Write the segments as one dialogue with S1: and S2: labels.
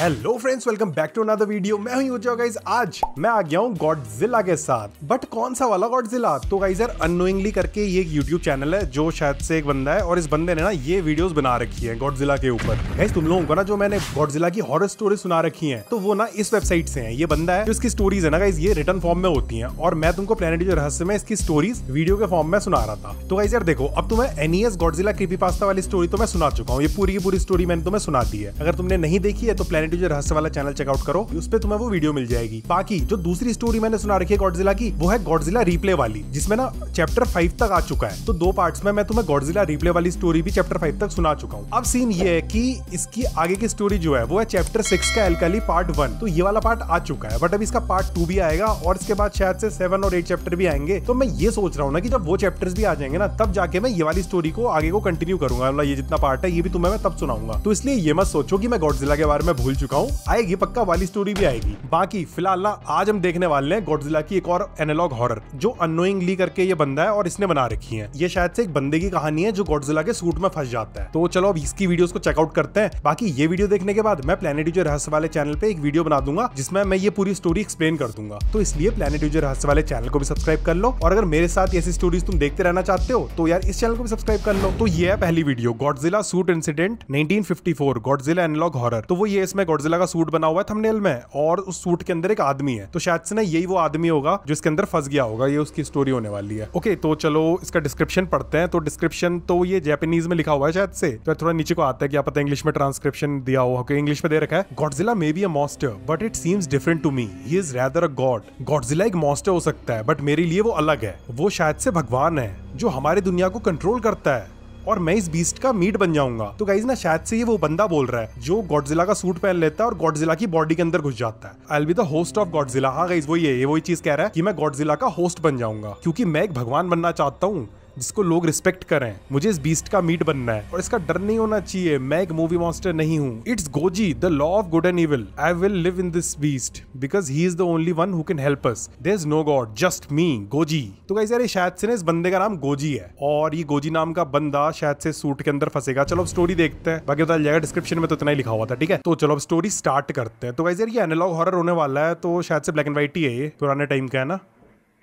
S1: Hello friends, welcome back to another video. मैं हूं यूजा guys. आज मैं आ गया हूं गॉडजिला के साथ, बट कौन सा वाला गॉडजिला? तो गाइस यार, अननोइंगली करके ये एक यूट्यूब चैनल है जो शायद से एक बंदा है, और इस बंदे ने ना ये वीडियोस बना रखी है गॉडजिला के ऊपर। गाइस तुम लोगों को ना जो मैंने गॉडजिला की हॉरर स्टोरी सुना रखी है, तो वो ना इस वेबसाइट से है। ये बंदा है जो इसकी स्टोरीज है ना गाइस, ये रिटर्न फॉर्म में होती है, और मैं तुमको प्लैनेट जो रहस्य में इसकी स्टोरीज वीडियो के फॉर्म में सुना रहा था। तो गाइस यार देखो, अब तुम्हें एनईएस गॉडजिला क्रीपीपास्ता वाली स्टोरी तो मैं सुना चुका हूँ। ये पूरी की पूरी स्टोरी मैंने तुम्हें सुना दी है। अगर तुमने नहीं देखी है तो प्लैनेट जो रहस्य वाला चैनल चेकआउट करो, उस पे तुम्हें वो वीडियो मिल जाएगी। बाकी जो दूसरी स्टोरी मैंने सुना रखी है गॉडजिला की, वो है गॉडजिला रीप्ले वाली, जिसमें ना चैप्टर 5 तक आ चुका है। तो 2 पार्ट्स में मैं तुम्हें गॉडजिला रीप्ले वाली स्टोरी भी चैप्टर 5 तक सुना चुका हूँ। अब सीन ये है कि इसकी आगे की स्टोरी जो है वो है चैप्टर 6 का एल्काली पार्ट 1। तो ये वाला पार्ट आ चुका है, बट अब इसका पार्ट 2 भी आएगा, और इसके बाद शायद से 7 और 8 चैप्टर भी आएंगे। तो मैं ये सोच रहा हूँ ना कि जब वो चैप्टर्स भी आ जाएंगे ना, तब जाके मैं ये वाली स्टोरी को आगे को कंटिन्यू करूंगा। मतलब ये जितना पार्ट है ये भी तुम्हें मैं तब सुनाऊंगा। तो इसलिए ये मत सोचो कि मैं गॉडजिला के बारे में भूल चुका हूँ। आएगी पक्का, वाली स्टोरी भी आएगी। बाकी फिलहाल ना आज हम देखने वाले हैं गॉडजिला की एक और एनालॉग हॉरर, जो अननोइंगली करके ये बंदा है और इसने बना रखी है। ये शायद से एक बंदे की कहानी है जो गॉडजिला के सूट में फंस जाता है। तो चलो अब इसकी वीडियोस को चेकआउट करते हैं। बाकी ये वीडियो देखने के बाद मैं प्लैनेट जो रहस्य वाले चैनल पे एक वीडियो बना दूंगा, जिसमें मैं ये पूरी स्टोरी एक्सप्लेन कर दूंगा। तो इसलिए प्लैनेट जो रहस्य वाले चैनल को भी सब्सक्राइब कर लो, और अगर मेरे साथ ऐसी स्टोरीज तुम देखते रहना चाहते हो तो यार इस चैनल को भी सब्सक्राइब कर लो। तो ये है पहली video, Godzilla suit incident 1954 Godzilla analog horror. तो वो ये इसमें गॉडजिला का सूट बना हुआ है थंबनेल में, और उस सूट के अंदर एक आदमी है। तो शायद से ना यही वो आदमी होगा जो इसके अंदर फंस गया होगा। ये उसकी स्टोरी होने वाली है। ओके, तो चलो इसका डिस्क्रिप्शन पढ़ते हैं। तो डिस्क्रिप्शन तो ये जापानीज में लिखा हुआ है शायद से, तो थोड़ा नीचे को आता है, क्या पता इंग्लिश में ट्रांसक्रिप्शन दिया हो। इंग्लिश में दे रखा है, Godzilla may be a monster but it seems different to me, he is rather a god. Godzilla एक मॉन्स्टर हो सकता है, बट मेरे लिए वो अलग है। वो शायद से भगवान है जो हमारी दुनिया को कंट्रोल करता है, और मैं इस बीस्ट का मीट बन जाऊंगा। तो गाइस ना, शायद से ये वो बंदा बोल रहा है जो गॉडजिला का सूट पहन लेता है और गॉडजिला की बॉडी के अंदर घुस जाता है। I will be the host of Godzilla. हाँ गाइस, वही है, ये वही चीज कह रहा है कि मैं गॉडजिला का होस्ट बन जाऊंगा, क्योंकि मैं एक भगवान बनना चाहता हूँ जिसको लोग रिस्पेक्ट करें। मुझे इस बीस्ट का मीट बनना है, और इसका डर नहीं होना चाहिए। मैं एक मूवी मॉन्स्टर नहीं हूँ। It's Goji, the law of good and evil. I will live in this beast because he is the only one who can help us. There is no god, just me, Goji. तो guys यार, ये शायद से ना इस बंदे का नाम गोजी है, और ये गोजी नाम का बंदा शायद से सूट के अंदर फंसेगा। चलो अब स्टोरी देखते हैं, बाकी बता जाएगा। डिस्क्रिप्शन में तो इतना ही लिखा हुआ था, ठीक है। तो चलो अब स्टोरी स्टार्ट करते हैं। तो गाइस यार, ये एनालॉग हॉरर होने वाला है, तो शायद से ब्लैक एंड व्हाइट ही है। ये पुराने टाइम का है ना।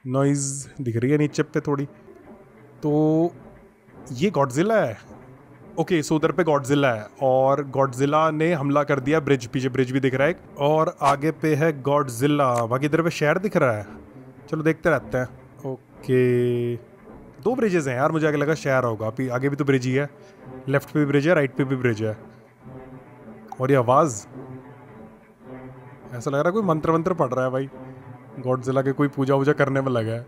S1: नॉइज दिख रही है नीचे पे थोड़ी। तो ये गॉडजिला है। ओके, सो उधर पे गॉडजिला है, और गॉडजिला ने हमला कर दिया ब्रिज। पीछे ब्रिज भी दिख रहा है, और आगे पे है गॉडजिला। बाकी इधर पे शहर दिख रहा है। चलो देखते रहते हैं। ओके, 2 ब्रिजेस हैं यार, मुझे आगे लगा शहर होगा। आगे भी तो ब्रिज ही है, लेफ्ट पे भी ब्रिज है, राइट पे भी ब्रिज है। और ये आवाज़, ऐसा लग रहा है कोई मंत्र वंत्र पढ़ रहा है भाई। गॉडजिला के कोई पूजा वूजा करने में लगा है।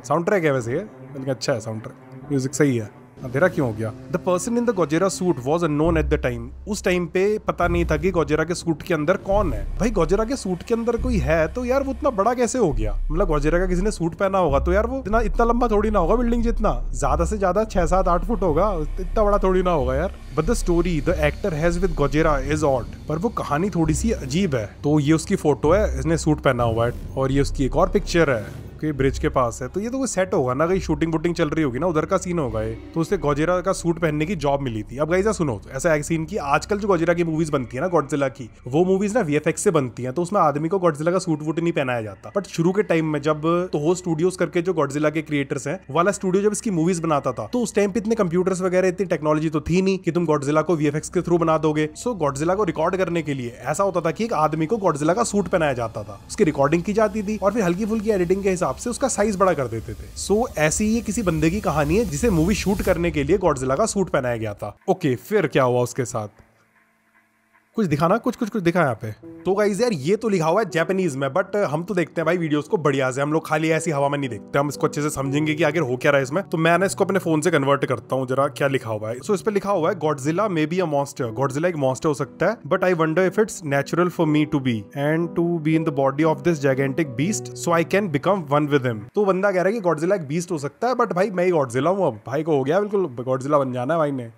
S1: साउंड ट्रैक है वैसे ये, लेकिन अच्छा है साउंड ट्रैक, म्यूजिक सही है। अंधेरा क्यों हो गया? The person in the Godzilla suit was unknown at the time. उस टाइम पे पता नहीं था कि गॉडजिला के सूट के अंदर कौन है। भाई गॉडजिला के सूट के अंदर कोई है तो यार वो इतना बड़ा कैसे हो गया? मतलब गॉडजिला का किसी ने सूट पहना होगा तो यार वो इतना लंबा थोड़ी ना होगा, बिल्डिंग जितना, ज्यादा से ज्यादा 6, 7, 8 फुट होगा, इतना बड़ा थोड़ी ना होगा यार। But the story the actor has with Godzilla is odd. पर वो कहानी थोड़ी सी अजीब है। तो ये उसकी फोटो है, इसने सूट पहना हुआ है, और ये उसकी एक और पिक्चर है ब्रिज के पास है। तो ये तो कोई सेट होगा ना, कहीं शूटिंग वूटिंग चल रही होगी ना, उधर का सीन होगा ये। तो उसे गॉडजिला का सूट पहनने की जॉब मिली थी। अब गाइस सुनो, तो ऐसा एक सीन की आजकल जो गॉडजिला की मूवीज बनती है ना, गॉडजिला की वो मूवीज ना वीएफएक्स से बनती हैं, तो उसमें आदमी को गॉडजिला का सूट वूट नहीं पहनाया जाता। बट शुरू के टाइम में जब toho स्टूडियोज करके जो गॉडजिला के क्रिएटर्स हैं, वाला स्टूडियो जब इसकी मूवीज बनाता था, तो उस टाइम पे इतने कंप्यूटर्स वगैरह, इतनी टेक्नोलॉजी तो थी नहीं कि तुम गॉडजिला को वीएफएक्स के थ्रू बना दोगे। सो गॉडजिला को रिकॉर्ड करने के लिए ऐसा होता था कि एक आदमी को गॉडजिला का सूट पहनाया जाता था, उसकी रिकॉर्डिंग की जाती थी, और फिर हल्की फुल्की एडिटिंग के हिसाब से उसका साइज कर देते थे। सो ऐसी ही किसी बंदे की कहानी है जिसे मूवी शूट करने के लिए गॉडजिला का सूट पहनाया गया था। ओके, फिर क्या हुआ उसके साथ? कुछ दिखाना, कुछ दिखा यहाँ पे। तो गाइस यार, ये तो लिखा हुआ है जापानीज में, बट हम तो देखते हैं भाई वीडियोस को बढ़िया से। हम लोग खाली ऐसी हवा में नहीं देखते, हम इसको अच्छे से समझेंगे कि आखिर हो क्या रहा है इसमें। तो मैं ना इसको अपने फोन से कन्वर्ट करता हूँ जरा, क्या लिखा हुआ है। सो इस पे लिखा हुआ है, Godzilla may be a monster. Godzilla एक मॉन्स्टर हो सकता है, but I wonder if it's natural for me to be and to be in the body of this gigantic beast so I can become one with him. तो बंदा कह रहा है कि गॉडजिला एक बीस्ट हो सकता है, बट भाई मैं ही गॉडजिला हूँ। अब भाई को हो गया बिल्कुल, गॉडजिला बन जाना है भाई ने।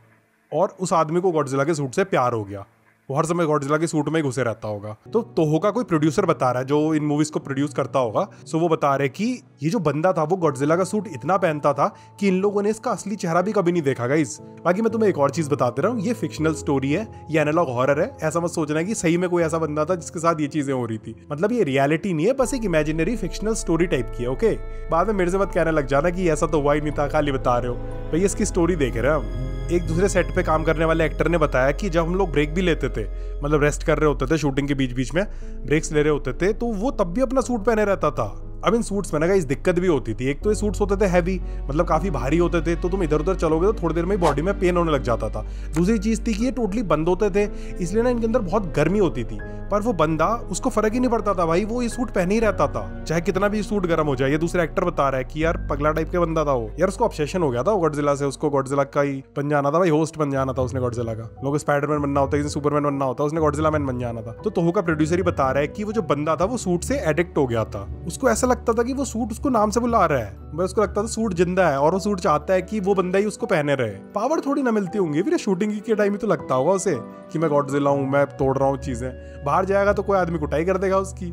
S1: और उस आदमी को गॉडजिला के सूट से प्यार हो गया। वो हर समय गॉडजिला के सूट में ही घुसे रहता होगा। तो तोहो का कोई प्रोड्यूसर बता रहा है जो इन मूवीज को प्रोड्यूस करता होगा, सो वो बता रहे कि ये जो बंदा था वो गॉडजिला का सूट इतना पहनता था कि इन लोगों ने इसका असली चेहरा भी कभी नहीं देखा गाइस। बाकी मैं तुम्हें एक और चीज बताते रहा हूँ, ये फिक्शनल स्टोरी है, ये एनालॉग हॉरर है। ऐसा मत सोचना कि सही में कोई ऐसा बंदा था जिसके साथ ये चीजें हो रही थी। मतलब ये रियलिटी नहीं है, बस एक इमेजिनरी फिक्शनल स्टोरी टाइप की है। ओके, बाद में मेरे से मत कहने लग जाना कि ऐसा तो हुआ ही नहीं था, खाली बता रहे हो। भाई इसकी स्टोरी देख रहे हैं हम। एक दूसरे सेट पे काम करने वाले एक्टर ने बताया कि जब हम लोग ब्रेक भी लेते थे, मतलब रेस्ट कर रहे होते थे शूटिंग के बीच बीच में, ब्रेक्स ले रहे होते थे, तो वो तब भी अपना सूट पहने रहता था। अब इन सूट्स में ना इस दिक्कत भी होती थी। एक तो ये सूट्स होते थे हैवी, मतलब काफी भारी होते थे, तो तुम इधर उधर चलोगे तो थोड़ी देर में बॉडी में पेन होने लग जाता था। दूसरी चीज थी कि ये टोटली बंद होते थे, इसलिए ना इनके अंदर बहुत गर्मी होती थी। पर वो बंदा, उसको फर्क ही नहीं पड़ता था भाई, वो ये सूट पहने ही रहता था, चाहे कितना भी सूट गर्म हो जाए। ये दूसरा एक्टर बता रहा है कि यार पगला टाइप के बंदा था वो, यार उसको ऑब्सेशन हो गया था गॉडजिला से, उसको गॉडजिला का ही बन जाना था भाई, होस्ट बन जाना था उसने गॉडजिला का। लोग स्पाइडरमैन बनना होता है, सुपरमैन बनना होता है, उसने गॉडजिला मैन बन जाना था। तो तोहो का प्रोड्यूसर ही बता रहा है कि वो जो बंदा था वो सूट से एडिक्ट हो गया था। उसको ऐसा लगता था कि वो सूट उसको नाम से बुला रहा है, बस उसको लगता था सूट जिंदा है और वो सूट चाहता है कि वो बंदा ही उसको पहने रहे। पावर थोड़ी ना मिलती होंगी फिर शूटिंग के टाइम ही तो लगता होगा उसे कि मैं गॉडजिला हूं, मैं तोड़ रहा हूँ चीजें। बाहर जाएगा तो कोई आदमी कुटाई कर देगा उसकी,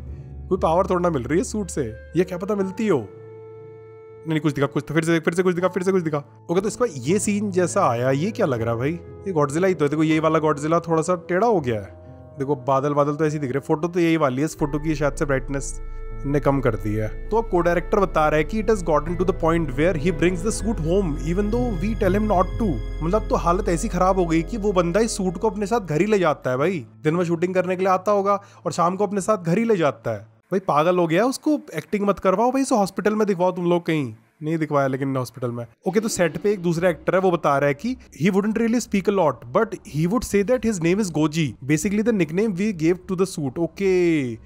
S1: कोई पावर थोड़ा ना मिल रही है सूट से, ये क्या पता मिलती हो। नहीं कुछ दिखा, कुछ तो फिर से कुछ दिखा, फिर से कुछ दिखा। ओके, तो इसका ये सीन जैसा आया, ये क्या लग रहा है भाई, ये गॉडजिला ही तो है। देखो ये वाला गॉडजिला थोड़ा सा टेढ़ा हो गया है, देखो बादल बादल तो ऐसे ही दिख रहे। फोटो तो यही वाली है, इस फोटो की शायद से ब्राइटनेस ने कम कर दी है। तो अब को डायरेक्टर बता रहा है कि it has gotten to the point where he brings the suit home even though we tell him not to. मतलब तो हालत ऐसी खराब हो गई कि वो बंदा इस सूट को अपने साथ घर ही ले जाता है भाई। दिन में शूटिंग करने के लिए आता होगा और शाम को अपने साथ घर ही ले जाता है। भाई पागल हो गया, उसको एक्टिंग मत करवाओ भाई, इसे हॉस्पिटल में दिखवाओ तुम लोग, कहीं नहीं दिखवाया लेकिन हॉस्पिटल में। ओके, तो सेट पे एक दूसरा एक्टर है, वो बता रहा है कि he wouldn't really speak a lot but he would say that his name is Goji, basically the nickname we gave to the suit। Okay,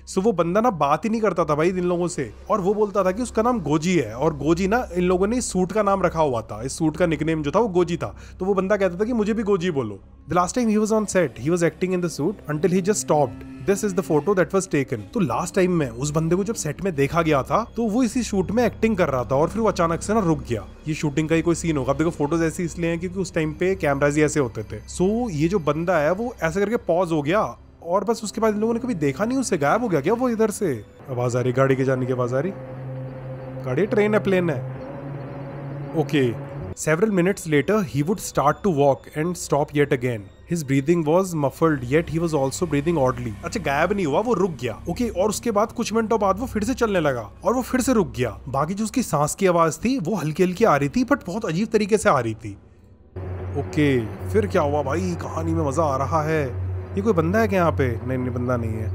S1: so वो बंदा ना बात ही नहीं करता था भाई इन लोगों से, और वो बोलता था कि उसका नाम गोजी है, और गोजी ना इन लोगों ने इस सूट का नाम रखा हुआ था, इस सूट का निकनेम जो था वो गोजी था। तो वो बंदा कहता था कि मुझे भी गोजी बोलो। The last time he was on set, he was acting in the suit until he just stopped. This is the photo that was taken। तो लास्ट टाइम में उस बंदे को जब सेट में देखा गया था तो वो इसी शूट में एक्टिंग कर रहा था और फिर वो अचानक से ना रुक गया। ये शूटिंग का ही कोई सीन होगा। अब देखो फोटोज ऐसी इसलिए हैं क्योंकि उस टाइम पे कैमराज ही ऐसे होते थे। सो ये जो बंदा है वो ऐसे करके पॉज हो गया और बस उसके बाद इन लोगों ने कभी देखा नहीं, उससे गायब हो गया क्या वो इधर से। आवाज आ रही गाड़ी के जाने की, आवाज आ रही, गाड़ी ट्रेन है प्लेन है। Okay, several minutes later he would start to walk and stop yet again। His breathing was muffled yet he was also breathing oddly। अच्छा, गायब नहीं हुआ, वो रुक गया। ओके, और उसके बाद कुछ मिनटों बाद वो फिर से चलने लगा और वो फिर से रुक गया। बाकी जो उसकी सांस की आवाज थी वो हल्की हल्की आ रही थी बट बहुत अजीब तरीके से आ रही थी। ओके, फिर क्या हुआ भाई, कहानी में मजा आ रहा है। ये कोई बंदा है क्या यहाँ पे? नहीं बंदा नहीं है।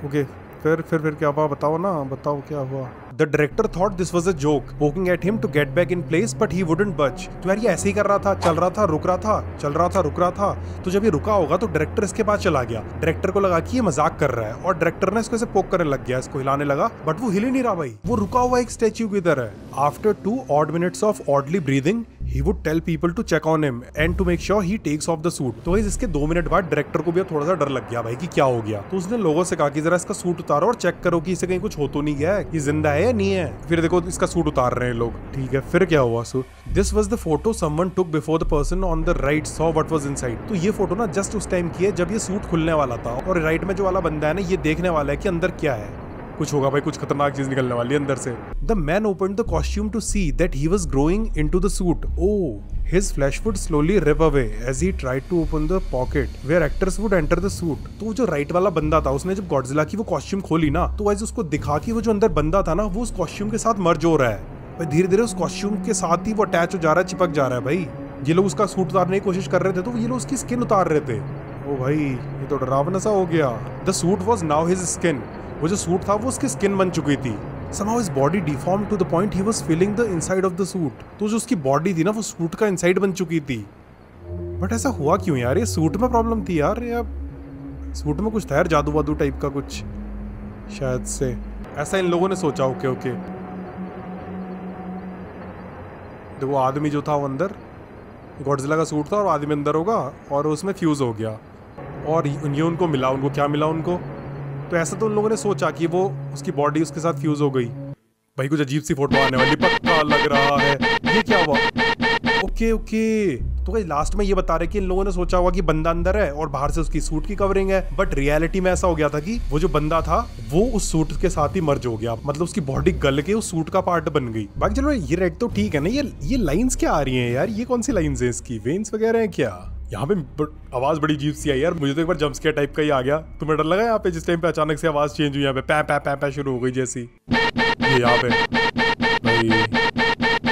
S1: ओके, फिर क्या हुआ, बताओ ना, बताओ क्या हुआ। The director thought this was a joke, poking at him to get back in place, but he wouldn't budge। तो यार ये ऐसे ही कर रहा था, चल रहा था, रुक रहा था, चल रहा था, रुक रहा था। तो जब ये रुका होगा तो डायरेक्टर इसके पास चला गया। डायरेक्टर को लगा कि ये मजाक कर रहा है और डायरेक्टर ने इसको ऐसे पोक करने लग गया, इसको हिलाने लगा, बट वो हिल ही नहीं रहा भाई, वो रुका हुआ एक स्टैच्यू की तरह है। After 2 odd minutes of oddly breathing, he would tell people to check on him and to make sure he takes off the suit। तो इसके 2 मिनट बाद डायरेक्टर को भी थोड़ा सा डर लग गया भाई कि क्या हो गया। तो उसने लोगों से कहा कि जरा इसका सूट उतारो और चेक करो कि इसे कहीं कुछ हो तो नहीं गया है, ये जिंदा है या नहीं है। फिर देखो इसका सूट उतार रहे हैं लोग, ठीक है। फिर क्या हुआ, suit this was the photo someone took before the person on the right saw what was inside. तो ये फोटो ना जस्ट उस टाइम की है जब ये सूट खुलने वाला था और राइट में जो वाला बंदा है ना ये देखने वाला है कि अंदर क्या है। कुछ होगा भाई, कुछ खतरनाक चीज निकलने वाली है अंदर से। The man opened the costume to see that he was growing into the suit. Oh, his flesh would slowly rip away as he tried to open the pocket where actors would enter the suit। तो जो right वाला बंदा था उसने जब Godzilla की वो costume खोली ना तो वैसे उसको दिखा कि वो जो अंदर बंदा था ना वो उस कॉस्ट्यूम के साथ मर्ज हो रहा है भाई, धीरे धीरे उस कॉस्ट्यूम के साथ ही वो अटैच हो जा रहा है, चिपक जा रहा है भाई। ये लोग उसका सूट उतारने की कोशिश कर रहे थे तो ये लोग उसकी स्किन उतार रहे थे। ओ भाई, ये तो डरावना सा हो गया। The suit was now his skin. वो जो सूट था वो उसकी स्किन बन चुकी थी। Somehow his body deformed to the point he was feeling the inside of the suit। तो जो उसकी बॉडी थी ना वो सूट का इनसाइड बन चुकी थी। बट ऐसा हुआ क्यों यार, ये सूट में प्रॉब्लम थी यार, या सूट में कुछ था यार, जादू वादू टाइप का कुछ शायद से, ऐसा इन लोगों ने सोचा। ओके, देखो आदमी जो था वो अंदर, गॉडजिला का सूट था और आदमी अंदर होगा और उसमें फ्यूज हो गया और ये उनको मिला। उनको क्या मिला उनको, तो ऐसा तो उन लोगों ने सोचा कि वो उसकी बॉडी उसके साथ फ्यूज हो गई। भाई कुछ अजीब सी फोटो आने वाली, पक्का लग रहा है। ये क्या हुआ, ओके ओके, तो गाइस लास्ट में ये बता रहे कि इन लोगों ने सोचा होगा कि बंदा अंदर है और बाहर से उसकी सूट की कवरिंग है, बट रियलिटी में ऐसा हो गया था कि वो जो बंदा था वो उस सूट के साथ ही मर्ज हो गया, मतलब उसकी बॉडी गल के उस सूट का पार्ट बन गई। बाकी चलो ये रेड तो ठीक है ना, ये लाइंस क्या आ रही हैं यार, ये कौन सी लाइंस है इसकी, वेन्स वगैरह है क्या? यहाँ पे आवाज बड़ी अजीब सी आई यार, मुझे तो एक बार जंप स्केयर टाइप का ही आ गया। तुम्हें डर लगा यहाँ पे जिस टाइम पे अचानक से आवाज चेंज हुई, यहाँ पे पै पै पै पै शुरू हो गई जैसी ये यहाँ पे भाई।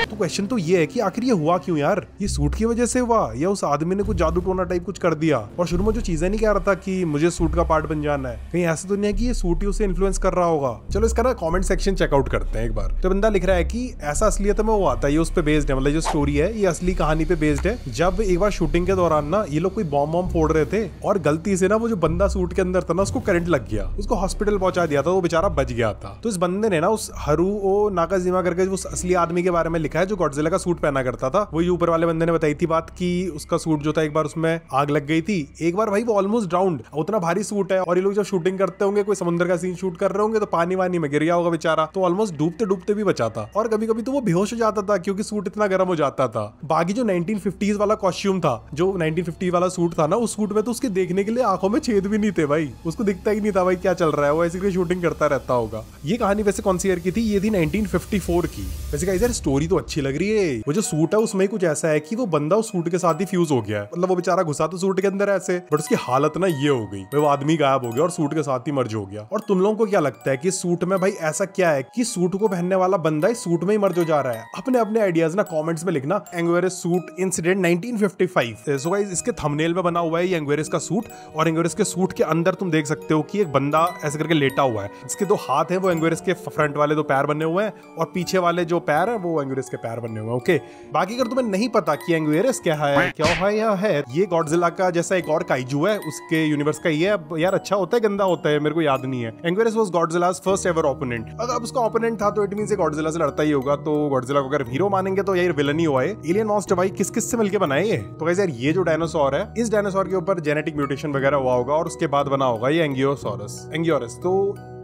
S1: तो क्वेश्चन तो ये है कि आखिर ये हुआ क्यों यार, ये सूट की वजह से हुआ या उस आदमी ने कुछ जादू टोना टाइप कुछ कर दिया? और शुरू में जो चीजें नहीं कह रहा था कि मुझे सूट का पार्ट बन जाना है, कहीं ऐसा तो नहीं है कि ये सूट ही उसे इन्फ्लुएंस कर रहा होगा? चलो इसका ना कमेंट सेक्शन चेकआउट करते हैं एक बार। तो बंदा लिख रहा है कि ऐसा असलियत में वो आता है, ये उस पे बेस्ड है, मतलब जो स्टोरी है ये असली कहानी पे बेस्ड है। जब एक बार शूटिंग के दौरान ना ये लोग कोई बॉम्ब वॉम्ब फोड़ रहे थे और गलती से ना वो जो बंदा सूट के अंदर था ना उसको करंट लग गया, उसको हॉस्पिटल पहुंचा दिया था, वो बेचारा बच गया था। तो इस बंदे ने ना उस हारुओ नाकाजिमा करके उस असली आदमी के बारे में लिखा है जो गॉडजिला का सूट पहना करता था। वही ऊपर वाले बंदे ने बताई थी बात कि उसका सूट जो था एक बार उसमें आग लग गई थी, एक बार भाई वो ऑलमोस्ट ड्राउन्ड, उतना भारी सूट है और ये लोग जब शूटिंग करते होंगे कोई समुद्र का सीन शूट कर रहे होंगे तो पानी वानी में गिर गया होगा बेचारा, तो ऑलमोस्ट डूबते डूबते भी बचा था। और कभी कभी तो वो बेहोश हो जाता था क्योंकि सूट इतना गर्म हो जाता था। बाकी जो 1950s वाला कॉस्ट्यूम था, जो 1950 वाला सूट था ना, उस सूट में तो उसके देखने के लिए आंखों में छेद भी नहीं थे भाई, उसको दिखता ही नहीं था भाई क्या चल रहा है, वो ऐसे शूटिंग करता रहता होगा। ये कहानी वैसे कौन सी ईयर की थी? ये थी 1954 की। वैसे गाइस यार स्टोरी तो अच्छी लग रही है। वो जो सूट है उसमें कुछ ऐसा है कि वो बंदा उस सूट के साथ ही फ्यूज हो गया है, मतलब वो बेचारा घुसा तो सूट के अंदर ऐसे, बट उसकी हालत ना ये हो गई, वो आदमी गायब हो गया और सूट के साथ ही मर्ज हो गया। और तुम लोगों को क्या लगता है कि सूट में भाई ऐसा क्या है कि सूट को पहनने वाला बंदा इस सूट में ही मर्ज हो जा रहा है? अपने अपने आइडियाज ना कमेंट्स में लिखना। एंग्वेरिस सूट इंसिडेंट 1955। सो गाइस इसके थंबनेल में बना हुआ है ये एंग्वेरिस का सूट, और एंग्वेरिस के सूट के अंदर तुम देख सकते हो कि एक बंदा ऐसे करके लेटा हुआ है, इसके दो हाथ हैं वो एंग्वेरिस के फ्रंट वाले दो पैर बने हुए हैं, और पीछे वाले जो पैर है वो एंग्वेरिस के पैर बने हुए हैं। ओके, बाकी अगर तुम्हें नहीं पता कि एंग्वेरिस क्या है या है, ये गॉडजिला का जैसा एक और काइजू है, उसके यूनिवर्स का ये है यार। अच्छा होता है गंदा होता है मेरे को याद नहीं है। एंग्वेरिस वाज गॉडजिलास फर्स्ट एवर ओपोनेंट। अगर उसका ओपोनेंट था तो इट मींस ये गॉडजिला से लड़ता ही होगा, तो गॉडजिला को अगर हीरो मानेंगे तो यार विलन ही हुआ है। एलियन मॉन्स्टर भाई किस किस से मिलके बनाए ये? तो गाइस यार ये जो डायनासोर है, इस डायनासोर के ऊपर जेनेटिक म्यूटेशन वगैरह हुआ होगा और उसके बाद बना होगा ये एंगियोरस। तो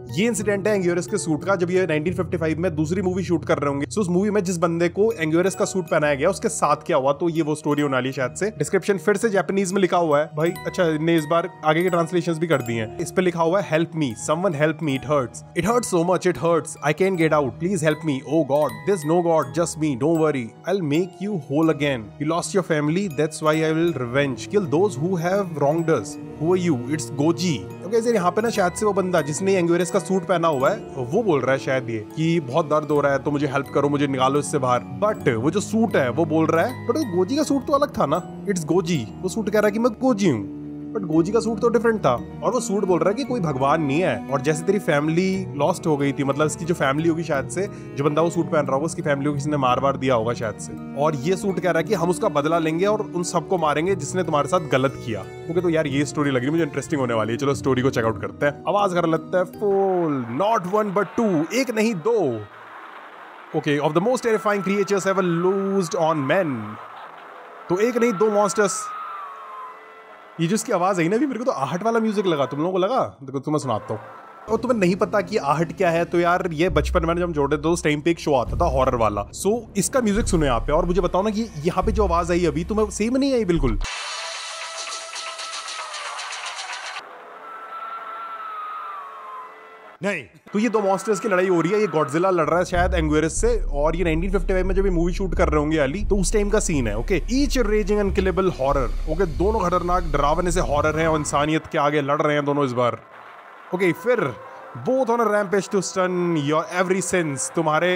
S1: ये इंसिडेंट है एंग्योरस के सूट का, जब ये 1955 में दूसरी मूवी शूट कर रहे होंगे। सो उस मूवी में जिस बंदे को एंग्योरस का सूट पहनाया गया उसके साथ क्या हुआ, तो ये वो स्टोरी होने वाली है शायद से। डिस्क्रिप्शन फिर से जापानीज में लिखा हुआ है भाई। अच्छा, इन्हें इस बार आगे के ट्रांसलेशंस भी कर दिए हैं। इस पे लिखा हुआ है help me, someone help me, it hurts so much, it hurts, I can get out, please help me, oh god, there is no god, just me, don't worry, I will make you whole again, you lost your family, that's why I will revenge, kill those who have wronged us, who are you, it's Goji. Okay, यहाँ पे ना शायद से वो बंदा जिसने एंग्योरस का suit पहना हुआ है वो बोल रहा है शायद ये कि बहुत दर्द हो रहा है तो मुझे हेल्प करो, मुझे निकालो इससे बाहर। बट वो जो सूट है वो बोल रहा है, बट गोजी का सूट तो अलग था ना, इट्स गोजी। वो सूट कह रहा है कि मैं गोजी हूँ, बट गोजी का सूट तो डिफरेंट था। और वो सूट बोल रहा है कि कोई भगवान नहीं है, और जैसे तेरी फैमिली लॉस्ट हो गई थी, मतलब इसकी जो फैमिली होगी शायद से, जो बंदा वो सूट पहन रहा होगा उसकी फैमिली को किसी ने मार दिया होगा शायद से, और ये सूट कह रहा है कि हम उसका बदला लेंगे और उन सबको मारेंगे जिसने तुम्हारे साथ गलत किया। ओके, तो यार ये स्टोरी लग रही है मुझे इंटरेस्टिंग होने वाली है। चलो स्टोरी को चेकआउट करते हैं। आवाज कर लेते हैं full, not one but two, एक नहीं दो। Okay, of the most terrifying creatures ever loosed on men. तो एक नहीं दो मॉन्स्टर्स। ये जो इसकी आवाज है ना, भी मेरे को तो आहट वाला म्यूजिक लगा। तुम लोगों को लगा? देखो तुम्हें सुनाता हूँ। और तुम्हें नहीं पता कि आहट क्या है, तो यार ये बचपन में जब हम जोड़े थे उस टाइम पे एक शो आता था हॉरर वाला। सो इसका म्यूजिक सुनो यहाँ पे और मुझे बताओ ना कि यहाँ पे जो आवाज आई अभी तुम्हें सेम नहीं आई बिल्कुल? नहीं। तो ये दो मॉन्स्टर्स की लड़ाई हो रही है। ये गॉडजिला लड़ रहा है शायद एंग्वेरिस से, और ये 1955 में जब ये मूवी शूट कर रहे होंगे अली, तो उस टाइम का सीन है। Okay, each raging unkillable horror. Okay, दोनों खतरनाक डरावने से हॉरर हैं और इंसानियत के आगे लड़ रहे हैं दोनों इस बार। ओके, फिर both on a rampage to stun your every sense. तुम्हारे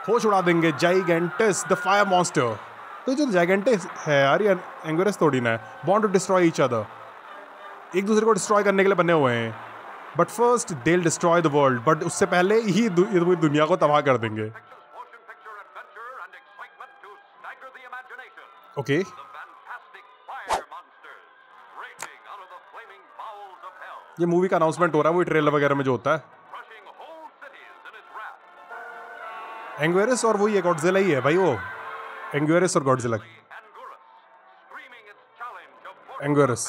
S1: होश उड़ा देंगे जाइगेंटस द फायर मॉन्स्टर। तो जो जाइगेंटस है यार, ये एंग्वेरिस थोड़ी ना है। Bound to destroy each other, एक दूसरे को डिस्ट्रॉय करने के लिए बने हुए हैं। But first they'll destroy the world, but उससे पहले ही ये दुनिया को तबाह कर देंगे। ओके, ये मूवी का अनाउंसमेंट हो रहा है, वो ट्रेलर वगैरह में जो होता है। एंग्वेरिस और वो ये गॉडजिला ही है भाई, वो एंग्वेरिस और गॉडजिला। एंग्वेरिस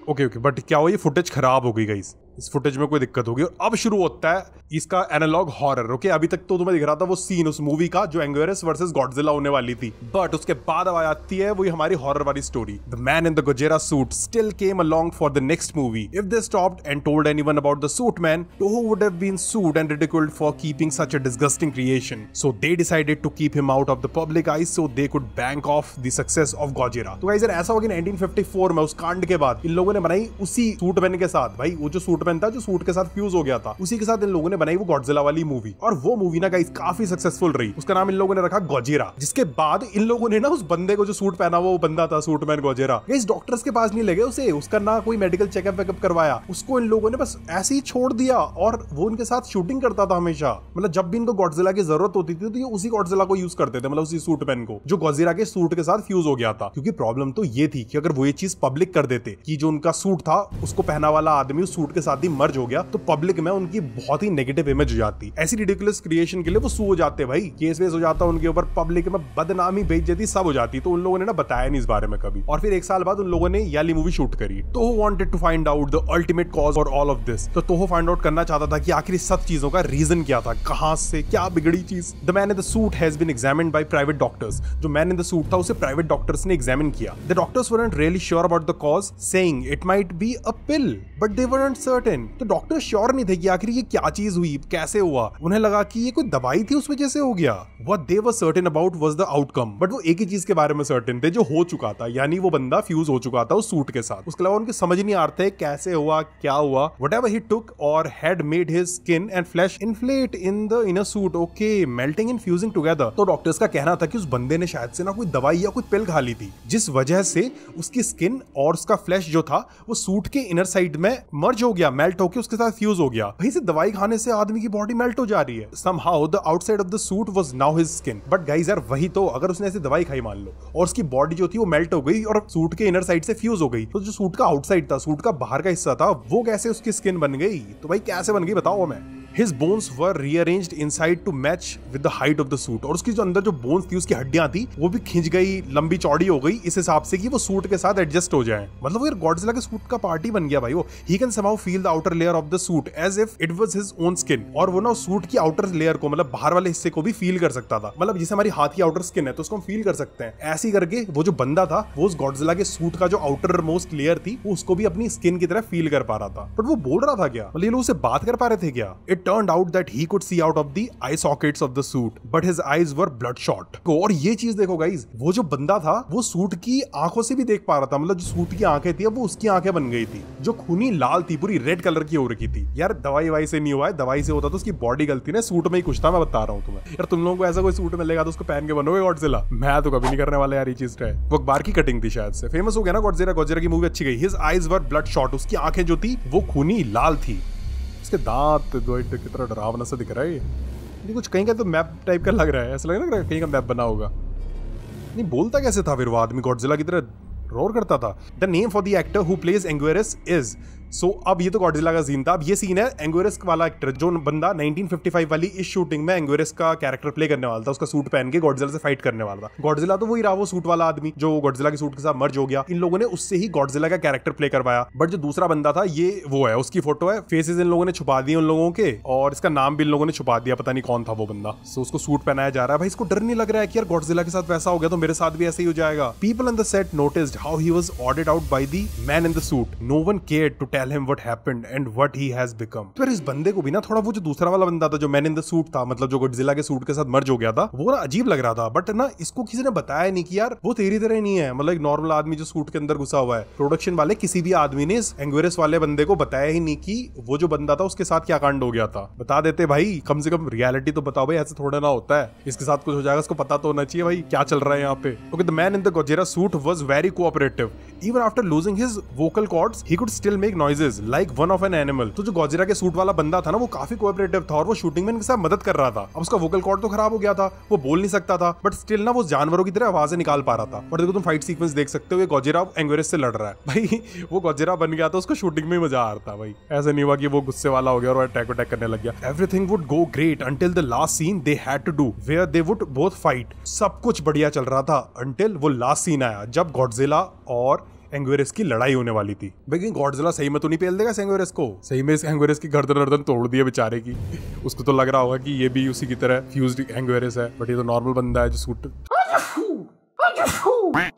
S1: ओके, बट क्या हो, ये फुटेज खराब हो गई गाइस। इस फुटेज में कोई दिक्कत होगी। और अब शुरू होता है इसका एनालॉग हॉरर। ओके, अभी तक तो तुम्हें दिख रहा था वो सीन उस मूवी का जो एंगोरस वर्सेस गॉडजिला होने वाली थी, बट उसके बाद अब आती है वही हमारी हॉरर वाली story. The man in the Gojira suit still came along for the next movie. If they stopped and told anyone about the suit man, Toho would have been sued and ridiculed for keeping such a disgusting creation. So they decided to keep him out of the public eyes so they could bank off the success of Gojira. तो guys ऐसा हो गया 1954 में उस कांड के बाद इन लोगों ने बनाई उसी सूटमैन के साथ, भाई वो जो सूटमैन था जो सूट के साथ फ्यूज हो गया था, उसी के साथ इन लोगों ने बनाई वो गॉडजिला वाली मूवी। और वो मूवी ना गाइस काफी सक्सेसफुल रही। उसका नाम इन लोगों ने रखा गोजिरा। जिसके बाद इन लोगों ने ना उस बंदे को जो सूट पहना वो बंदा था सूटमैन गोजिरा, गाइस डॉक्टर्स के पास नहीं ले गए उसे, उसका ना कोई मेडिकल चेकअप वेकअप करवाया, उसको इन लोगों ने बस ऐसे ही छोड़ दिया। और वो उनके साथ शूटिंग करता था हमेशा, मतलब जब भी इनको गॉडजिला की जरूरत होती थी तो ये उसी गॉडजिला को यूज करते थे, मतलब उसी सूटमैन को जो गॉडजिला के सूट के साथ फ्यूज हो गया था। क्योंकि प्रॉब्लम तो ये थी कि अगर वो ये चीज पब्लिक कर देते कि जो उनका सूट था उसको पहना वाला आदमी उस सूट के साथ ही मर्ज हो गया, तो पब्लिक में उनकी बहुत ही नेगेटिव इमेज हो जाती। ऐसी रिडिकुलस क्रिएशन के लिए वो सू हो जाते, भाई केस वेस हो जाता उनके ऊपर, पब्लिक में बदनामी बेइज्जती सब हो जाती। तो उन लोगों ने ना बताया नहीं इस बारे में कभी। और फिर एक साल बाद उन लोगों ने ये वाली मूवी शूट करी। Toho wanted to find out the ultimate cause for all of this। तो Toho फाइंड आउट करना चाहता था कि आखिर सब चीजों का रीजन क्या था, कहां से क्या बिगड़ी चीज। The man in the suit has been examined by private doctors. जो मैन इन द सूट था उसे प्राइवेट डॉक्टर्स ने एग्जामिन किया। The doctors weren't really sure about the cause, saying it might be a pill, but they weren't certain। तो doctor sure नहीं थे कि आखिर ये क्या चीज हुई, कैसे हुआ। उन्हें लगा कि ये कोई दवाई थी उस वजह से हो गया। What they were certain about was the outcome, but वो एक ही चीज के बारे में सर्टेन थे जो हो चुका था, यानी वो बंदा फ्यूज हो चुका था उस सूट के साथ। उसके अलावा उनके समझ नहीं आ रहा था कैसे हुआ, क्या हुआ। Whatever he took or had made his skin and flesh inflate in the inner suit, okay, melting and fusing together। तो डॉक्टर्स का कहना था कि उस बंदे ने शायद से ना कोई दवाई या कोई पिल खा ली थी, जिस वजह से उसकी स्किन और उसका फ्लैश जो था वो सूट के इनर साइड में मर्ज हो गया, मेल्ट होके उसके साथ फ्यूज हो गया। भाई से दवाई खाने से आदमी की बॉडी मेल्ट हो जा रही है। Somehow the outside of the suit was now his skin। But guys यार वही तो, अगर उसने ऐसी दवाई खाई मान लो और उसकी बॉडी जो थी वो मेल्ट हो गई और सूट के इनर साइड से फ्यूज हो गई, तो जो सूट का आउटसाइड था, सूट का बाहर का हिस्सा था, वो कैसे उसकी स्किन बन गई? तो भाई कैसे बन गई बताओ हमें। His bones were rearranged inside to match with the height of the suit। और उसकी जो अंदर जो बोन्स थी, उसकी हड्डियां थी, वो भी खिंच गई, लंबी चौड़ी हो गई इस हिसाब से कि वो सूट के साथ एडजस्ट हो जाए। मतलब वो यार गॉडजिला के सूट का पार्ट ही बन गया भाई वो। He can somehow feel the outer layer of the suit as if it was his own skin। और वो ना सूट की आउटर लेयर को, मतलब बाहर वाले हिस्से को भी फील कर सकता था। मतलब जैसे हमारी हाथ की आउटर स्किन है तो उसको हम फील कर सकते हैं, ऐसे ही करके वो जो बंदा था वो उस गॉडजिला के सूट का जो आउटर मोस्ट लेयर थी वो उसको भी अपनी स्किन की तरह फील कर पा रहा था। बट वो बोल रहा था क्या, मतलब ये लोग उससे बात कर पा रहे थे क्या? It turned out that he could see out of the eye sockets of the suit, but his eyes were bloodshot। और ये चीज देखो गाइस, वो जो बंदा था वो सूट की आंखों से भी देख पा रहा था, मतलब जो सूट की आंखें थी वो उसकी आंखें बन गई थी, जो खूनी लाल थी, पूरी रेड कलर की हो रखी थी। यार दवाई वाई से नहीं हुआ है, दवाई से होता तो उसकी बॉडी गलती ने, सूट में ही कुछ था, मैं बता रहा हूँ तुम्हें। यार तुम लोगों को ऐसा कोई सूट मिलेगा तो उसको पहन के बनोगे गॉडजिला? मैं तो कभी नहीं करने वाला यार ये चीज। वो अखबार की कटिंग थी शायद से, फेमस हो गया ना गॉडजिला। गॉडजिला की मूवी अच्छी गई। His eyes were bloodshot। उसकी आंखें जो थी वो खूनी लाल थी। उसके दांत की तरह डरावना सा दिख रहा है ये कुछ कहीं का तो मैप टाइप का लग रहा है, ऐसा लग रहा है कहीं का मैप बना होगा। नहीं बोलता कैसे था फिर वो आदमी, गॉडजिला की तरह रोर करता था। The name for the actor who plays Anguirus is. So अब ये तो गॉडजिला का सीन था, अब ये सीन है एंगोरस वाला एक्टर, जो बंदा 1955 वाली इस शूटिंग में एंगोरस का कैरेक्टर प्ले करने वाला था, उसका सूट पहन के गॉडजिला से फाइट करने वाला था। गॉडजिला तो वही रहा, वो सूट वाला आदमी जो गॉडजिला के सूट के साथ मर्ज हो गया। इन लोगों ने उससे ही गॉडजिला का कैरेक्टर प्ले करवाया। बट जो दूसरा बंदा था ये वो है, उसकी फोटो है, फेसेस इन लोगों ने छुपा दिए उन लोगों के, और इसका नाम भी इन लोगों ने छुपा दिया, पता नहीं कौन था वो बंदा। सो उसको सूट पहनाया जा रहा है। भाई इसको डर नहीं लग रहा है कि यार गॉडजिला के साथ वैसा हो गया तो मेरे साथ भी ऐसे ही हो जाएगा? People on the set noticed how he was ordered out by the man in the suit. No one cared to tell him what happened and what he has become। फिर इस बंदे को भी ना थोड़ा वो जो दूसरा वाला बंदा था जो मैन इन द सूट था, मतलब जो गॉडजिला के सूट के साथ मर्ज हो गया था, वो ना अजीब लग रहा था। बट ना इसको किसी ने बताया नहीं कि यार वो तेरी तरह नहीं है, मतलब एक नॉर्मल आदमी जो सूट के अंदर घुसा हुआ है। प्रोडक्शन वाले किसी भी आदमी ने इस एंगोरस वाले बंदे को बताया ही नहीं कि वो जो बंदा था उसके साथ क्या कांड हो गया था। बता देते भाई, कम से कम रियलिटी तो बताओ भाई, ऐसे थोड़ा ना होता है, इसके साथ कुछ हो जाएगा, उसको पता तो होना चाहिए भाई क्या चल रहा है यहाँ पे। Okay, the man in the Godzilla suit was very cooperative. Even after losing his vocal cords he could still make noises like one of an animal. तो जो गॉडजिला के सूट वाला बंदा था ना वो काफी कोऑपरेटिव था और वो शूटिंग में इनके साथ मदद कर रहा था। अब उसका वोकल कॉर्ड तो खराब हो गया था, वो बोल नहीं सकता था, बट स्टिल ना वो जानवरों की तरह आवाजें निकाल पा रहा था। और देखो तुम फाइट सीक्वेंस देख सकते हो, ये गॉडजिला एंगोरस से लड़ रहा है। भाई वो गॉडजिला बन गया था, उसको शूटिंग में मजा आ रहा था भाई, ऐसा नहीं हुआ कि वो गुस्से वाला हो गया और अटैक करने लग गया। Everything would go great until the last scene they had to do where they would both fight. सब कुछ बढ़िया चल रहा था अंटिल वो लास्ट सीन आया जब गॉडजिला और एंग्वेरस की लड़ाई होने वाली थी। भाई गॉडजिला सही में तो नहीं पेल देगा एंग्वेरस को? सही में इस एंग्वेरस की गर्दन तोड़ दी है बेचारे की। उसको तो लग रहा होगा कि ये भी उसी की तरह फ्यूज्ड एंग्वेरस है, बट ये तो नॉर्मल बंदा है जो सूट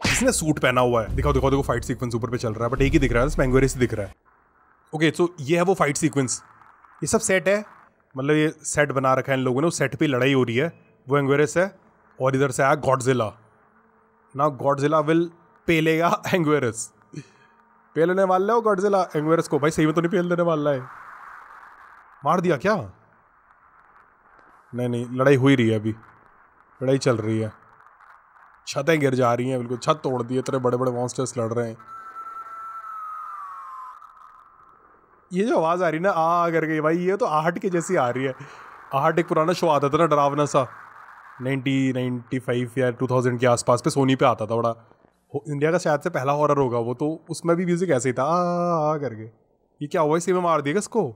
S1: जिसने सूट पहना हुआ है। दिखाओ दिखाओ देखो, फाइट सीक्वेंस ऊपर पे चल रहा है, बट एक ही दिख रहा है, इसमें एंग्वेरस दिख रहा है। ओके सो ये है वो फाइट सीक्वेंस, ये सब सेट है, मतलब ये सेट बना रखा है इन लोगों ने, उस सेट पे लड़ाई हो रही है, वो एंग्वेरस है और इधर से आया गॉडजिला। नाउ गॉडजिला विल पेलेगा एंग्वेरस। पेलने वाला है वो गॉडजिला एंग्वेरस को। भाई सही में तो नहीं पेल देने वाला है? मार दिया क्या? नहीं, लड़ाई हो ही रही है, अभी लड़ाई चल रही है, छतें गिर जा रही हैं, बिल्कुल छत तोड़ दी है, इतने बड़े बड़े मॉन्स्टर्स लड़ रहे हैं। ये जो आवाज़ आ रही है ना आ करके, भाई ये तो आहट के जैसी आ रही है। आहट एक पुराना शो आता था ना, डरावना सा, 1995 या 2000 के आसपास पे सोनी पे आता था, बड़ा इंडिया का शायद से पहला हॉरर होगा वो, तो उसमें भी म्यूजिक ऐसे ही था आ करके। ये क्या हुआ, इसी में मार दिया इसको?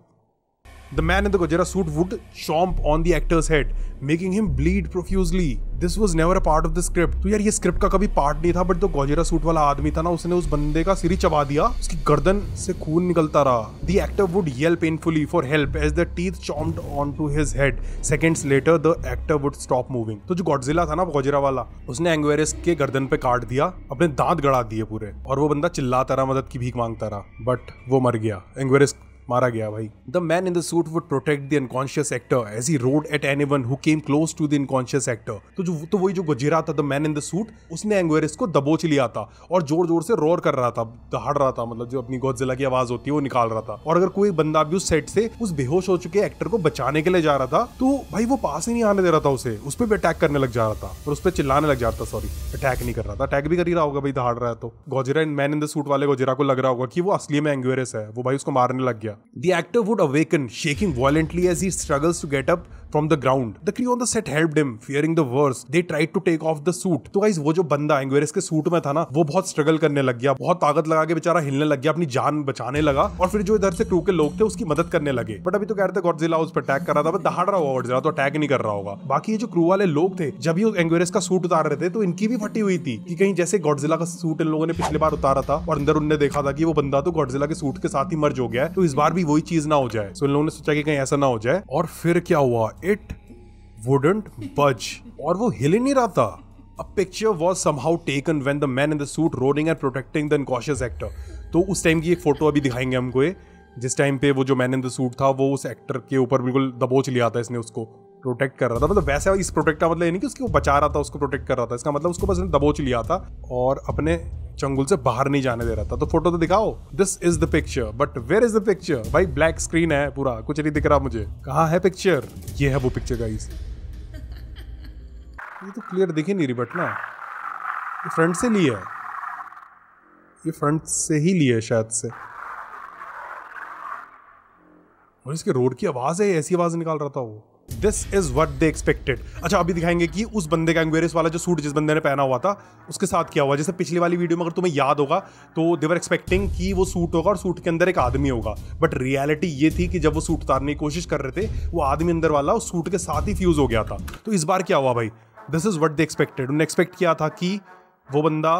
S1: The man in the Gojira suit would chomp on the actor's head, making him bleed profusely. This was never a part of the script. तो यार ये स्क्रिप्ट का कभी पार्ट नहीं था, बट जो गोजिरा सूट वाला आदमी था ना, उसने उस बंदे का सिर ही चबा दिया, उसकी गर्दन से खून निकलता रहा। The actor would yell painfully for help as the teeth chomped onto his head. Seconds later, the actor would stop moving. तो जो गॉडजिला था ना गोजिरा वाला, उसने एंग्वेरस के गर्दन पे काट दिया, अपने दांत गड़ा दिए पूरे, और वो बंदा चिल्लाता रहा, मदद की भीख मांगता रहा, बट वो मर गया, एंग्वेरस मारा गया भाई। The man in the suit would protect the unconscious actor as he rode at anyone who came close to the unconscious actor. तो वही जो गोजिरा था, the man in the suit, उसने एंग्वेरस को दबोच लिया था और जोर जोर से रोर कर रहा था, दहाड़ रहा था, मतलब जो अपनी गॉडजिला की आवाज होती है वो निकाल रहा था। और अगर कोई बंदा भी उस सेट से उस बेहोश हो चुके एक्टर को बचाने के लिए जा रहा था, तो भाई वो पास ही नहीं आने दे रहा था उसे, उस पर भी अटैक करने लग जा रहा था और उस पर चिल्लाने लग जाता, सॉरी अटैक नहीं कर रहा था, अटैक भी कर ही रहा होगा भाई, दहाड़ रहा है तो। गोजिरा मैन इन द सूट वाले गोजिरा को लग रहा होगा कि वो असली में एंग्वेरस है, वो भाई उसको मारने लग गया। The actor would awaken, shaking violently as he struggles to get up from the ground. The crew on the set helped him, fearing the worst. They tried to take off the suit. तो guys वो जो बंदा एंग्वेरस के suit में था ना, वो बहुत स्ट्रगल करने लग गया, बहुत ताकत लगा के बेचारा हिलने लग गया, अपनी जान बचाने लगा, और फिर जो इधर से क्रू के लोग थे उसकी मदद करने लगे। बट अभी तो कह रहे थे गॉडजिला उस पर अटैक कर रहा था, बट दहाड़ रहा होगा गॉडजिला, तो अटैक नहीं कर रहा होगा। बाकी ये जो क्रू वाले लोग थे, जब ये एंग्वेरस का सूट उतार रहे थे, तो इनकी भी फटी हुई थी कि कहीं जैसे गॉडजिला का सूट इन लोगों ने पिछली बार उतारा था और अंदर उनने देखा था कि वो बंदा तो गॉडजिला के सूट के साथ ही मर्ज हो गया है, तो इस बार भी वही चीज ना हो जाए। सो इन लोगों ने सोचा कि कहीं ऐसा ना हो जाए, और फिर क्या हुआ, इट wouldn't budge, और वो हिल ही नहीं रहा था। A picture was somehow taken when the man in the suit roaring and protecting the unconscious actor. तो उस टाइम की एक फोटो अभी दिखाएंगे हमको, जिस टाइम पे वो जो मैन इन द सूट था वो उस एक्टर के ऊपर बिल्कुल दबोच लिया था, इसने उसको प्रोटेक्ट कर रहा था, मतलब वैसे इस प्रोटेक्ट का मतलब ये नहीं कि उसको बचा रहा था, उसको प्रोटेक्ट कर रहा था, इसका मतलब उसको बस दबोच लिया था और अपने चंगुल से बाहर नहीं जाने दे रहा था। तो फोटो तो दिखाओ, this is the picture, but where is the picture? भाई ब्लैक स्क्रीन है पूरा, कुछ नहीं दिख रहा मुझे, कहाँ है पिक्चर? ये है वो पिक्चर गाइस, ये तो क्लियर दिख ही नहीं रही, बट ना ये फ्रंट से ली है, ये फ्रंट से ही ली है शायद से, और इसके रोड की आवाज है, ऐसी आवाज निकाल रहा था वो। This is what they expected. अच्छा अभी दिखाएंगे कि उस बंदे का एंग्वेरस वाला जो सूट जिस बंदे ने पहना हुआ था उसके साथ क्या हुआ। जैसे पिछली वाली वीडियो में अगर तुम्हें याद होगा तो दे वर एक्सपेक्टिंग कि वो सूट होगा और सूट के अंदर एक आदमी होगा, बट रियलिटी ये थी कि जब वो सूट उतारने की कोशिश कर रहे थे, वो आदमी अंदर वाला उस सूट के साथ ही फ्यूज हो गया था। तो इस बार क्या हुआ भाई, this is what they expected. उन्होंने एक्सपेक्ट किया था कि वो बंदा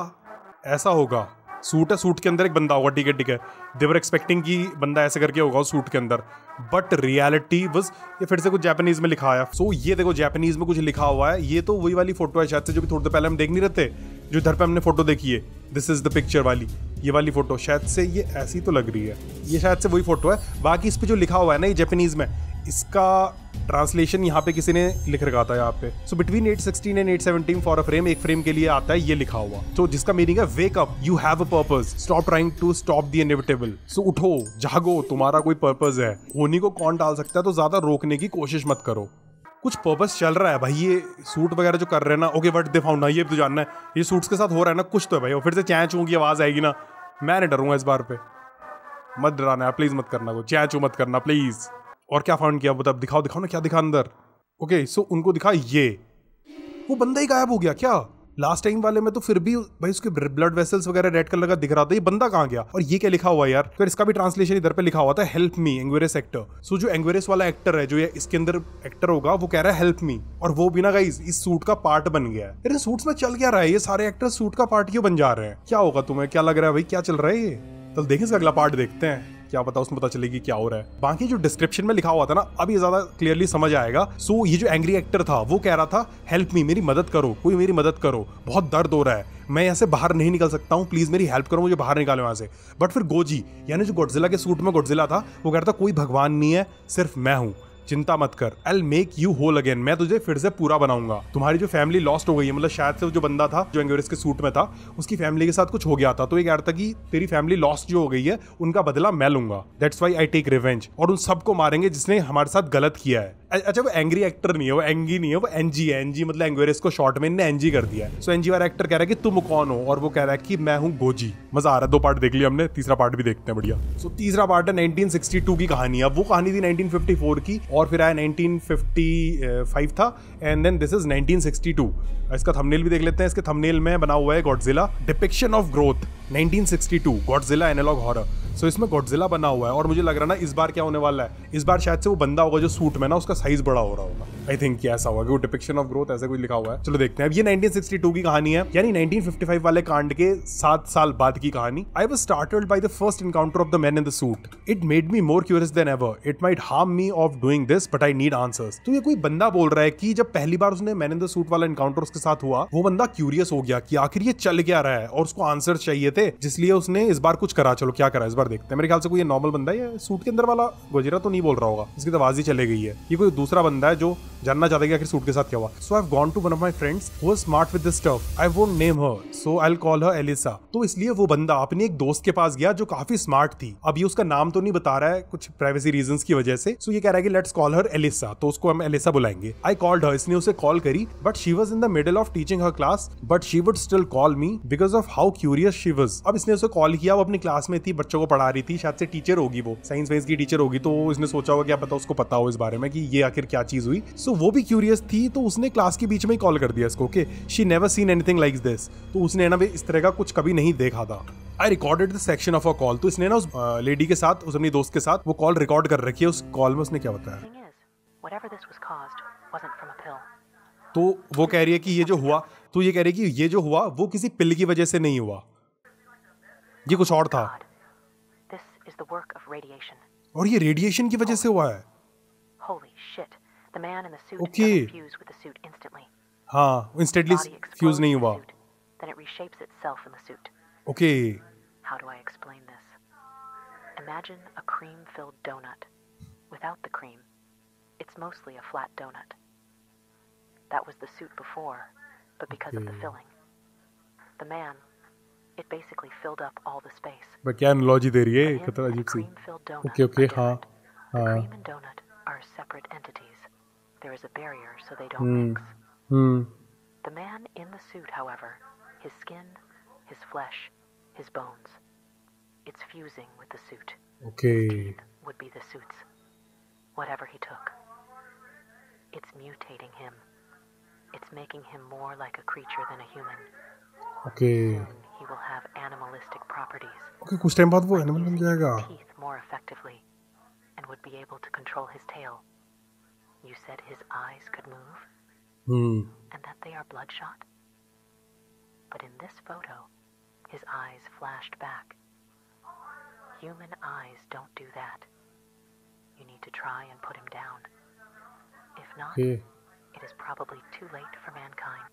S1: ऐसा होगा, सूट है, सूट के अंदर एक बंदा होगा, ठीक है, दे वर एक्सपेक्टिंग कि बंदा ऐसे करके होगा उस सूट के अंदर, बट रियलिटी वाज, ये फिर से कुछ जापानीज में लिखा है। सो ये देखो जापानीज में कुछ लिखा हुआ है, ये तो वही वाली फोटो है शायद से जो भी थोड़ी देर पहले हम देख नहीं रहे थे, जो इधर पे हमने फोटो देखी है, दिस इज द पिक्चर वाली, ये वाली फोटो शायद से ये ऐसी तो लग रही है, ये शायद से वही फोटो है। बाकी इस पे जो लिखा हुआ है ना ये जापानीज में, इसका ट्रांसलेशन यहाँ पे किसी ने लिख रखा था यहाँ पे। So between 816 and 817 for a frame, एक फ्रेम के लिए आता है ये लिखा हुआ, तो जिसका मीनिंग है wake up, you have a purpose, stop trying to stop the inevitable. So उठो, जागो, तुम्हारा कोई पर्पस है, होनी को कौन डाल सकता है, तो ज्यादा रोकने की कोशिश मत करो। कुछ पर्पस चल रहा है भाई, ये सूट वगैरह जो कर रहे हैं ना, ओके बट दे फाउंड ना, ये भी तो जानना है ये सूट्स के साथ हो रहा है ना, कुछ तो है भाई, और फिर से चैं चूं की आवाज आएगी ना, मैं नहीं डरूंगा इस बार पे, मत डराना प्लीज, मत करना वो चैं चूं मत करना प्लीज। और क्या फाउंड किया बता, दिखाओ ना क्या दिखा अंदर। ओके सो उनको दिखा, ये वो बंदा ही गायब हो गया क्या? लास्ट टाइम वाले में तो फिर भी भाई उसके ब्लड वेसल्स वगैरह रेड कलर का दिख रहा था, ये बंदा कहाँ गया? और ये क्या लिखा हुआ यार? फिर इसका भी ट्रांसलेशन इधर पे लिखा हुआ था हेल्प मी एंग्वेरियस एक्टर। सो जो एंग्वेरियस वाला एक्टर है, जो ये इसके अंदर एक्टर होगा, वो कह रहा है हेल्प मी, और वो भी ना गाइस इस सूट का पार्ट बन गया है। अरे सूट्स में चल क्या रहा है? ये सारे एक्टर सूट का पार्ट क्यों बन जा रहे हैं? क्या होगा तुम्हें क्या लग रहा है भाई, क्या चल रहा है ये? तो देखें इसका अगला पार्ट देखते हैं, क्या पता उसमें पता चलेगी क्या हो रहा है। बाकी जो डिस्क्रिप्शन में लिखा हुआ था ना, अब ये ज्यादा क्लियरली समझ आएगा। सो ये जो एंग्री एक्टर था वो कह रहा था हेल्प मी, मेरी मदद करो, कोई मेरी मदद करो, बहुत दर्द हो रहा है, मैं यहाँ से बाहर नहीं निकल सकता हूँ, प्लीज मेरी हेल्प करो, मुझे बाहर निकालो यहाँ से। बट फिर गोजी यानी जो गॉडजिला के सूट में गॉडजिला था, वो कह रहा था कोई भगवान नहीं है, सिर्फ मैं हूँ, चिंता मत कर, I'll make you whole again, मैं तुझे फिर से पूरा बनाऊंगा। तुम्हारी जो फैमिली लॉस्ट हो गई है, मतलब शायद से जो बंदा था जो एंग्वेरियस के सूट में था, उसकी फैमिली के साथ कुछ हो गया था, तो ये कह रहा था कि तेरी फैमिली लॉस्ट जो हो गई है उनका बदला मैं लूंगा, that's why I take revenge, और उन सबको मारेंगे जिसने हमारे साथ गलत किया है। अच्छा वो एंग्री एक्टर नहीं है, वो एंगी नहीं है, वो एनजी है। एनजी मतलब एंग्वेरियस को शॉर्ट में इनने एनजी कर दिया है। सो एनजी वाला एक्टर कह रहा है कि तुम कौन हो, और वो कह रहा है कि मैं हूँ गोजी। मजा आ रहा है, 2 पार्ट देख लिया हमने, तीसरा पार्ट भी देखते हैं, बढ़िया। सो तीसरा पार्ट है 1962 की कहानी। अब वो कहानी थी 1954 की, और फिर आया 1955 था, एंड देन दिस इज 1962। इसका थंबनेल भी देख लेते हैं। इसके थंबनेल में बना हुआ है Godzilla depiction of growth 1962 Godzilla analog horror. So इसमें गॉडजिला बना हुआ है, और मुझे लग रहा है ना इस बार क्या होने वाला है, इस बार शायद से वो बंदा होगा जो सूट में ना, उसका साइज बड़ा हो रहा होगा। आई थिंक ऐसा होगा कि वो डिपिक्शन ऑफ ग्रोथ ऐसा कुछ लिखा हुआ है। चलो देखते हैं। अब ये 1962 की कहानी है, यानी 1955 वाले कांड के 7 साल बाद की कहानी। I was startled by the first encounter of the man in the suit. It made me more curious then ever. It might harm me of doing this but I need answers. तो ये कोई बंदा बोल रहा है कि जब पहली बार उसने मैन इन द सूट वाला एनकाउंटर उसके साथ हुआ, वो बंदा क्यूरियस हो गया कि आखिर ये चल क्या रहा है, और उसको आंसर चाहिए थे, जिसलिए उसने इस बार कुछ करा। चलो क्या करा इस बार देखते हैं। मेरे ख्याल से कोई नॉर्मल बंदा है, सूट के अंदर वाला गोजिरा तो नहीं बोल रहा होगा, इसकी तो आवाज ही चले गई है। ये कोई दूसरा बंदा है जो जानना चाहता है कि आखिर सूट के साथ क्या हुआ। So I have gone to one of my friends who was smart with this stuff. I won't name her, so I will call her Elisa. तो इसलिए वो बंदा अपने एक दोस्त के पास गया जो काफी स्मार्ट थी। अब ये उसका नाम तो नहीं बता रहा है, कुछ प्राइवेसी रीजंस की वजह से। सो ये कह रहा है कि लेट्स कॉल हर एलिसा, तो उसको हम एलिसा बुलाएंगे। आई कॉल्ड हर, इसने उसे कॉल करी, but she was in the middle of teaching her class, but she would still call me because of how curious she was. अब इसने उसे कॉल किया, वो अपनी क्लास में थी, बच्चों को पढ़ा रही थी, शायद से टीचर होगी, वो साइंस वाइंस की टीचर होगी, तो इसने सोचा होगा क्या पता उसको पता हो इस बारे में कि ये आखिर क्या चीज हुई। सो वो भी क्यूरियस थी, तो उसने क्लास के बीच में ही कॉल कर दिया इसको। Okay, she never seen anything like this. तो उसने ना इस तरह का कुछ कभी नहीं देखा था। I recorded the section of a call. तो इसने ना उस लेडी के साथ, उस अपनी दोस्त के साथ वो कॉल रिकॉर्ड कर रखी है। उस कॉल में उसने क्या बताया, तो वो कह रही है कि ये जो हुआ, तो ये कह रही है कि ये जो हुआ वो किसी पिल की वजह से नहीं हुआ, ये कुछ और था, और ये रेडिएशन की वजह से हुआ है। ओके, हाँ, इंस्टेंटली फ्यूज नहीं हुआ। Okay,
S2: how do I explain this? Imagine a cream-filled donut. Without the cream, it's mostly a flat donut. That was the suit before, but because of the filling, the man, it basically filled up all the space.
S1: but क्या analogy दे रही है, कितना अजीब सी। Okay, okay, हाँ,
S2: The cream and donut are separate entities. There is a barrier so they don't mix. The man in the suit, however, his skin, his flesh, his bones, it's fusing with the suit.
S1: Okay.
S2: His teeth would be the suit's. Whatever he took, it's mutating him. It's making him more like a creature than a human.
S1: Okay.
S2: Soon he will have animalistic properties.
S1: Okay, कुछ time बाद वो animal बन जाएगा।
S2: Teeth more effectively, and would be able to control his tail. You said his eyes could move, and that they are bloodshot. But in this photo, his eyes flashed back. Human eyes don't do that. You need to try and put him down. If not, it is probably too late for mankind.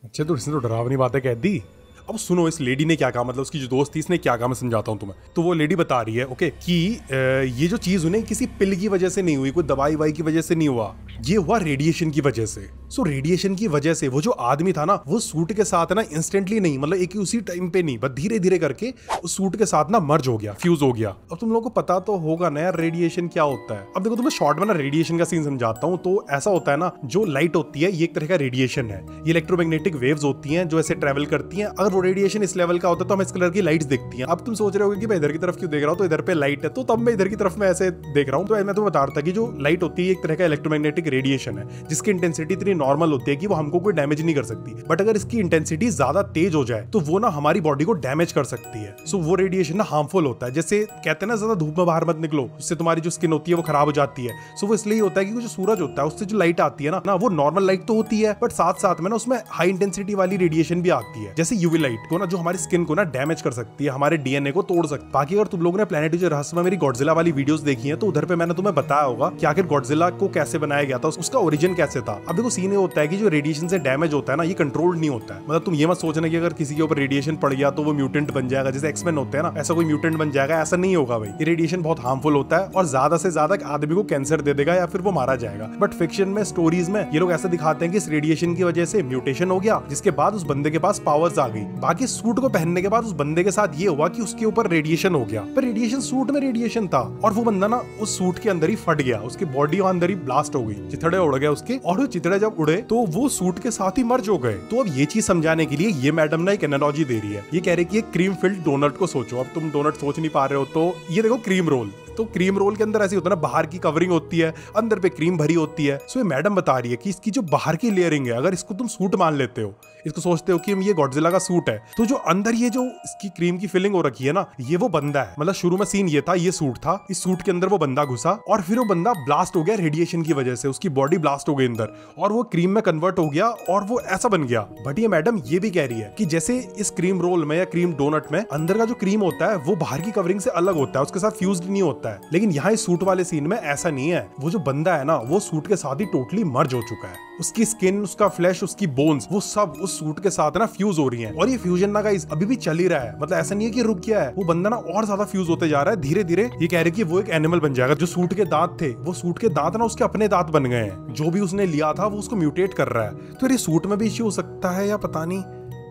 S1: अच्छा, तो इसने तो डरावनी बातें कह दी। अब सुनो इस लेडी ने क्या कहा, मतलब उसकी जो दोस्त थी इसने क्या कहा, मैं समझाता हूँ तुम्हें। तो वो लेडी बता रही है ओके कि ये जो चीज उन्हें किसी पिल की वजह से नहीं हुई, कोई दवाई वाई की वजह से नहीं हुआ, ये हुआ रेडिएशन की वजह से। सो रेडिएशन की वजह से वो जो आदमी था ना, वो सूट के साथ ना इंस्टेंटली नहीं, मतलब एक ही उसी टाइम पे नहीं, बस धीरे धीरे करके उस सूट के साथ ना मर्ज हो गया, फ्यूज हो गया। अब तुम लोगों को पता तो होगा ना यार रेडिएशन क्या होता है। अब देखो तुम्हें शॉर्ट में ना रेडिएशन का सीन समझाता हूँ। तो ऐसा होता है ना, जो लाइट होती है ये एक तरह का रेडिएशन है, ये इलेक्ट्रोमैग्नेटिक वेव्स होती हैं जो ऐसे ट्रेवल करती हैं। अगर वो रेडिएशन इस लेवल का होता है तो हमें इस कलर की लाइट्स दिखती हैं। अब तुम सोच रहे होगे कि मैं इधर की तरफ क्यों देख रहा हूँ, तो इधर पे लाइट है तो तब मैं इधर की तरफ में ऐसे देख रहा हूँ। तो मैं तो बता रहा था कि जो लाइट होती है एक तरह का इलेक्ट्रोमैग्नेटिक रेडिएशन है जिसकी इंटेंसिटी इतनी नॉर्मल होती है कि वो हमको कोई डैमेज नहीं कर सकती, बट अगर इसकी इंटेंसिटी ज्यादा तेज हो जाए तो वो ना हमारी बॉडी को डैमेज कर सकती है। सो वो रेडिएशन ना हार्मफुल होता है। जैसे कहते हैं ना ज्यादा धूप में बाहर मत निकलो, उससे तुम्हारी जो स्किन होती है वो खराब हो जाती है। सो वो इसलिए होता है कि जो सूरज होता है उससे जो लाइट आती है ना वो नॉर्मल लाइट तो होती है, बट साथ साथ में ना उसमें हाई इंटेंसिटी वाली रेडिएशन भी आती है, जैसे यूवी लाइट को ना, जो हमारी स्किन को ना डैमेज कर सकती है, हमारे डीएनए को तोड़ सकती है। बाकी अगर तुम लोगों ने प्लैनेट जो रहस्य में मेरी गॉडजिला वाली वीडियोस देखी है तो उधर पे मैंने तुम्हें बताया होगा कि आखिर गॉडजिला को कैसे बनाया गया था, उसका ओरिजिन कैसे था। अब देखो सीन ये होता है कि जो रेडिएशन से डैमेज होता है ना ये कंट्रोल्ड नहीं होता है। मतलब तुम ये मत सोचना कि अगर किसी के ऊपर रेडिएशन पड़ गया तो वो म्यूटेंट बन जाएगा, जैसे एक्समैन होते हैं ना, ऐसा कोई म्यूटेंट बन जाएगा, ऐसा नहीं होगा भाई। ये रेडिएशन बहुत हार्मफुल होता है और ज्यादा से ज्यादा आदमी को कैंसर दे देगा या फिर वो मारा जाएगा। बट फिक्शन में, स्टोरीज में ये लोग ऐसा दिखाते हैं कि इस रेडिएशन की वजह से म्यूटेशन हो गया जिसके बाद उस बंदे के पास पावर्स आ गई। बाकी सूट को पहनने के बाद उस बंदे के साथ ये हुआ कि उसके ऊपर रेडिएशन हो गया, पर रेडिएशन सूट में रेडिएशन था और वो बंदा ना उस सूट के अंदर ही फट गया, उसकी बॉडी अंदर ही ब्लास्ट हो गई, चिथड़े उड़ गए उसके, और वो चिथड़े जब उड़े तो वो सूट के साथ ही मर्ज हो गए। तो अब ये चीज समझाने के लिए ये मैडम ना एक एनालॉजी दे रही है। ये कह रही कि क्रीम फिल्ड डोनट को सोचो। अब तुम डोनट सोच नहीं पा रहे हो तो ये देखो क्रीम रोल, तो क्रीम रोल के अंदर ऐसे होता है ना, बाहर की कवरिंग होती है, अंदर पे क्रीम भरी होती है। सो ये मैडम बता रही है कि इसकी जो बाहर की लेयरिंग है, अगर इसको तुम सूट मान लेते हो, इसको सोचते हो कि ये गॉडजिला का सूट है, तो जो अंदर ये जो इसकी क्रीम की फिलिंग हो रखी है ना, ये वो बंदा है। मतलब शुरू में सीन ये था, ये सूट था, इस सूट के अंदर वो बंदा घुसा और फिर वो बंदा ब्लास्ट हो गया रेडिएशन की वजह से, उसकी बॉडी ब्लास्ट हो गई अंदर और वो क्रीम में कन्वर्ट हो गया और वो ऐसा बन गया। बट ये मैडम ये भी कह रही है कि जैसे इस क्रीम रोल में या क्रीम डोनट में अंदर का जो क्रीम होता है वो बाहर की कवरिंग से अलग होता है, उसके साथ फ्यूज्ड नहीं होता है। लेकिन यहाँ सूट वाले सीन में ऐसा नहीं है। वो जो बंदा है ना वो सूट के साथ ही टोटली मर्ज हो चुका है, उसकी स्किन, उसका फ्लैश, उसकी बोन्स, वो सब उस सूट के साथ ना फ्यूज हो रही हैं। और ये फ्यूजन ना गाइस अभी भी चल ही रहा है, मतलब ऐसा नहीं है कि रुक गया है। वो बंदा ना और ज्यादा फ्यूज होते जा रहा है धीरे धीरे। ये कह रहे कि वो एक एनिमल बन जाएगा। जो सूट के दांत थे वो सूट के दांत ना उसके अपने दांत बन गए हैं, जो भी उसने लिया था वो उसको म्यूटेट कर रहा है। तो ये सूट में भी इश्यू हो सकता है या पता नहीं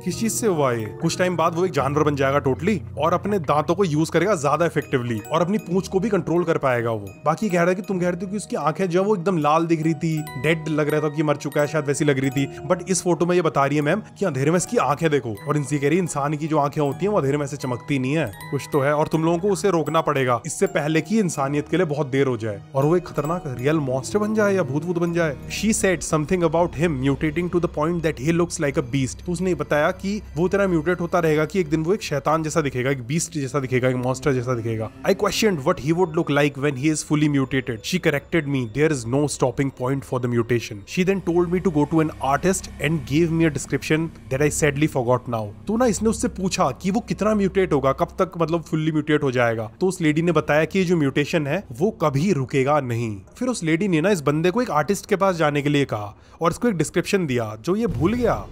S1: किस चीज से हुआ ये। कुछ टाइम बाद वो एक जानवर बन जाएगा टोटली और अपने दांतों को यूज करेगा ज्यादा इफेक्टिवली और अपनी पूंछ को भी कंट्रोल कर पाएगा वो। बाकी कह रहा है कि तुम कह रहे थे कि उसकी आंखें जो वो एकदम लाल दिख रही थी, डेड लग रहा था कि मर चुका है शायद, वैसी लग रही थी। बट इस फोटो में ये बता रही है मैम कि अंधेरे में इसकी आंखें देखो, और इनसे कह रही है इंसान की जो आंखें होती है वो अंधेरे में से चमकती नहीं है, कुछ तो है और तुम लोगों को उसे रोकना पड़ेगा इससे पहले कि इंसानियत के लिए बहुत देर हो जाए और वो एक खतरनाक रियल मॉन्स्टर बन जाए या भूत बन जाए। She said something about him mutating to the point that he looks like a beast. तो उसने बताया कि वो तरह म्यूटेट होता रहेगा कि एक दिन वो एक शैतान जैसा दिखेगा, एक बीस्ट जैसा दिखेगा, एक मॉन्स्टर जैसा दिखेगा। I questioned what he would look like when he is fully mutated. She corrected me. There is no stopping point for the mutation. She then told me to go to an artist and gave me a description that I sadly forgot now. तो ना इसने उससे पूछा कि वो कितना mutate होगा, कब तक मतलब फुल्ली म्यूटेट हो जाएगा। तो उस लेडी ने बताया कि जो म्यूटेशन है वो कभी रुकेगा नहीं। फिर उस लेडी ने ना इस बंदे को एक आर्टिस्ट के पास जाने के लिए कहा और इसको एक डिस्क्रिप्शन दिया जो ये भूल गया।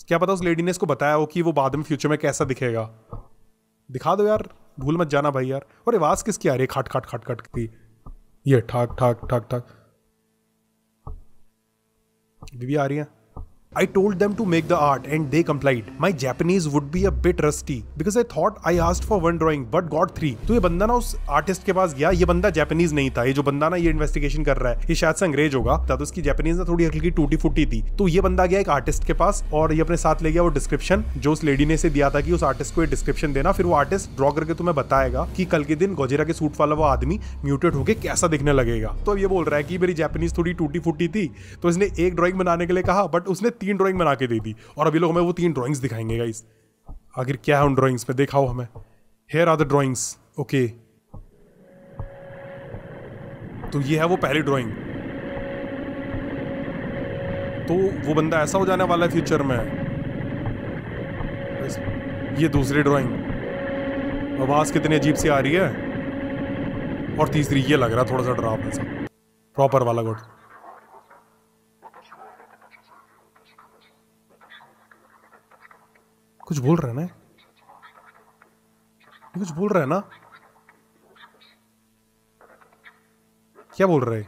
S1: क्या पता उस लेडी ने इसको बताया हो कि वो बाद में फ्यूचर में कैसा दिखेगा। दिखा दो यार, भूल मत जाना भाई यार। और आवाज किसकी आ रही है, खाट खाट खाट खाट की, ये ठाक ठाक ठाक ठाक भी आ रही है। I told them to make the art and they complied. My Japanese would be a bit rusty because I thought I asked for 1 drawing but got 3. तो ये बंदा ना उस आर्टिस्ट के पास गया। ये बंदा जापानीज नहीं था, ये जो बंदा ना ये इन्वेस्टिगेशन कर रहा है ये शायद से अंग्रेज होगा, तो उसकी जापानीज ना थोड़ी हल्की टूटी फूटी थी। तो ये बंदा गया एक आर्टिस्ट के पास और ये अपने साथ ले गया वो डिस्क्रिप्शन जो उस लेडी ने से दिया था कि उस आर्टिस्ट को ये डिस्क्रिप्शन देना, फिर वो आर्टिस्ट ड्रॉ करके तुम्हें बताएगा कि कल के दिन गोजिला के सूट वाला वो आदमी म्यूटेट होके कैसा दिखने लगेगा। तो ये बोल रहा है कि मेरी जापानीज थोड़ी टूटी फूटी थी तो इसने एक ड्रॉइंग बनाने के लिए कहा, बट उसने 3 ड्रॉइंग बना के दे दी और अभी लोग हमें वो 3 ड्राइंग्स दिखाएंगे गाइस। आखिर क्या है उन ड्राइंग्स में, दिखाओ हमें। Here are the drawings. Okay, तो ये है वो पहली ड्राइंग। तो वो बंदा ऐसा हो जाने वाला है फ्यूचर में। ये दूसरी ड्राइंग, आवाज कितनी अजीब सी आ रही है। और तीसरी ये लग रहा थोड़ा सा डरावना सा, प्रॉपर वाला गुड। कुछ बोल रहा है ना, कुछ बोल रहा है ना, क्या बोल रहा है?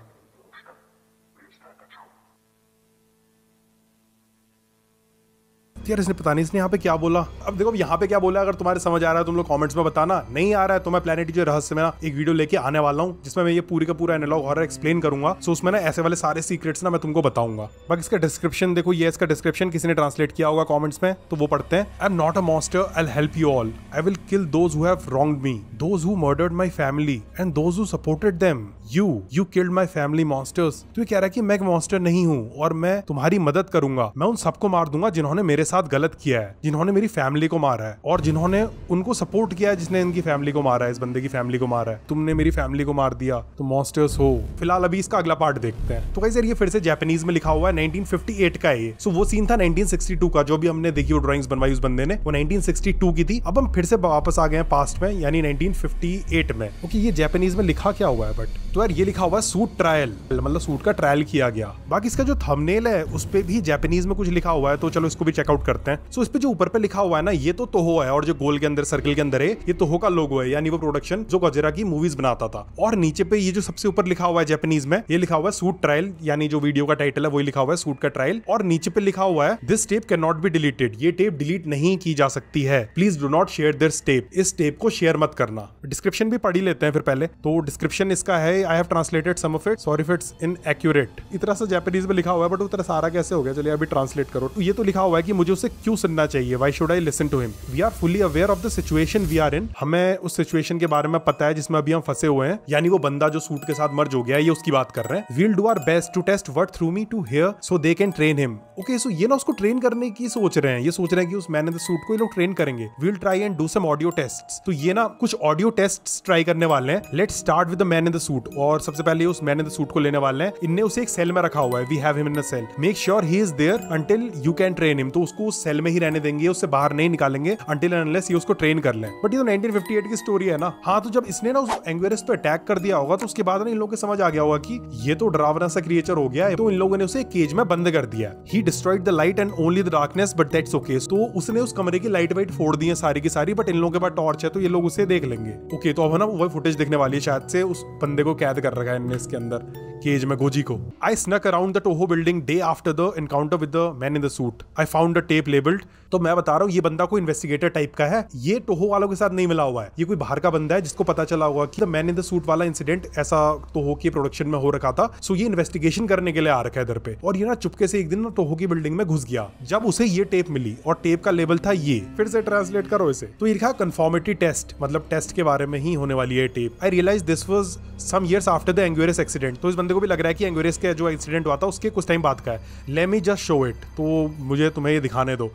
S1: यार इसने पता नहीं इसने यहाँ पे क्या बोला। अब देखो यहाँ पे क्या बोला, अगर तुम्हारे समझ आ रहा है तुम लोग कमेंट्स में बताना, नहीं आ रहा है तो मैं प्लैनेट जो रहस्य में ना एक वीडियो लेके आने वाला हूँ जिसमें मैं ये पूरी का पूरा एनालॉग हॉरर एक्सप्लेन करूंगा। सो उसमें ना ऐसे वाले सारे सीक्रेट्स ना मैं तुमको बताऊंगा। बाकी इसका डिस्क्रिप्शन देखो, ये इसका डिस्क्रिप्शन किसी ने ट्रांसलेट किया होगा कमेंट्स में, तो वो पढ़ते हैं। I am not a monster, I will help you all, I will kill those who have wronged me, those who murdered my family and those who supported them. You killed my family monsters. तो ये कह रहा है कि मैं एक monster नहीं हूँ और मैं तुम्हारी मदद करूंगा। मैं उन सबको मार दूंगा जिन्होंने मेरे साथ गलत किया है, जिन्होंने मेरी फैमिली को मारा है और जिन्होंने उनको सपोर्ट किया है, जिसने इनकी फैमिली को मारा है, इस बंदे की फैमिली को मारा है। तुमने मेरी फैमिली को मार दिया तो मॉन्स्टर्स हो। फिलहाल अभी इसका अगला पार्ट देखते हैं। तो गाइस यार ये फिर से जापानीज में लिखा हुआ है, 1958 का है ये। सो वो सीन था 1962 का, जो भी हमने देखी वो ड्राइंग्स बनवाई उस बंदे ने, वो 1962 की थी। अब हम फिर से वापस आ गए हैं पास्ट में, यानी 1958 में। ओके ये जापानीज में लिखा क्या हुआ है, बट तो यार ये लिखा हुआ है सूट ट्रायल, मतलब सूट का ट्रायल किया गया। बाकी इसका जो थंबनेल है उस पे भी जापानीज में कुछ लिखा हुआ है, तो चलो इसको भी चेकआउट करते हैं। सो इस पे जो ऊपर पे लिखा हुआ है ना, ये तो तोहो है, और जो गोल के अंदर सर्कल के अंदर है ये तोहो का लोगो है, यानी वो प्रोडक्शन जो गोजिरा की मूवीज बनाता था। और नीचे पे ये जो सबसे ऊपर लिखा हुआ है जापानीज में, ये लिखा हुआ है सूट ट्रायल, यानी जो वीडियो का टाइटल है वही लिखा हुआ है सूट का ट्रायल। और नीचे पे लिखा हुआ है this tape can not be deleted, ये टेप डिलीट नहीं की जा सकती है, please do not share this tape, इस टेप को शेयर मत करना। डिस्क्रिप्शन भी पढ़ ही लेते हैं फिर पहले। तो डिस्क्रिप्शन इसका है, I have translated some of it, sorry if it's inaccurate. इतना सा जापानीज में लिखा हुआ है, बट उतना सारा कैसे हो गया, चलिए अभी ट्रांसलेट करो। तो ये तो लिखा हुआ है कि मुझे उसे क्यों सुनना चाहिए, why should I listen to him, we are fully aware of the situation we are in, हमें उस सिचुएशन के बारे में पता है जिसमें अभी हम फंसे हुए हैं, यानी वो बंदा जो सूट के साथ मर्ज हो गया है, ये उसकी बात कर रहे हैं। We'll do our best to test what through me to hear so they can train him. Okay so ये ना उसको ट्रेन करने की सोच रहे हैं, ये सोच रहे हैं कि उस मैन इन द सूट को ये लोग ट्रेन करेंगे। We'll try and do some audio tests, तो ये ना कुछ ऑडियो टेस्ट्स ट्राई करने वाले हैं। Let's start with the man in the suit, और सबसे पहले उस मैन इन द सूट को लेने वाले हैं। इनने उसे एक सेल में रखा हुआ है, we have him in a cell, make sure he is there until you can train him, तो उसको उस सेल में ही रहने देंगे, उससे बाहर नहीं निकालेंगे अंटिल एंड अनलेस ये उसको ट्रेन कर ले। बट ये तो 1958 की स्टोरी है ना। हाँ तो जब इसने ना उस एंग्वेरस पे अटैक कर दिया होगा तो उसके बाद ना इन लोगों को समझ आ गया होगा कि ये तो डरावना सा क्रिएचर हो गया है, तो इन लोगों ने उसे केज में बंद कर दिया। He destroyed the light and only the darkness but that's okay, तो उसने उस कमरे की लाइट वाइट फोड़ दी है सारी की सारी, बट इन लोगों के पास टॉर्च है तो ये लोग उसे देख लेंगे। ओके तो अब ना वो फुटेज देखने वाली है, शायद से उस बंदे को कैद कर रखा है इनने इसके अंदर केज में, गोजी को। I snuck around the Toho building day after the encounter with the man in the suit, I found a tape labelled. तो मैं बता रहा हूँ ये बंदा कोई इन्वेस्टिगेटर टाइप का है, ये टोहो वालों के साथ नहीं मिला हुआ है, ये कोई बाहर का बंदा है जिसको पता चला हुआ कि the man in the suit वाला इंसिडेंट ऐसा टोहो की प्रोडक्शन में हो रखा था। सो ये इन्वेस्टिगेशन करने के लिए आ रखा है इधर पे, और ये ना चुपके से एक दिन ना टोहो की बिल्डिंग में घुस गया जब उसे ये टेप मिली, और टेप का लेबल था ये। फिर से ट्रांसलेट करो इसे, तो ये लिखा कंफर्मिटी टेस्ट, मतलब टेस्ट के बारे में ही होने वाली है tape. I realize this was some years after the Anguirus accident, तो इस बंदे को भी लग रहा है कि एंग्वेरस का जो इंसिडेंट हुआ था उसके कुछ टाइम बाद का है। Let me just show it, तो मुझे तुम्हें ये दिखाने दो।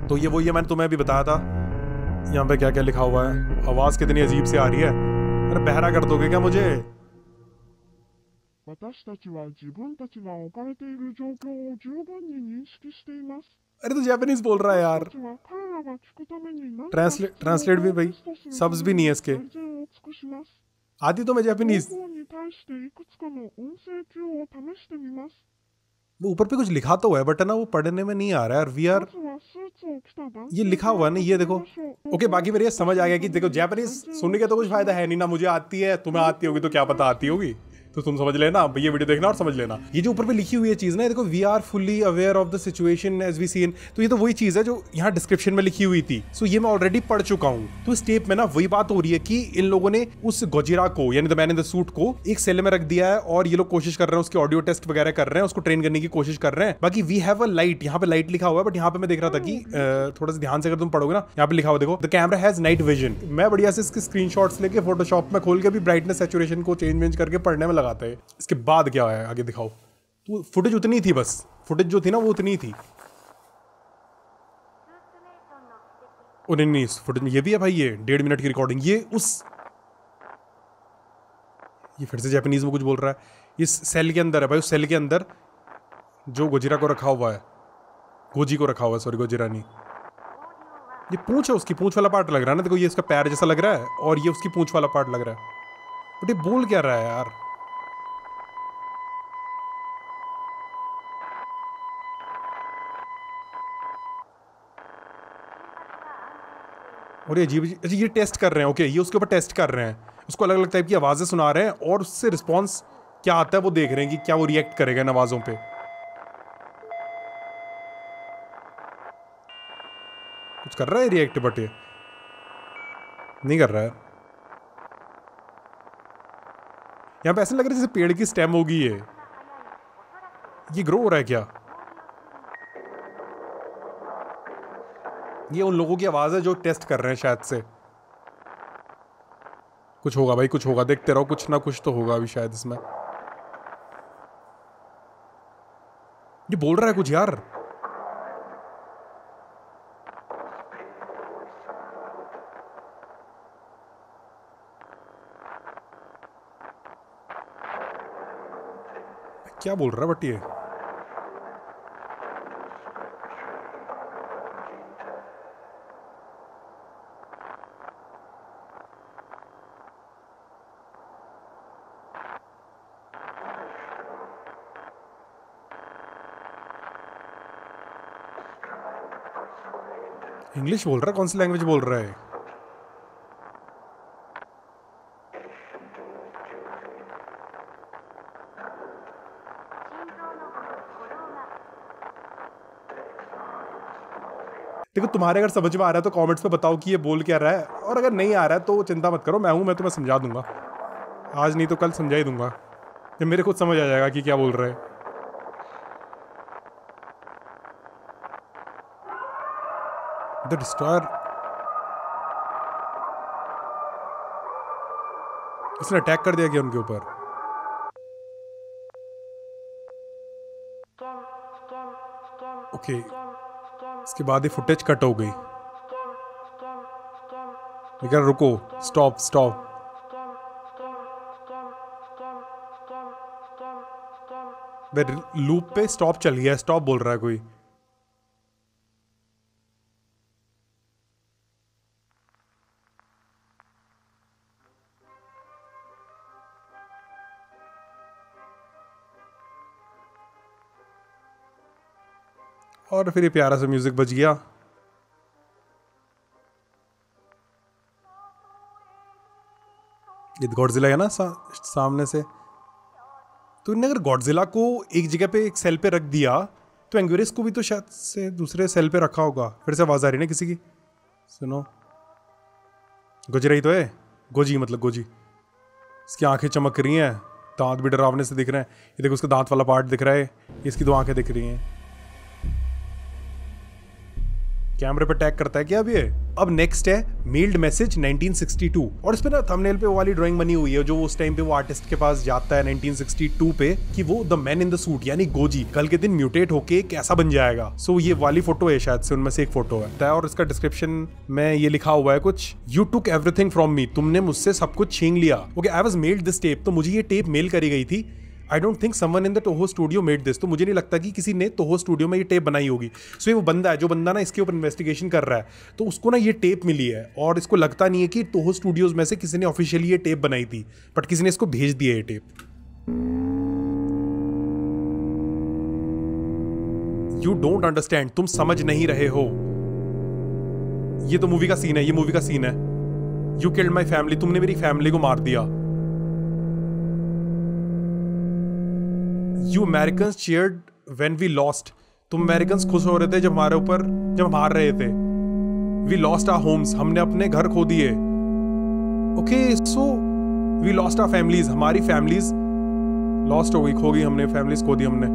S1: तो ये वो, ये मैंने तुम्हें अभी बताया था, यहाँ पे क्या क्या लिखा हुआ है। आवाज कितनी अजीब से आ रही है, अरे बहरा कर दोगे क्या मुझे? अरे तो जापानीज बोल रहा है यार, ट्रांसलेट भी भाई, सब्स भी नहीं है इसके। आती तो मैं जापानीज, वो ऊपर पे कुछ लिखा तो है बट ना वो पढ़ने में नहीं आ रहा है। और वी आर, ये लिखा हुआ है ना, ये देखो। ओके बाकी मेरे ये समझ आ गया कि देखो जापानीज सुनने का तो कुछ फायदा है नहीं ना, मुझे आती है, तुम्हें आती होगी तो क्या पता आती होगी, तो तुम समझ लेना, ये वीडियो देखना और समझ लेना। ये जो ऊपर पे लिखी हुई है चीज ना, देखो we are fully aware of the situation as we seen, तो ये तो वही चीज है जो यहाँ डिस्क्रिप्शन में लिखी हुई थी। सो ये मैं ऑलरेडी पढ़ चुका हूँ। तो इस टेप में ना वही बात हो रही है कि इन लोगों ने उस गोजिरा को, यानी the man in the suit को एक सेल में रख दिया है, और ये लोग कोशिश कर रहे हैं, उसके ऑडियो टेस्ट वगैरह कर रहे हैं, उसको ट्रेन करने की कोशिश कर रहे हैं। बाकी वी हैव अ लाइट, यहाँ पे लाइट लिखा हुआ है, बट यहाँ पे मैं देख रहा था कि थोड़ा सा ध्यान से अगर तुम पढ़ोगे ना, यहाँ पे लिखा हुआ देखो, the camera has night vision. मैं बढ़िया से इसके स्क्रीनशॉट्स लेके फोटोशॉप में खोल के भी ब्राइटनेस सैचुरेशन को चेंज करके पढ़ने में लगाता है। इसके बाद क्या है आगे दिखाओ। तो फुटेज उतनी थी, बस फुटेज जो थी ना वो उतनी थी। नहीं फुटेज में ये भी है भाई, ये 1.5 मिनट की रिकॉर्डिंग, ये उस, ये फिर से जापानीज में कुछ बोल रहा है। इस सेल के अंदर है भाई, उस सेल के अंदर जो गोजिरा को रखा हुआ है, गोजी को रखा हुआ है, सॉरी गोजिरा नहीं, ये पूंछ है, उसकी पूंछ वाला पार्ट लग रहा है ना, देखो ये इसका पैर जैसा लग रहा है और ये उसकी पूंछ वाला पार्ट लग रहा है। बट ये बोल क्या रहा है यार? और ये अजीब, ये टेस्ट कर रहे हैं। ओके ये उसके ऊपर टेस्ट कर रहे हैं, उसको अलग अलग टाइप की आवाजें सुना रहे हैं और उससे रिस्पॉन्स क्या आता है वो देख रहे हैं कि क्या वो रिएक्ट करेगा इन आवाजों पे। कुछ कर रहा है रिएक्ट, बट ये नहीं कर रहा है। यहाँ पे ऐसा लग रहा है जैसे पेड़ की स्टेम होगी ये ग्रो हो रहा है क्या? ये उन लोगों की आवाज है जो टेस्ट कर रहे हैं शायद से। कुछ होगा भाई, कुछ होगा, देखते रहो, कुछ ना कुछ तो होगा अभी शायद इसमें। ये बोल रहा है कुछ यार। क्या बोल रहा है बट ये? इंग्लिश बोल रहा है? कौन सी लैंग्वेज बोल रहा है? देखो, तुम्हारे अगर समझ में आ रहा है तो कमेंट्स पे बताओ कि ये बोल क्या रहा है, और अगर नहीं आ रहा है तो चिंता मत करो, मैं तुम्हें समझा दूंगा। आज नहीं तो कल समझा ही दूंगा, जब मेरे खुद समझ आ जाएगा कि क्या बोल रहा है। द डिस्ट्रॉयर, इसने अटैक कर दिया क्या उनके ऊपर? ओके, इसके बाद ये फुटेज कट हो गई। लेकिन रुको, स्टॉप स्टॉप। लूप पे स्टॉप चल गया, स्टॉप बोल रहा है कोई। और फिर ये प्यारा सा म्यूजिक बज गया। ये गॉडजिला है ना सामने से। तो इन्हें अगर गॉडजिला को एक जगह पे एक सेल पे रख दिया तो एंग्यूरियस को भी तो शायद से दूसरे सेल पे रखा होगा। फिर से आवाज आ रही है ना किसी की, सुनो। गुजराई तो है, गोजी मतलब गोजी। इसकी आंखें चमक रही हैं, दांत भी डरावने से दिख रहे हैं। ये देखो, उसका दांत वाला पार्ट दिख रहा है, इसकी दो आंखें दिख रही हैं। कैमरे पे टैग करता है क्या अब ये? अब नेक्स्ट है मेल्ड मैसेज 1962, और इस पे ना थंबनेल पे वो वाली ड्राइंग बनी हुई है जो उस टाइम पे वो आर्टिस्ट के पास जाता है 1962 पे, कि वो the man in the suit यानी गोजी कल के दिन म्यूटेट होके कैसा बन जाएगा। सो ये वाली फोटो है, शायद से उनमें से एक फोटो है। और इसका डिस्क्रिप्शन में ये लिखा हुआ है कुछ, you took everything from me, तुमने मुझसे सब कुछ छीन लिया। Okay, I was meld this tape, तो मुझे ये टेप मेल करी गई थी। I don't think someone in the Toho studio made this, तो मुझे नहीं लगता कि किसी ने टोहो स्टूडियो में ये टेप बनाई होगी। सो ये वो बंदा है जो बंदा ना इसके ऊपर इन्वेस्टिगेशन कर रहा है, तो उसको ना ये टेप मिली है, और इसको लगता नहीं है कि टोहो स्टूडियोज में से किसी ने ऑफिशियली ये टेप बनाई थी, बट किसी ने इसको भेज दिया ये टेप। यू डोंट अंडरस्टैंड, तुम समझ नहीं रहे हो। ये तो मूवी का सीन है, ये मूवी का सीन है। यू किल्ड माई फैमिली, तुमने मेरी फैमिली को मार दिया। You Americans cheered when we lost, तुम अमेरिकन्स खुश हो रहे थे जब हमारे ऊपर, जब हम हार रहे थे। We lost our homes, हमने अपने घर खो दिए। Okay, so we lost our families, हमारी families lost हो गई, खो गई, हमने families खो दी हमने।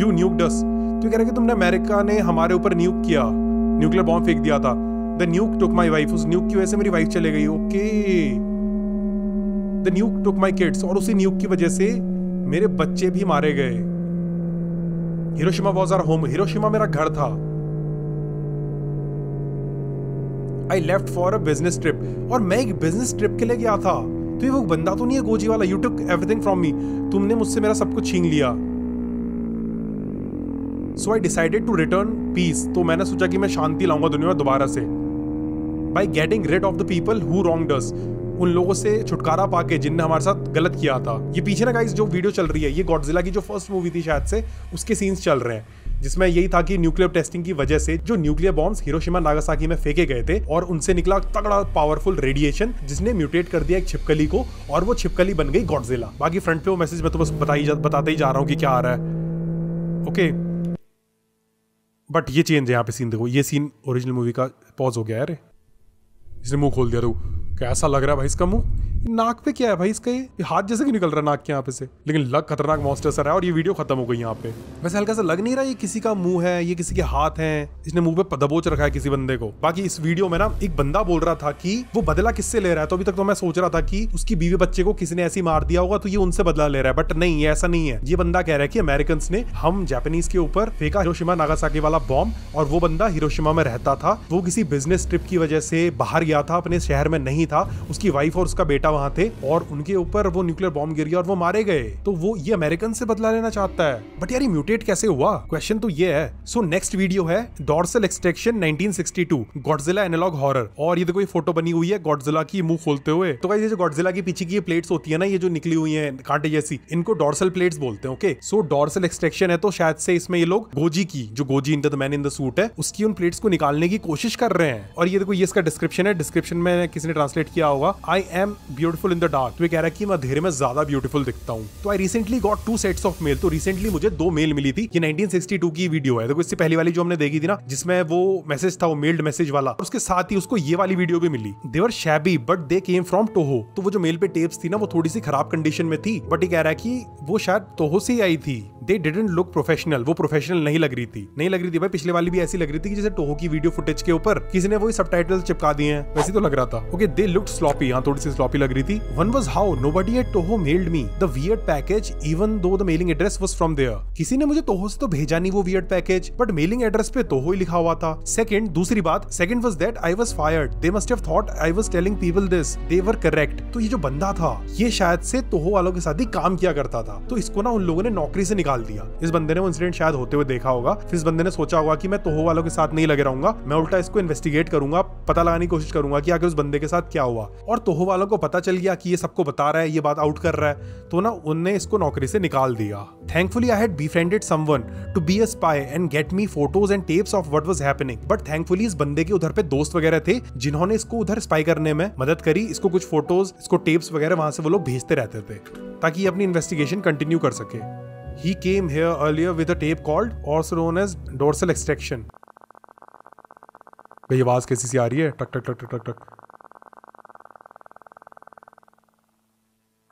S1: You nuked us, तो कह रहे कि तुमने अमेरिका ने हमारे ऊपर न्यूक किया, न्यूक्लियर बॉम्ब फेंक दिया था। The nuke took my wife, उस न्यूक की वजह से मेरी वाइफ चले गई। Okay, the nuke took my kids, और उसी न्यूक की वजह से मेरे बच्चे भी मारे गए। Hiroshima was our home, Hiroshima मेरा घर था। I left for a business trip, और मैं एक बिजनेस ट्रिप के लिए गया था। तो ये वो बंदा तो नहीं है गोजी वाला। You took everything from me, तुमने मुझसे मेरा सब कुछ छीन लिया। So I decided to return peace, तो मैंने सोचा कि मैं शांति लाऊंगा दुनिया में दोबारा से, by getting rid of the people who wronged us, उन लोगों से छुटकारा पाके जिनने हमारे साथ गलत किया था। ये पीछे ना गाइस जो वीडियो चल रही है, ये गॉडजिला की जो फर्स्ट मूवी थी शायद से, उसके सीन्स चल रहे हैं, जिसमें यही था कि न्यूक्लियर टेस्टिंग की वजह से जो न्यूक्लियर बॉम्ब्स हिरोशिमा नागासाकी में फेंके गए थे, और उनसे निकला तगड़ा पावरफुल रेडिएशन जिसने म्यूटेट कर दिया एक छिपकली को, और वो छिपकली बन गई गॉडजिला। बाकी फ्रंट पे वो मैसेज मैं तो बस बताते ही जा रहा हूँ कि क्या आ रहा है। ओके, बट ये चेंज है यहाँ पे सीन, देखो ये सीन ओरिजिनल मूवी का पॉज हो गया। अरे इसने मुंह खोल दिया, तो कैसा लग रहा है भाई इसका मुंह। नाक पे क्या है भाई इसका, ये हाथ जैसे कि निकल रहा है नाक के यहाँ पे से, लेकिन लग खतरनाक मॉन्स्टर सा रहा है। और ये वीडियो खत्म हो गई यहाँ पे। वैसे हल्का सा लग नहीं रहा ये किसी का मुंह है, ये किसी के हाथ हैं, इसने मुंह पे दबोच रखा है किसी बंदे को। बाकी इस वीडियो में ना एक बंदा बोल रहा था कि वो बदला किससे ले रहा है, तो अभी तक तो मैं सोच रहा था कि उसकी बीवी बच्चे को किसी ने ऐसी मार दिया होगा तो ये उनसे बदला ले रहा है, बट नहीं, ये ऐसा नहीं है। ये बंदा कह रहा है कि अमेरिकन ने हम जापानीज के ऊपर फेंका हिरोशिमा नागासाकी वाला बॉम्ब, और वो बंदा हिरोशिमा में रहता था, वो किसी बिजनेस ट्रिप की वजह से बाहर गया था, अपने शहर में नहीं था, उसकी वाइफ और उसका बेटा वहां थे, और उनके ऊपर वो न्यूक्लियर बॉम्ब गिर गया और वो मारे गए। तो वो ये अमेरिकन से बदला लेना चाहता है। बट यार ये म्यूटेट कैसे हुआ, क्वेश्चन तो ये है। सो नेक्स्ट वीडियो है dorsal extraction 1962 Godzilla analog horror, और ये देखो ये फोटो बनी हुई है गॉडजिला की मुंह खोलते हुए। तो गाइस ये जो गॉडजिला के पीछे की ये प्लेट्स होती है ना, ये जो निकली हुई है कांटे जैसी, इनको डॉर्सल प्लेट्स बोलते हैं। ओके, सो डॉर्सल एक्सट्रैक्शन है, तो शायद से इसमें ये लोग गोजी की, जो goji in the man in the suit है, उसकी उन प्लेट्स को निकालने की कोशिश कर रहे हैं। और ये देखो ये इसका डिस्क्रिप्शन है, डिस्क्रिप्शन में किसी ने ट्रांसलेट किया होगा, I am beautiful in the dark. तो ये कह रहा है कि मैं अंधेरे में ज्यादा ब्यूटीफुल दिखता हूँ। तो I recently got 2 sets of male. तो रिसेंटली मुझे 2 मेल मिली थी। ये 1962 की वीडियो है। देखो इससे पहली वाली जो हमने देखी थी ना, जिसमें वो मैसेज था, वो मेल्ड मैसेज वाला, उसके साथ ही उसको ये वाली वीडियो भी मिली। They were shabby but they came from Toho. तो वो जो मेल पे टेप्स थी ना, वो थोड़ी सी खराब कंडीशन में थी, बट ये कह रहा है कि वो शायद टोहो से ही आई थी। They didn't look professional. वो प्रोफेशनल नहीं लग रही थी भाई। पिछले वाली भी ऐसी लग रही थी कि जैसे टोहो की वीडियो फुटेज के ऊपर किसी ने वही सबटाइटल्स चिपका दिए हैं, वैसे तो लग रहा था। Okay, they looked sloppy. हाँ, थोड़ी सी स्लॉपी लग रही थी। One was how nobody at Toho mailed me the weird package even though the mailing address was from there. किसी ने मुझे टोहो से तो भेजा नहीं वो weird package, but mailing address पे टोहो ही लिखा हुआ था। दूसरी बात was that I was fired. They must have thought I was telling people this. They were correct. तो ये जो बंदा था, ये शायद से टोहो वालों के साथ ही काम किया करता था, तो इसको ना उन लोगों ने नौकरी से निकाल दिया। इस बंदे ने वो इंसिडेंट शायद होते हुए देखा होगा, फिर इस बंदे ने सोचा होगा कि मैं टोहो वालों के साथ नहीं लगे रहूंगा, मैं उल्टा इसको इन्वेस्टिगेट करूंगा, पता लगाने की कोशिश करूंगा कि आखिर उस बंदे के साथ क्या हुआ। और टोहो वालों को पता चल गया कि ये सबको बता रहा है, ये बात आउट कर रहा है, तो ना उनने इसको नौकरी से निकाल दिया। Thankfully I had befriended someone to be a spy and get me photos and tapes of what was happening. But thankfully इस बंदे के उधर पे दोस्त वगैरह थे जिन्होंने इसको उधर स्पाई करने में मदद करी, इसको कुछ फोटोज, इसको टेप्स वगैरह वहां से वो लोग भेजते रहते थे ताकि ये अपनी इन्वेस्टिगेशन कंटिन्यू कर सके। He came here earlier with a tape called also known as dorsal extraction. भाई आवाज कैसी सी आ रही है, टक टक टक टक टक टक।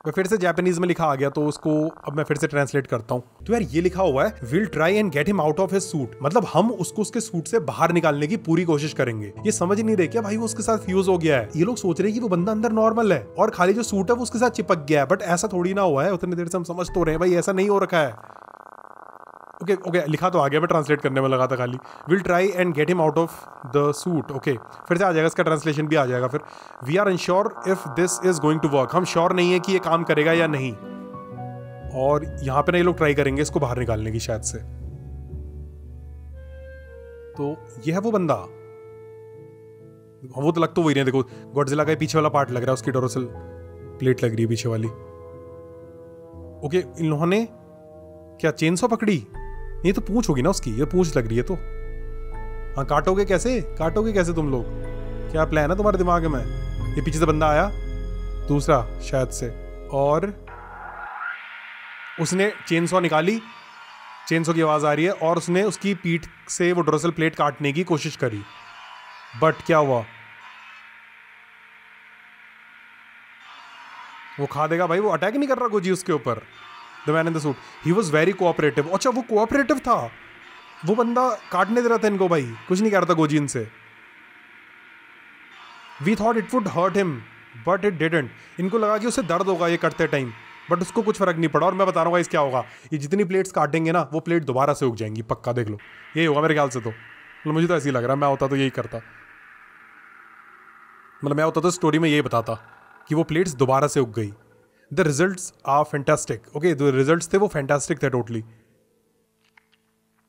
S1: मैं फिर से जापानीज में लिखा आ गया, तो उसको अब मैं फिर से ट्रांसलेट करता हूँ। तो यार ये लिखा हुआ है, will try and get him out of his suit, मतलब हम उसको उसके सूट से बाहर निकालने की पूरी कोशिश करेंगे। ये समझ नहीं रहे क्या भाई वो उसके साथ फ्यूज हो गया है। ये लोग सोच रहे हैं कि वो बंदा अंदर नॉर्मल है और खाली जो सूट है वो उसके साथ चिपक गया है, बट ऐसा थोड़ी ना हुआ है। उतनी देर से हम समझ तो रहे हैं भाई ऐसा नहीं हो रखा है। ओके ओके, लिखा तो आ गया, मैं ट्रांसलेट करने में लगा था खाली। Will try and get him out of the suit. Okay, फिर से आ जाएगा, इसका ट्रांसलेशन भी आ जाएगा फिर। We are unsure if this is going to work. हम श्योर नहीं है कि ये काम करेगा या नहीं, और यहां पे ना ये लोग ट्राई करेंगे इसको बाहर निकालने की शायद से। तो ये है वो बंदा, वो तो लग तो वही नहीं। देखो गॉडजिला का पीछे वाला पार्ट लग रहा है, उसकी डोर्सल प्लेट लग रही है पीछे वाली। ओके, इन्होंने क्या चेनसॉ पकड़ी? ये तो पूंछ होगी ना उसकी, ये पूंछ लग रही है। तो हाँ, काटोगे कैसे तुम लोग? क्या प्लान है तुम्हारे दिमाग में? ये पीछे से बंदा आया दूसरा शायद से, और उसने चेनसॉ निकाली, चेनसॉ की आवाज आ रही है, और उसने उसकी पीठ से वो डोर्सल प्लेट काटने की कोशिश करी, बट क्या हुआ? वो खा देगा भाई, वो अटैक नहीं कर रहा गोजी उसके ऊपर। The man in the suit, he was very cooperative. अच्छा वो कोऑपरेटिव था, वो बंदा काटने दे रहा था इनको भाई, कुछ नहीं कर रहा था गोजी इनसे। We thought it would hurt him but it didn't. इनको लगा कि उसे दर्द होगा ये करते टाइम, बट उसको कुछ फर्क नहीं पड़ा। और मैं बता रहा हूँ इस क्या होगा, ये जितनी प्लेट्स काटेंगे ना, वो प्लेट दोबारा से उग जाएंगी, पक्का देख लो। यही होगा मेरे ख्याल से। तो मतलब मुझे तो ऐसे ही लग रहा है, मैं होता तो यही करता। मतलब मैं होता तो स्टोरी में यही बताता कि वो प्लेट्स दोबारा से उग गई। The results are fantastic. Okay, जो रिजल्ट्स थे वो फैंटास्टिक थे टोटली।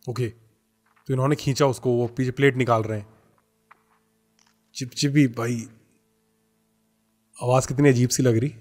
S1: ओके, तो इन्होंने खींचा उसको, वो पीछे प्लेट निकाल रहे हैं। चिपचिपी भाई, आवाज कितनी अजीब सी लग रही।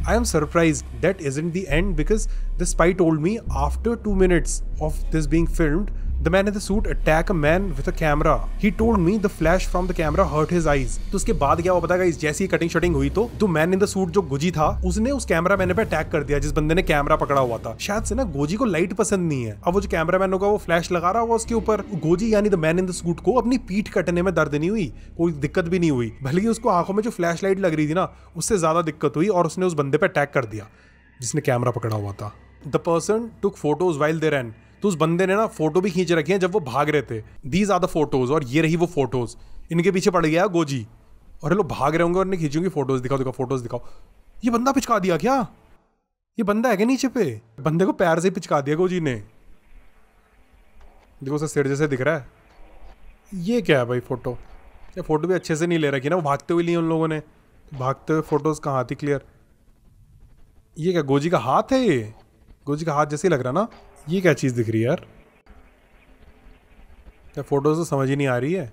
S1: I am surprised that isn't the end because the spy told me after 2 minutes of this being filmed the man in the suit attack a man with a camera, he told me the flash from the camera hurt his eyes. तो उसके बाद क्या हुआ पता है, जैसी cutting shutting हुई तो मैन इन द सूट जो गोजी था उसने उस कैमरा मैन पे अटैक कर दिया जिस बंदे ने कैमरा पकड़ा हुआ था। शायद से ना गोजी को लाइट पसंद नहीं है। अब वो जो कैमरा मैन होगा वो फ्लैश लगा रहा होगा उसके ऊपर। गोजी यानी the man in the suit को अपनी पीठ कटने में दर्द नहीं हुई, कोई दिक्कत भी नहीं हुई, भले ही उसको आंखों में जो फ्लैश लाइट लग रही थी ना उससे ज्यादा दिक्कत हुई और उसने उस बंदे पे अटैक कर दिया जिसने कैमरा पकड़ा हुआ था। The person took photos while they run, तो उस बंदे ने ना फोटो भी खींच रखी है जब वो भाग रहे थे। दीज आर द फोटोज, और ये रही वो फोटोज। इनके पीछे पड़ गया गोजी और ये लोग भाग रहे होंगे और इन्हें खींचेंगे फोटोज, दिखाओ फोटोज दिखाओ। ये बंदा पिचका दिया क्या? ये बंदा है क्या नीचे पे? बंदे को पैर से पिचका दिया गोजी ने। देखो उसे सिर जैसे दिख रहा है। ये क्या है भाई फोटो? ये फोटो भी अच्छे से नहीं ले रखी ना, वो भागते हुए लिए उन लोगों ने। भागते हुए फोटोज कहाँ थी क्लियर? ये क्या गोजी का हाथ है? ये गोजी का हाथ जैसे ही लग रहा ना। ये क्या चीज दिख रही है यार? क्या फोटोज तो समझ ही नहीं आ रही है।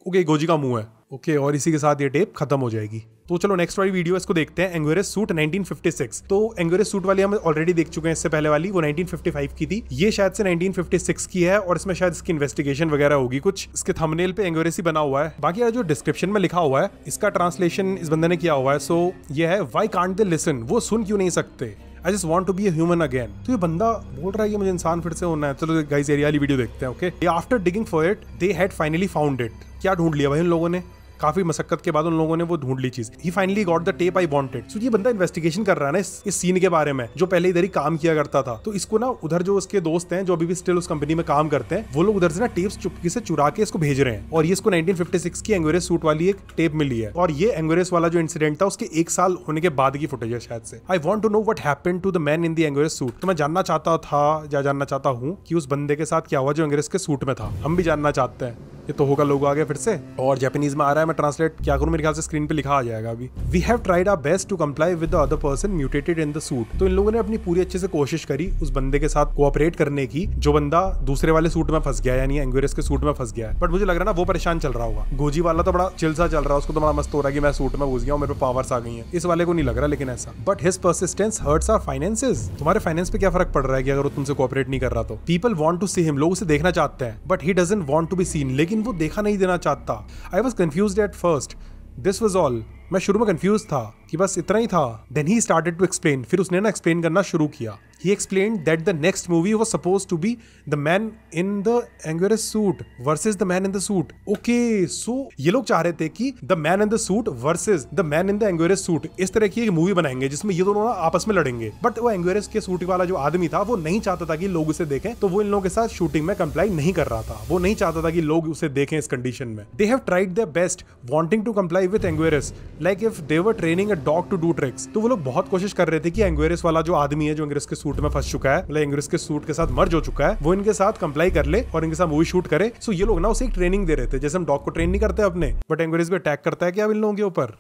S1: ओके गोजी का मुंह है। ओके और इसी के साथ ये टेप खत्म हो जाएगी। तो चलो नेक्स्ट वाली वीडियो इसको देखते हैं। एंग्वेरस सूट 1956। तो एंग्वेरस सूट वाली हम ऑलरेडी देख चुके हैं, इससे पहले वाली वो 1955 की थी। ये शायद से 1956 की है और इसमें शायद इसकी इन्वेस्टिगेशन वगैरह होगी कुछ। इसके थंबनेल पे एंग्वेरस ही बना हुआ है। बाकी यार जो डिस्क्रिप्शन में लिखा हुआ है इसका ट्रांसलेशन इस बंदे ने किया हुआ है। सो ये है व्हाई कांट दे लिसन, वो सुन क्यों नहीं सकते। I just want to be a human again। तो ये बंदा बोल रहा है कि मुझे इंसान फिर से होना है। चलो गाइस ये वाली वीडियो देखते हैं। Okay after digging for it they had finally found it. क्या ढूंढ लिया भाई उन लोगों ने? काफी मशक्कत के बाद उन लोगों ने वो ढूंढ ली चीज। He finally got the tape I wanted. So ये बंदा इन्वेस्टिगेशन कर रहा है ना इस सीन के बारे में, जो पहले इधर ही काम किया करता था। तो इसको ना उधर जो उसके दोस्त हैं जो अभी भी स्टिल उस कंपनी में काम करते हैं, वो लोग उधर से ना टेप्स चुपके से चुरा के इसको भेज रहे हैं। और ये इसको 1956 की एंग्वेरस सूट वाली एक टेप मिली है। और ये एंग्वेरस वाला जो इंसिडेंट था उसके 1 साल होने के बाद की फुटेज है शायद से। I want to know what happened to the man in the Anguirus suit. तो मैं जानना चाहता था या जानना चाहता हूँ कि उस बंदे के साथ क्या हुआ जो एंग्वेरस के सूट में था। हम भी जानना चाहते हैं। ये तो होगा लोगो आ गया फिर से और जापानीज में आ रहा है। मैं ट्रांसलेट क्या करूं, मेरे ख्याल से स्क्रीन पे लिखा आ जाएगा अभी। We have tried our best to comply with the other person mutated in the suit. तो इन लोगों ने अपनी पूरी अच्छे से कोशिश करी उस बंदे के साथ कोऑपरेट करने की जो बंदा दूसरे वाले सूट में फंस गया यानी एंग्वेरस के सूट में फंस गया है। बट मुझे लग रहा है ना वो परेशान चल रहा होगा। गोजी वाला तो बड़ा चिल सा चल रहा है, उसको तो बड़ा मस्त हो रहा है कि मैं सूट में घुस गया हूं, मेरे पे पावर्स आ गई हैं। इस वाले को नहीं लग रहा लेकिन ऐसा। But his persistence hurts our finances. तुम्हारे फाइनेंस पे क्या फर्क पड़ रहा है कि अगर वो तुमसे कोऑपरेट नहीं कर रहा तो। People want to see him, लोग उसे देखना चाहते हैं। But he doesn't want to be seen, लेकिन वो देखा नहीं देना चाहता। I was confused at first, this was all. मैं शुरू में कंफ्यूज था कि बस इतना ही था। Then he started to explain, फिर उसने ना एक्सप्लेन करना शुरू किया। He explained that the next movie was supposed to be the man in the Anguirus suit versus the man in the suit. Okay, so ये लोग चाह रहे थे कि the man in the suit versus the man in the Anguirus suit इस तरह की एक मूवी बनाएंगे जिसमें ये दोनों ना आपस में लड़ेंगे। बट वो Anguirus के सूट वाला जो आदमी था वो नहीं चाहता था कि लोग उसे देखें, तो वो इन लोगों के साथ शूटिंग में कंप्लाई नहीं कर रहा था। वो नहीं चाहता था कि लोग उसे देखें इस कंडीशन में। They have tried their best wanting to comply with Anguirus like if they were training a dog to do tricks। तो वो लोग बहुत कोशिश कर रहे थे कि Anguirus वाला जो आदमी है जो Anguirus के सूट में फंस चुका है, मतलब एंग्वेरस के सूट के साथ मर्ज हो चुका है, वो इनके साथ कंप्लाई कर ले और इनके साथ मूवी शूट करे। सो ये लोग ना उसे एक ट्रेनिंग दे रहे थे, जैसे हम डॉग को ट्रेन नहीं करते अपने, बट एंग्वेरस भी अटैक करता है क्या इन लोगों के ऊपर।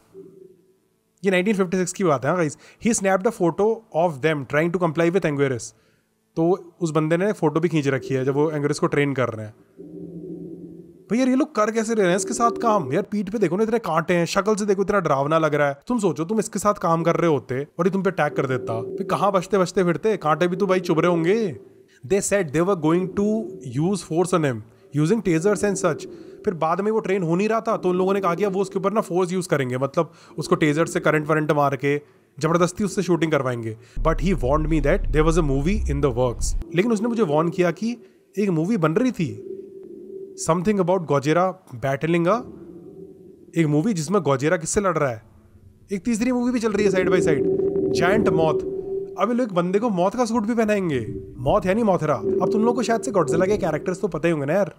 S1: ये 1956 की बात है guys. He snapped a photo of them trying to comply with Anguirus. तो उस बंदे ने फोटो भी खींच रखी है जब वो एंग्वेरस को ट्रेन कर रहे हैं। भाई यार ये लोग कर कैसे रहे हैं इसके साथ काम? यार पीठ पे देखो ना इतने कांटे हैं, शक्ल से देखो इतना डरावना लग रहा है। तुम सोचो तुम इसके साथ काम कर रहे होते और ये तुम पे अटैक कर देता, फिर कहाँ बचते बचते फिरते? कांटे भी तो भाई चुभ रहे होंगे। They said they were going to use force on him using tasers and such. फिर बाद में वो ट्रेन हो नहीं रहा था तो उन लोगों ने कहा कि वो उसके ऊपर ना फोर्स यूज करेंगे, मतलब उसको टेजर से करंट वरंट मार के जबरदस्ती उससे शूटिंग करवाएंगे। But he warned me that there was a movie in the works. लेकिन उसने मुझे वार्न किया कि एक मूवी बन रही थी, समथिंग अबाउट गोजेरा बैटलिंग, एक मूवी जिसमें गोजेरा किससे लड़ रहा है। एक तीसरी मूवी भी चल रही है side by side, giant moth. अब ये लोग बंदे को मौत का सूट भी पहनाएंगे। मौत यानी मौथरा। अब तुम लोग को शायद से गॉडजिला के कैरेक्टर्स तो पता ही होंगे ना यार।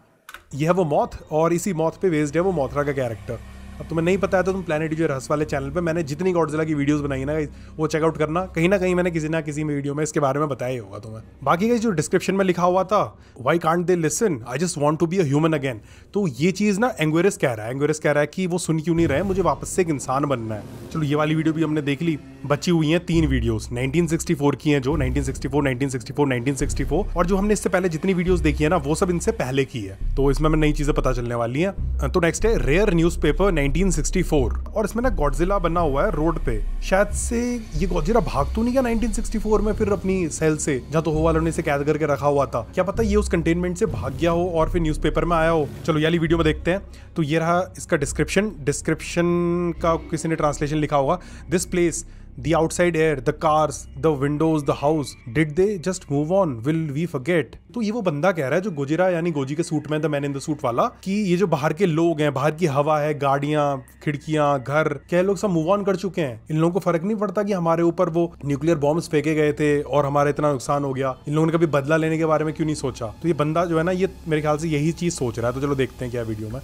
S1: ये है वो मौत और इसी मौत पे बेस्ड है वो मौथरा का कैरेक्टर। अब तुम्हें नहीं पता है तो तुम प्लैनेट जो रहस्य वाले चैनल पे मैंने जितनी गॉडजिला की वीडियोस बनाई ना वो चेकआउट करना, कहीं ना कहीं मैंने किसी ना किसी वीडियो में इसके बारे में बताया ही होगा तुम्हें। बाकी जो डिस्क्रिप्शन में लिखा हुआ था why can't they listen, I just want to be a human again, तो ये चीज ना एंग्वेरस कह रहा है। एंग्वेरस कह रहा है कि वो सुन क्यों नहीं रहे, मुझे वापस से एक इंसान बनना है। चलो ये वाली वीडियो भी हमने देख ली। बची हुई हैं 3 वीडियोस 1964 की हैं, जो 1964 और जो हमने इससे पहले जितनी वीडियोस देखी है ना वो सब इनसे पहले की है, तो इसमें हमें नई चीजें पता चलने वाली हैं। तो नेक्स्ट है रेयर न्यूज़पेपर 1964 और इसमें ना गॉडजिला बना हुआ है रोड पे। शायद से ये गॉडजिला भाग तो नहीं गया 1964 में फिर अपनी सेल से, जहाँ तो हो वालों ने इसे कैद करके रखा हुआ था। क्या पता ये उस कंटेनमेंट से भाग गया हो और फिर न्यूज़पेपर में आया हो। चलो याली वीडियो में देखते हैं। तो ये रहा इसका डिस्क्रिप्शन का किसी ने ट्रांसलेशन लिखा होगा। This place, the outside air, the cars, the windows, the house, did they just move on? Will we forget? तो ये वो बंदा कह रहा है जो गोजिरा यानी गोजी के सूट में, the man in the suit वाला, कि ये जो बाहर के लोग हैं, बाहर की हवा है, गाड़ियां, खिड़कियां, घर, क्या लोग सब मूव ऑन कर चुके हैं। इन लोगों को फर्क नहीं पड़ता कि हमारे ऊपर वो न्यूक्लियर बॉम्ब्स फेंके गए थे और हमारा इतना नुकसान हो गया। इन लोगों ने कभी बदला लेने के बारे में क्यों नहीं सोचा? तो ये बंदा जो है ना, ये मेरे ख्याल से यही चीज सोच रहा है। तो चलो देखते हैं क्या वीडियो में।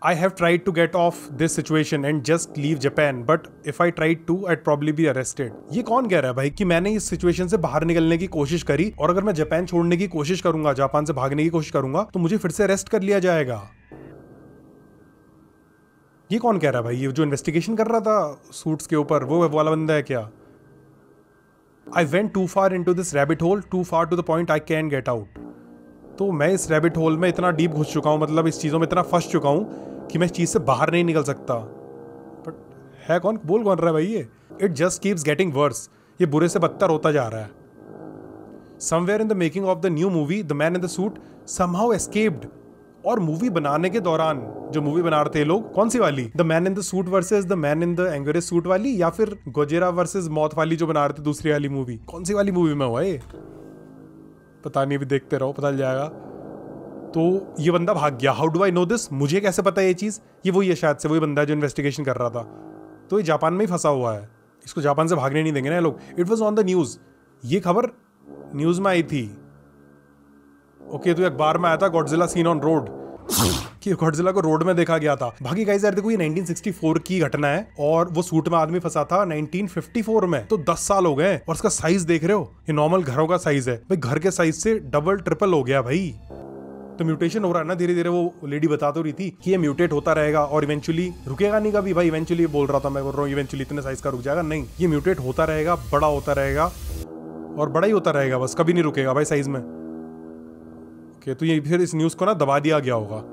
S1: I have tried to get off this situation and just leave Japan, but if I tried to, I'd probably be arrested. ये कौन कह रहा है भाई कि मैंने इस सिचुएशन से बाहर निकलने की कोशिश करी और अगर मैं जापान छोड़ने की कोशिश करूंगा, जापान से भागने की कोशिश करूंगा, तो मुझे फिर से अरेस्ट कर लिया जाएगा। ये कौन कह रहा है भाई? ये जो इन्वेस्टिगेशन कर रहा था सूट्स के ऊपर, वो वाला बंदा है क्या? I went too far into this rabbit hole, too far to the point I can't get out. तो मैं इस रैबिट होल में इतना डीप घुस चुका हूँ, मतलब इस चीज़ों में इतना फंस चुका हूँ कि मैं इस चीज़ से बाहर नहीं निकल सकता। बट है कौन? बोल कौन रहा है भाई ये? It just keeps getting worse. ये बुरे से बदतर होता जा रहा है। Somewhere in the making of the new movie the man in the suit somehow escaped. और मूवी बनाने के दौरान जो मूवी बना रहे थे लोग, कौन सी वाली? The man in the suit versus the man in the Anguirus suit वाली, या फिर गोजिरा वर्सेस मौत वाली जो बना रहे थे दूसरी वाली मूवी? कौन सी वाली मूवी में हुआ ये? पता नहीं, अभी देखते रहो, पता चल जाएगा। तो ये बंदा भाग गया। How do I know this? मुझे कैसे पता ये चीज़? ये वही है, शायद से वही बंदा है जो इन्वेस्टिगेशन कर रहा था। तो ये जापान में ही फंसा हुआ है, इसको जापान से भागने नहीं देंगे ना लोग। It was on the news, ये खबर न्यूज़ में आई थी। ओके, तो अखबार में आया था गॉडजिला सीन ऑन रोड, कि गॉडजिला को रोड में देखा गया था। बाकी गाइस यार देखो, ये 1964 की घटना है और वो सूट में आदमी फंसा था 1954 में। तो 10 साल हो गए और उसका साइज देख रहे हो, ये नॉर्मल घरों का साइज है भाई, घर के साइज से डबल ट्रिपल हो गया भाई। तो म्यूटेशन हो रहा है ना धीरे धीरे। वो लेडी बता तो रही थी कि ये म्यूटेट होता रहेगा और इवेंचुअली रुकेगा नहीं कभी भाई। इवेंचुअली बोल रहा था, मैं बोल रहा हूँ इवेंचुअली इतने साइज का रुक जाएगा, नहीं, ये म्यूटेट होता रहेगा, बड़ा होता रहेगा और बड़ा ही होता रहेगा, बस कभी नहीं रुकेगा भाई साइज में। ओके, तो ये फिर इस न्यूज को ना दबा दिया गया होगा।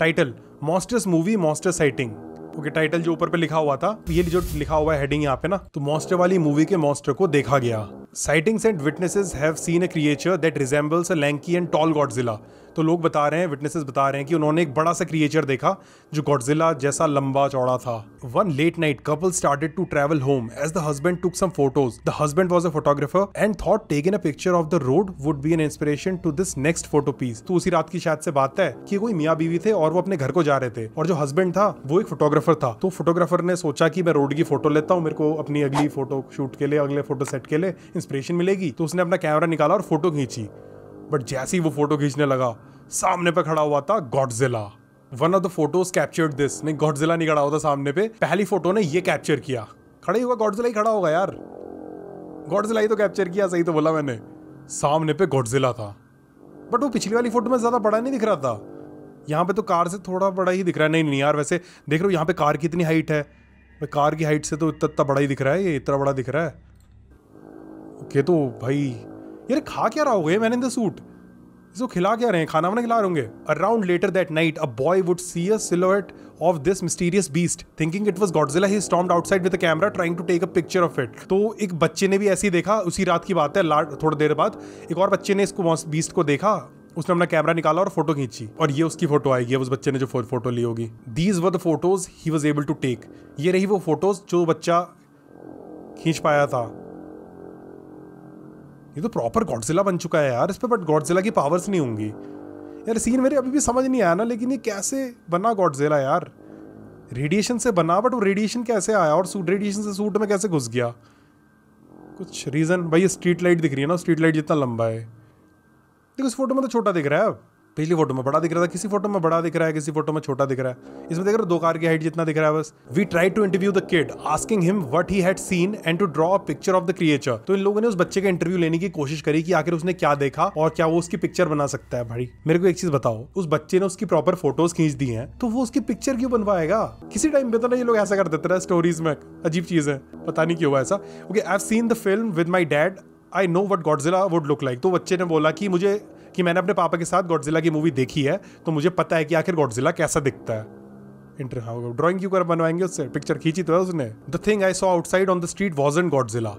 S1: Title, monsters movie monster sighting. Okay, title जो ऊपर पे लिखा हुआ था, ये जो लिखा हुआ है हेडिंग यहाँ पे ना, तो मॉन्स्टर वाली मूवी के मॉन्स्टर को देखा गया। Sightings and witnesses have seen a creature that resembles a lanky and tall Godzilla. तो लोग बता रहे हैं, विटनेसेस बता रहे हैं कि उन्होंने एक बड़ा सा क्रिएचर देखा जो गॉडजिला जैसा लंबा चौड़ा था। One late night couple started to travel home as the husband took some photos. The husband was a photographer and thought taking a picture of the road would be an inspiration to this next photo piece. तो उसी रात की शायद से बात है कि कोई मियाँ बीवी थे और वो अपने घर को जा रहे थे और जो हस्बैंड था वो एक फोटोग्राफर था। तो फोटोग्राफर ने सोचा कि मैं रोड की फोटो लेता हूँ, मेरे को अपनी अगली फोटो शूट के लिए, अगले फोटो सेट के लिए इंस्पिरेशन मिलेगी। तो उसने अपना कैमरा निकाला और फोटो खींची। बट जैसे ही वो फोटो खींचने लगा, सामने पे खड़ा हुआ था Godzilla. One of the photos captured this. नहीं, गॉडजिला नहीं खड़ा हुआ था सामने पे, पहली फोटो ने ये कैप्चर किया। खड़ा ही होगा, गॉडजिला ही खड़ा होगा यार, गॉडजिला ही तो कैप्चर किया, सही तो बोला मैंने। सामने पे गॉडजिला था, बट वो पिछली वाली फोटो में ज्यादा बड़ा नहीं दिख रहा था। यहाँ पे तो कार से थोड़ा बड़ा ही दिख रहा है। नहीं यार, वैसे देख रहे हो यहाँ पे कार की इतनी हाइट है, कार की हाइट से तो इतना बड़ा ही दिख रहा है, ये इतना बड़ा दिख रहा है। ओके, तो भाई यार खा क्या रहा होगा मैन इन द सूट? इसको खिला क्या रहे हैं? खाना वाना खिला रहे होंगे। Around later that night a boy would see a silhouette of this mysterious beast, thinking it was Godzilla. He stormed outside with a camera trying to take a picture of it. तो एक बच्चे ने भी ऐसे ही देखा, उसी रात की बात है, थोड़ी देर बाद एक और बच्चे ने इसको बीस्ट को देखा, उसने अपना कैमरा निकाला और फोटो खींची, और ये उसकी फोटो आएगी, उस बच्चे ने जो फोटो ली होगी। These were the photos he was able to take. ये रही वो फोटोज जो बच्चा खींच पाया था। ये तो प्रॉपर गॉडजिला बन चुका है यार इस पे, बट गॉडजिला की पावर्स नहीं होंगी यार। सीन मेरे अभी भी समझ नहीं आया ना, लेकिन ये कैसे बना गॉडजिला यार? रेडिएशन से बना, बट वो रेडिएशन कैसे आया और रेडिएशन से सूट में कैसे घुस गया? कुछ रीजन भाई। ये स्ट्रीट लाइट दिख रही है ना, स्ट्रीट लाइट जितना लंबा है। देखो इस फोटो में तो छोटा दिख रहा है, पिछली फोटो में बड़ा दिख रहा था, किसी फोटो में बड़ा दिख रहा है, किसी फोटो में छोटा दिख रहा है। इसमें देख रहे हो 2 कार की हाइट जितना दिख रहा है बस। We try to interview the kid asking him what he had seen and to draw a picture of the creature. तो इन लोगों ने उस बच्चे का इंटरव्यू लेने की कोशिश करी कि आखिर उसने क्या देखा और क्या वो उसकी पिक्चर बना सकता है। भाई मेरे को एक चीज बताओ, उस बच्चे ने उसकी प्रॉपर फोटोज खींच दी हैं, तो वो उसकी पिक्चर क्यों बनवाएगा? किसी टाइम पे तो ना ये लोग ऐसा कर देते हैं स्टोरीज में, अजीब चीज है, पता नहीं क्यों हुआ ऐसा। Okay, I have seen the film with my dad, I know what Godzilla would look like. तो बच्चे ने बोला कि मैंने अपने पापा के साथ गॉडजिला की मूवी देखी है, तो मुझे पता है कि आखिर गॉडजिला कैसा दिखता है। हाँ, ड्राइंग क्यों कर बनवाएंगे उससे, पिक्चर खींची तो है उसने। The thing I saw outside on the street wasn't Godzilla.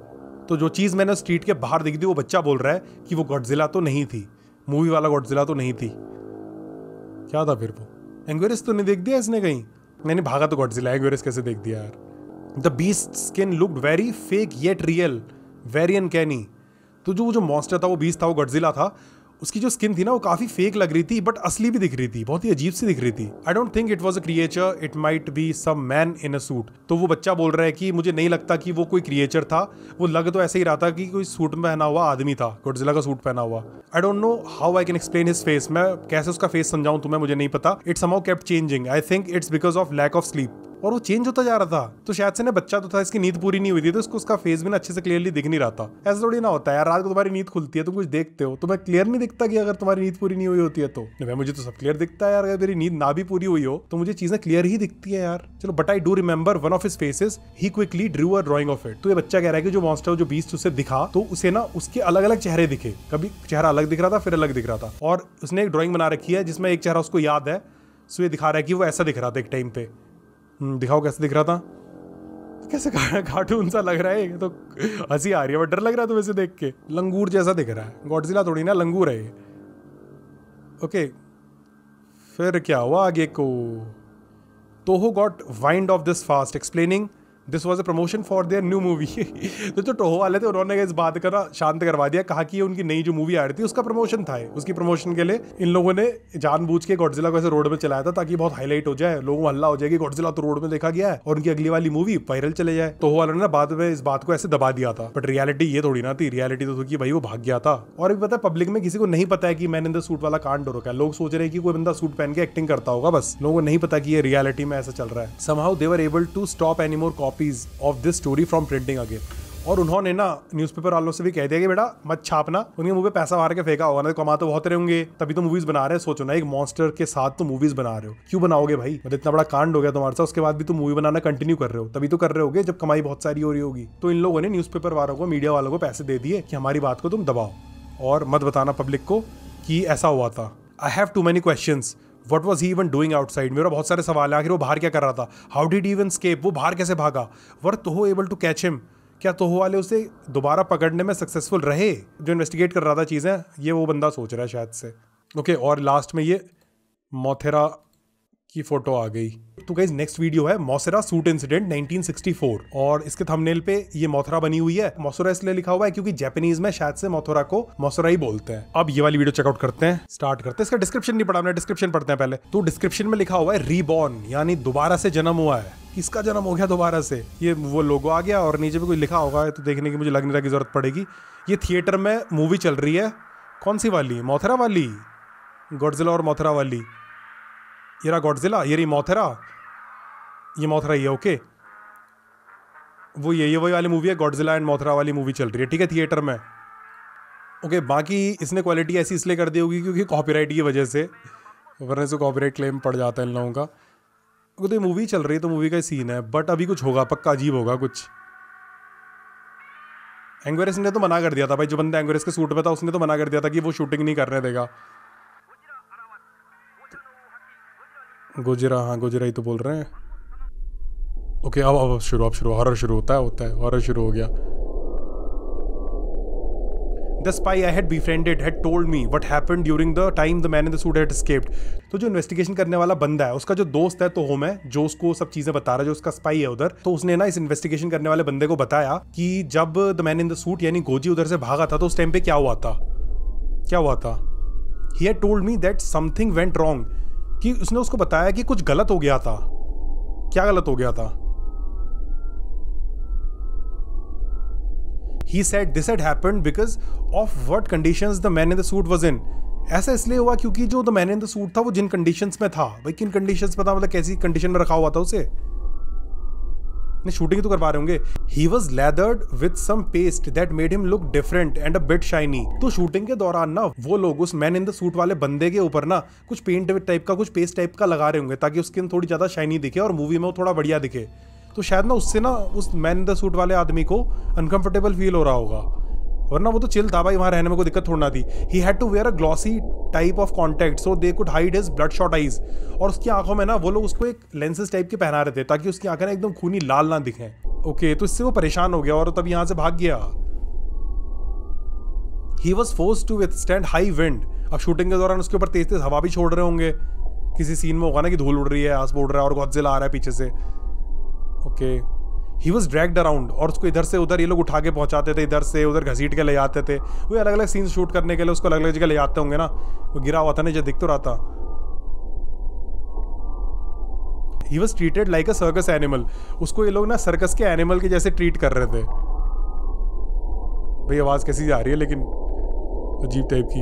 S1: तो जो चीज़ मैंने स्ट्रीट के बाहर दिखी थी वो बच्चा बोल रहा है कि वो गॉडजिला तो नहीं थी, मूवी वाला गॉडजिला तो नहीं थी। क्या था फिर वो? एंग्वेरिस तो नहीं देख दिया इसने कहीं? मैंने भागा तो गॉडजिला, एंग्वेरिस कैसे देख दिया यार। The beast skin looked very fake yet real, very uncanny. तो जो मॉन्स्टर था वो बीस्ट था, वो गॉडजिला था, उसकी जो स्किन थी ना वो काफी फेक लग रही थी बट असली भी दिख रही थी, बहुत ही अजीब सी दिख रही थी। I don't think it was a creature, it might be some man in a suit. तो वो बच्चा बोल रहा है कि मुझे नहीं लगता कि वो कोई क्रिएचर था, वो लग तो ऐसे ही रहा था कि कोई सूट में पहना हुआ आदमी था, गॉडजिला का सूट पहना हुआ। I don't know how I can explain his face, मैं कैसे उसका फेस समझाऊं तुम्हें, मुझे नहीं पता। It somehow kept changing, I think it's because of lack of sleep. और वो चेंज होता जा रहा था, तो शायद से ना बच्चा तो था, इसकी नींद पूरी नहीं हुई थी, तो इसको उसका फेस भी ना अच्छे से क्लियरली दिख नहीं रहा था। ऐसा थोड़ी ना होता है यार, रात को तुम्हारी नींद खुलती है, तुम कुछ देखते हो, तुम्हें क्लियर नहीं दिखता कि अगर तुम्हारी नींद पूरी नहीं हुई होती है तो? नहीं, मुझे तो सब क्लियर दिखता है यार, अगर मेरी नींद ना भी पूरी हुई हो तो मुझे चीजें क्लियर ही दिखती है यार। चलो, but I do remember one of his faces, he quickly drew a drying of it. तो ये बच्चा कह रहा है कि जो मॉन्स्टर, जो बीस्ट उसे दिखा, तो उसे ना उसके अलग अलग चेहरे दिखे, कभी चेहरा अलग दिख रहा था, फिर अलग दिख रहा था, और उसने एक ड्राइंग बना रखी है जिसमें एक चेहरा उसको याद है, सो ये दिखा रहा है कि वो ऐसा दिख रहा था एक टाइम पे। दिखाओ कैसे दिख रहा था, कैसे कार्टून सा लग रहा है, तो हंसी आ रही है, बट डर लग रहा है तो वैसे देख के, लंगूर जैसा दिख रहा है, गॉडजिला थोड़ी ना, लंगूर है ये। ओके, फिर क्या हुआ आगे को? Toho got wind of this fast, explaining this was a promotion for their new movie. तो जो टोहो वाले थे उन्होंने इस बात का ना शांत करवा दिया, कहा कि ये उनकी नई जो मूवी आ रही थी उसका प्रमोशन था, उसकी प्रमोशन के लिए इन लोगों ने जानबूझ के गॉडजिला को ऐसे रोड में चलाया था ताकि बहुत हाईलाइट हो जाए, लोगों को हल्ला हो जाएगी गॉडजिला तो रोड में देखा गया है और उनकी अगली वाली मूवी वायरल चले जाए। टोहो वालों ने बाद में इस बात को ऐसे दबा दिया था, बट रियलिटी ये थोड़ी ना थी, रियलिटी तो थी कि भाई वो भाग गया था। और एक पता है, पब्लिक में किसी को नहीं पता है कि मैन इन द सूट वाला कांड हो रखा है, लोग सोच रहे हैं कि कोई बंदा सूट पहन के एक्टिंग करता होगा, बस लोगों को नहीं पता कि ये रियलिटी में ऐसा चल रहा है। Somehow they were able to stop any more copies of this story from printing again. और उन्होंने ना न्यूज़पेपर वालों से भी कह दिया कि बेटा मत छापना, उनके मुंह पे पैसा मार के फेंका होगा ना, तो कमा तो बहुत रहे होंगे, तभी तो मूवीज बना रहे हैं। सोचो ना, एक मॉन्स्टर के साथ तो मूवीज बना रहे हो, क्यों बनाओगे भाई? मतलब इतना बड़ा कांड हो गया तुम्हारे साथ, उसके बाद भी तुम मूवी बनाना कंटिन्यू कर रहे हो, तभी तो कर रहे होगे जब कमाई बहुत सारी हो रही होगी। तो इन लोगों ने न्यूज़पेपर वालों को, मीडिया वालों को पैसे दे दिए कि हमारी बात को तुम दबाओ और मत बताना पब्लिक को कि ऐसा हुआ था। I have too many questions, What was he even doing outside? मेरा बहुत सारे सवाल है, आखिर वो बाहर क्या कर रहा था? How did he even escape? वो बाहर कैसे भागा? Were Toho able to catch him? क्या तोहो वाले उसे दोबारा पकड़ने में सक्सेसफुल रहे? जो इन्वेस्टिगेट कर रहा था चीज़ें, ये वो बंदा सोच रहा है शायद से। ओके, और लास्ट में ये मोथेरा की फोटो आ गई। तो गाइस, नेक्स्ट वीडियो है मोसेरा सूट इंसिडेंट 1964, और इसके थंबनेल पे ये मोथरा बनी हुई है। मोसेरा इसलिए लिखा हुआ है क्योंकि जापानीज में शायद से मोथरा को मोसेरा ही बोलते हैं। अब ये वाली वीडियो चेकआउट करते हैं, स्टार्ट करते हैं। इसका डिस्क्रिप्शन नहीं पढ़ा हमने, डिस्क्रिप्शन पढ़ते हैं पहले। तो डिस्क्रिप्शन में लिखा हुआ है रीबॉर्न, यानी दोबारा से जन्म हुआ है। किसका जन्म हो गया दोबारा से? ये वो लोगो आ गया और नीचे भी कोई लिखा होगा, तो देखने की मुझे लग नहीं रहा की जरूरत पड़ेगी। ये थिएटर में मूवी चल रही है, कौन सी वाली? मोथरा वाली, गॉडजिला और मोथरा वाली। ये रहा गॉडजिला, ये रही मोथरा, ये मोथरा ही है। ओके, वो ये वही वाली मूवी है, गॉडजिला एंड मोथरा वाली मूवी चल रही है, ठीक है, थिएटर में। ओके, बाकी इसने क्वालिटी ऐसी इसलिए कर दी होगी क्योंकि कॉपीराइट की वजह से, वरना से कॉपीराइट क्लेम पड़ जाता है इन लोगों का। तो ये मूवी चल रही है तो मूवी का सीन है, बट अभी कुछ होगा, पक्का अजीब होगा कुछ। एंग्वेरिस ने तो मना कर दिया था भाई, जो बंदा एंग्वेरिस के सूट में था उसने तो मना कर दिया था कि वो शूटिंग नहीं करने देगा। गोजिरा, हाँ गोजिरा ही तो बोल रहे हैं। ओके, अब शुरू हॉरर शुरू होता है, हॉरर शुरू हो गया। The spy I had befriended had told me what happened during the time the man in the suit had escaped. तो जो इन्वेस्टिगेशन करने वाला बंदा है, उसका जो दोस्त है तो होम है, जो उसको सब चीजें बता रहा है, जो उसका स्पाई है उधर, तो उसने ना इस इन्वेस्टिगेशन करने वाले बंदे को बताया कि जब the man in the suit यानी गोजी उधर से भागा था तो उस टाइम पे क्या हुआ था। He had told me that something went wrong, कि उसने उसको बताया कि कुछ गलत हो गया था। क्या गलत हो गया था? He said this had happened because of what conditions the man in the suit was in. ऐसा इसलिए हुआ क्योंकि जो the man in the suit था वो जिन कंडीशंस में था, भाई किन कंडीशंस में था, मतलब कैसी कंडीशन में रखा हुआ था उसे। नहीं, शूटिंग तो करवा रहे होंगे। He was lathered with some paste that made him look different and a bit shiny. तो शूटिंग के दौरान ना वो लोग उस मैन इन द सूट वाले बंदे के ऊपर ना कुछ पेंट टाइप का, कुछ पेस्ट टाइप का लगा रहे होंगे ताकि उसकी स्किन थोड़ी ज्यादा शाइनी दिखे और मूवी में वो थोड़ा बढ़िया दिखे। तो शायद ना उससे ना उस मैन इन द सूट वाले आदमी को अनकंफर्टेबल फील हो रहा होगा, वरना वो तो चिल था भाई, वहां रहने में कोई दिक्कत थोड़ी ना थी। He had to wear a glossy type of contact so they could hide his bloodshot eyes. और उसकी आंखों में ना वो लोग उसको एक लेंसेज टाइप के पहना रहे थे ताकि उसकी आंखें ना एकदम खूनी लाल ना दिखें। ओके, तो इससे वो परेशान हो गया और तब यहां से भाग गया। He was forced to withstand high wind. अब शूटिंग के दौरान उसके ऊपर तेज तेज हवा भी छोड़ रहे होंगे, किसी सीन में होगा ना कि धूल उड़ रही है, आस उड़ रहा है और गॉडजिला आ रहा है पीछे से। Okay, he was dragged around, और उसको इधर से उधर ये लोग उठा के पहुंचाते थे, इधर से उधर घसीट के ले जाते थे। वो अलग अलग सीन शूट करने के लिए उसको अलग अलग जगह ले जाते होंगे ना, वो गिरा हुआ था ना जो दिख तो रहा था। He was treated like a circus animal, उसको ये लोग ना सर्कस के एनिमल के जैसे ट्रीट कर रहे थे। भाई आवाज कैसी आ रही है लेकिन अजीब टाइप की,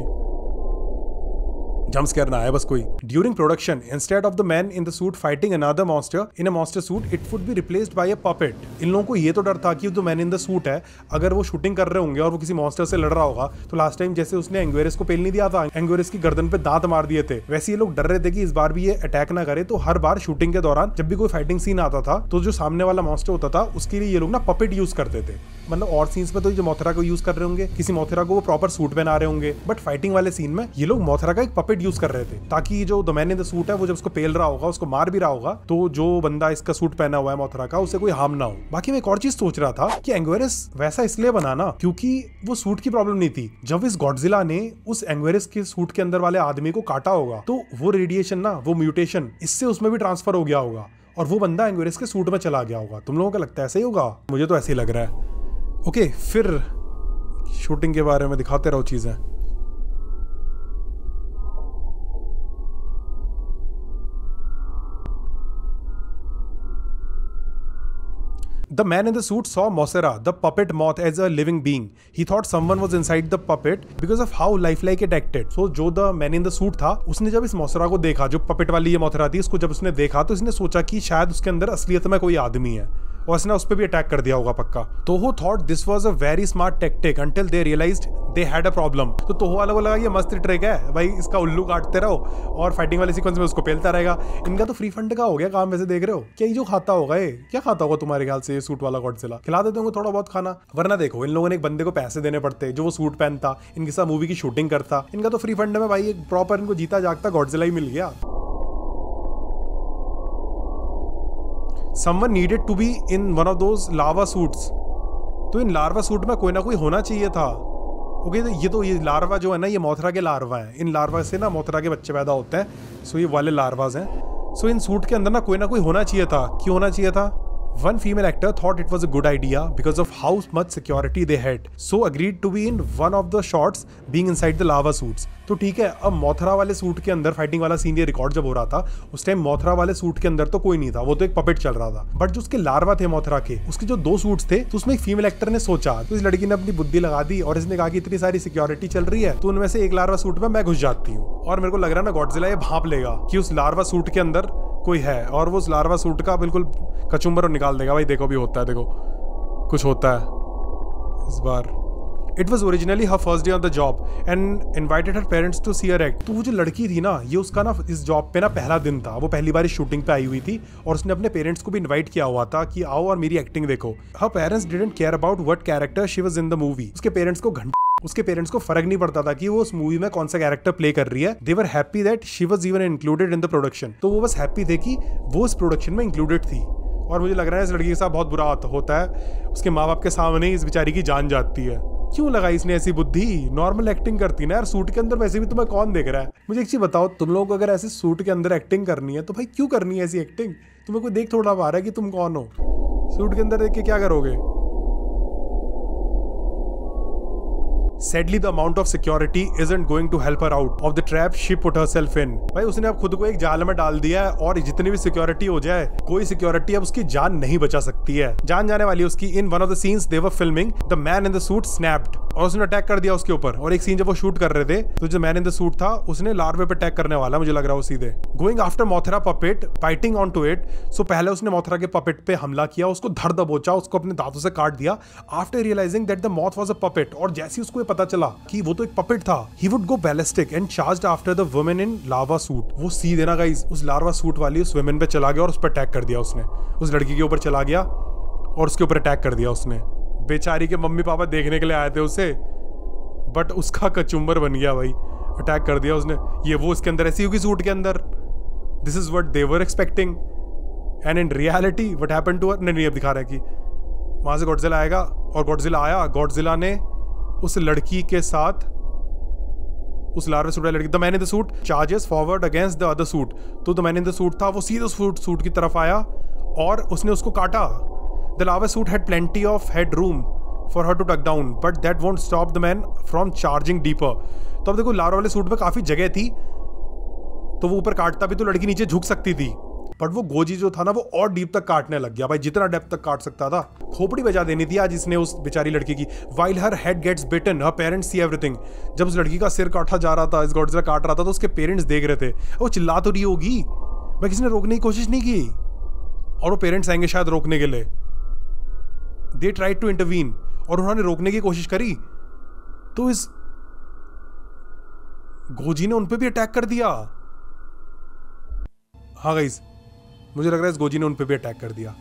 S1: जंप स्केयर ना आए बस कोई। During production instead of the man in the suit fighting another monster in a monster suit it would be replaced by a puppet. इन लोगों को ये तो डर था कि जो मैन इन द सूट है, अगर वो शूटिंग कर रहे होंगे और वो किसी मॉन्स्टर से लड़ रहा होगा तो लास्ट टाइम जैसे उसने एंग्वेरिस को पेल नहीं दिया था, एंग्वेरिस की गर्दन पे दांत मार दिए थे, वैसे ये लोग डर रहे थे कि इस बार भी ये अटैक ना करे। तो हर बार शूटिंग के दौरान जब भी कोई फाइटिंग सीन आता था तो जो सामने वाला मॉन्स्टर होता था उसके लिए ये लोग ना पपेट यूज करते थे। मतलब और सीन्स में तो जो मोथरा को यूज कर रहे होंगे, किसी मोथरा को वो प्रॉपर सूट पहना रहे होंगे, बट फाइटिंग वाले सीन में ये लोग मोथरा का एक पपेट यूज कर रहे थे ताकि जो the man in the suit है वो जब उसको पेल रहा होगा, उसको मार भी रहा होगा, तो जो बंदा इसका सूट पहना हुआ है मोथरा का, उसे कोई हार्म ना हो। बाकी मैं एक और चीज सोच रहा था कि एंग्वेरिस वैसा इसलिए बनाना क्योंकि वो सूट की प्रॉब्लम नहीं थी। जब इस गॉडजिला ने उस एंग्वेरिस के सूट के अंदर वाले आदमी को काटा होगा तो वो रेडिएशन ना, वो म्यूटेशन इससे उसमें भी ट्रांसफर हो गया होगा और वो बंदा एंग्वेरिस के सूट में चला गया होगा। तुम लोगों को लगता है ऐसा ही होगा? मुझे तो ऐसे ही लग रहा है। ओके, फिर शूटिंग के बारे में दिखाते रहो चीजें। The man in the suit saw Mothra, the puppet moth, as a living being. He thought someone was inside the puppet because of how lifelike it acted. So जो the man in the suit था, उसने जब इस Mothra को देखा, जो puppet वाली ये मोथरा थी, इसको जब उसने देखा तो इसने सोचा कि शायद उसके अंदर असलियत में कोई आदमी है और इसने उस पर भी अटैक कर दिया होगा पक्का। Toho thought this was a very smart tactic until they realised they had a problem. तो तोहो वालों को लगा ये मस्त ट्रिक है भाई, इसका उल्लू काटते रहो और फाइटिंग वाले सीक्वेंस में उसको पेलता रहेगा। इनका तो फ्री फंड का हो गया काम, वैसे देख रहे हो। क्या ये जो खाता होगा, ये क्या खाता होगा तुम्हारे ख्याल से? ये सूट वाला गॉडजिला खिला देते होंगे थोड़ा बहुत खाना, वरना देखो इन लोगों ने एक बंदे को पैसे देने पड़ते जो वो सूट पहनता, इनके साथ मूवी की शूटिंग करता। इनका तो फ्री फंड में भाई एक प्रॉपर इनको जीता जागता गॉडजिला ही मिल गया। Someone needed to be in one of those lava suits. तो इन लार्वा सूट में कोई ना कोई होना चाहिए था। ओके, ये लार्वा जो है ना, ये मोथरा के लार्वा हैं। इन लार्वा से ना मोथरा के बच्चे पैदा होते हैं। सो ये वाले लार्वाज हैं। सो इन सूट के अंदर ना कोई होना चाहिए था। क्यों होना चाहिए था? One female actor thought it was a good idea because of how much security they had, so agreed to be in one of the shots being inside the lava suits. तो ठीक है, अब मोथरा वाले suit के अंदर fighting वाला scene ये record जब हो रहा था उस टाइम मोथरा वाले सूट के अंदर तो कोई नहीं था, वो तो एक पपेट चल रहा था। बट जो उसके लार्वा थे मोथरा के, उसके जो 2 सूट्स थे, तो उसमें एक फीमेल एक्टर ने सोचा, तो इस लड़की ने अपनी बुद्धि लगा दी और इसने कहा कि इतनी सारी सिक्योरिटी चल रही है तो उनमें से एक लार्वा सूट में मैं घुस जाती हूँ। और मेरे को लग रहा है ना गॉडजिला ये भांप लेगा कि उस लार्वा सूट के अंदर कोई है और वो उस लार्वा सूट का बिल्कुल कचुम्बर निकाल देगा। भाई देखो भी होता है, देखो कुछ होता है इस बार। It was originally her first day on the job and invited her parents to see her act. तो वो जो लड़की थी ना, ये उसका ना इस जॉब पे ना पहला दिन था। वो पहली बार इस शूटिंग पे आई हुई थी और उसने अपने पेरेंट्स को भी इनवाइट किया हुआ था कि आओ और मेरी एक्टिंग देखो। Her parents didn't care about what character she was in the movie. उसके पेरेंट्स को फर्क नहीं पड़ता था कि वो उस मूवी में कौन सा कैरेक्टर प्ले कर रही है। They were happy that she was even included in the production. तो वो बस हैप्पी थे कि वो इस प्रोडक्शन में इंक्लूडेड थी। और मुझे लग रहा है इस लड़की के साथ बहुत बुरा होता है। उसके माँ बाप के सामने इस बेचारी की जान जाती है। क्यों लगाई इसने ऐसी बुद्धि? नॉर्मल एक्टिंग करती ना यार सूट के अंदर, वैसे भी तुम्हें कौन देख रहा है? मुझे एक चीज बताओ, तुम लोगों को अगर ऐसे सूट के अंदर एक्टिंग करनी है तो भाई क्यों करनी है ऐसी एक्टिंग? तुम्हें कोई देख थोड़ा पा रहा है कि तुम कौन हो? सूट के अंदर देख के क्या करोगे? Sadly, the amount of security isn't going to help her out of the trap she put herself in. भाई उसने अब खुद को एक जाल में डाल दिया है और जितनी भी सिक्योरिटी हो जाए, कोई सिक्योरिटी अब उसकी जान नहीं बचा सकती है। जान जाने वाली है उसकी। इन one of the scenes they were filming, the man in the suit snapped और उसने अटैक कर दिया उसके ऊपर। और एक सीन जब वो शूट कर रहे थे तो जो मैन इन द सूट था उसने लार्वे पे अटैक करने वाला, मुझे लग रहा है वो सीधे going after Mothra puppet biting on to it. So पहले उसने मोथरा के पपेट पे हमला किया, उसको धर दबोचा, उसको अपने दांतों से काट दिया after realising that the moth was a puppet. और जैसे ही उसको पता चला कि वो तो एक पपेट था, he would go ballistic and charged after the woman in lava suit. वो सीधे ना गाइस उस लार्वा सूट वाली उस वुमेन पे चला गया और उस पर अटैक कर दिया उसने। उस लड़की के ऊपर चला गया और उसके ऊपर अटैक कर दिया उसने। बेचारी के मम्मी पापा देखने के लिए आए थे उसे बट उसका कचुम्बर बन गया भाई, अटैक कर दिया उसने। ये वो इसके अंदर ऐसी होगी सूट के अंदर, this is what they were expecting and in reality what happened to her. नहीं अब दिखा रहा है कि वहां से गॉडजिला आएगा, और गॉडजिला आया, गॉडजिला ने उस लड़की के साथ, उस लार्वा सूट वाली लड़की, the man in the suit charges forward against the other suit. तो the man in the suit था, वो सीधे सूट की तरफ आया और उसने उसको काटा। The larva suit had plenty of head room for her to tuck down, but that won't stop the man from charging deeper. तो अब देखो लार्वा वाले सूट में काफी जगह थी, तो वो ऊपर काटता भी तो लड़की नीचे झुक सकती थी, बट वो गोजी जो था ना वो और डीप तक काटने लग गया भाई, जितना डेप्थ तक काट सकता था। खोपड़ी बजा देनी थी आज इसने उस बेचारी लड़की की। वाइल हर हेड गेट्स बिटन हर पेरेंट्स सी एवरीथिंग। जब उस लड़की का सिर काटा जा रहा था, इस गॉडजिला काट रहा था, तो उसके पेरेंट्स देख रहे थे। वो चिल्ला तो रही होगी भाई, किसी ने रोकने की कोशिश नहीं की, और वो पेरेंट्स आएंगे शायद रोकने के लिए। दे ट्राइड टू इंटरवीन, और उन्होंने रोकने की कोशिश करी, तो इस गोजी ने उनपे भी अटैक कर दिया। हाँ गाइस, मुझे लग रहा है इस गोजी ने उन पे भी अटैक कर दिया।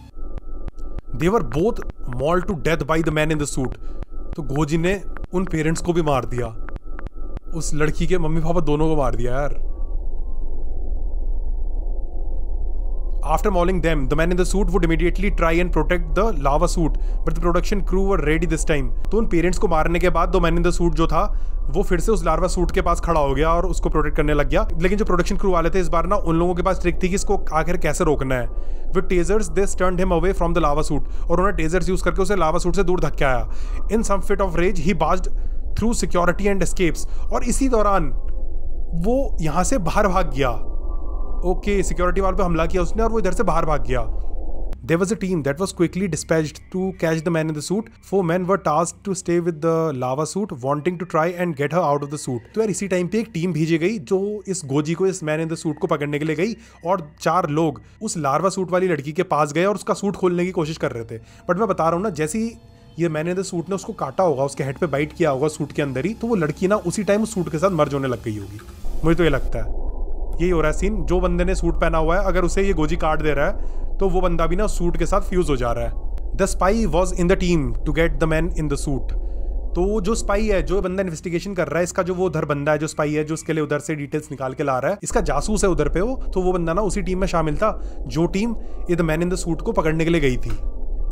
S1: They were both mauled to death by the man in the suit. तो गोजी ने उन पेरेंट्स को भी मार दिया, उस लड़की के मम्मी पापा दोनों को मार दिया यार। After mauling them, the man in the suit would immediately try and protect the lava suit, but the production crew were ready this time. तो उन पेरेंट्स को मारने के बाद दो मैन इन द सूट जो था वो फिर से उस लार्वा सूट के पास खड़ा हो गया और उसको प्रोटेक्ट करने लग गया। लेकिन जो प्रोडक्शन क्रू वाले थे इस बार ना, उन लोगों के पास ट्रिक थी कि इसको आखिर कैसे रोकना है। With tasers they turned him away from the lava suit, और उन्होंने टेजर्स यूज करके उसे लावा सूट से दूर धक्काया। In some fit of rage he barged through security and escapes, और इसी दौरान वो यहां से बाहर भाग गया। ओके, सिक्योरिटी वाल पे हमला किया उसने और वो इधर से बाहर भाग गया। There was a team that was quickly dispatched to catch the man in the suit. 4 men were tasked to stay with the lava suit, wanting to try and get her out of the suit. तो यार इसी time पे एक team भेजी गई जो इस goji को, इस मैन इन द सूट को पकड़ने के लिए गई, और 4 लोग उस लार्वा सूट वाली लड़की के पास गए और उसका सूट खोलने की कोशिश कर रहे थे। बट मैं बता रहा हूँ ना, जैसे ही ये मैन इन द सूट ने उसको काटा होगा, उसके हेड पे बाइट किया होगा सूट के अंदर ही, तो वो लड़की ना उसी टाइम उस सूट के साथ मर्ज होने लग गई होगी। मुझे तो ये लगता है यही हो रहा है सीन। जो बंदे ने सूट पहना हुआ है, अगर उसे ये गोजी काट दे रहा है तो वो बंदा भी ना सूट के साथ फ्यूज हो जा रहा है। The spy was in the team to get the man in the suit. तो जो स्पाई है, जो बंदा इन्वेस्टिगेशन कर रहा है, इसका जो वो उधर बंदा है जो स्पाई है, जो उसके लिए उधर से डिटेल्स निकाल के ला रहा है, इसका जासूस है उधर पे वो, तो वो बंदा ना उसी टीम में शामिल था जो टीम ये the man in the suit को पकड़ने के लिए गई थी।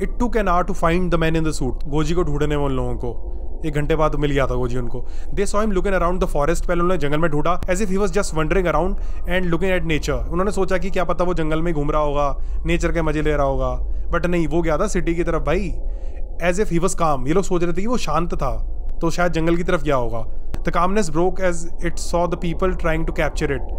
S1: It took an hour to find the man in the suit. Goji को ढूंढने में उन लोगों को 1 घंटे बाद मिल गया था गोजी उनको। They saw him looking around the forest. पहले उन्होंने जंगल में ढूंढा, as if he was just wandering around and looking at nature. उन्होंने सोचा कि क्या पता वो जंगल में घूम रहा होगा, नेचर के मजे ले रहा होगा, बट नहीं, वो गया था सिटी की तरफ भाई। एज इफ ही वाज काम। ये लोग सोच रहे थे कि वो शांत था, तो शायद जंगल की तरफ गया होगा। The calmness broke as it saw the people trying to capture it.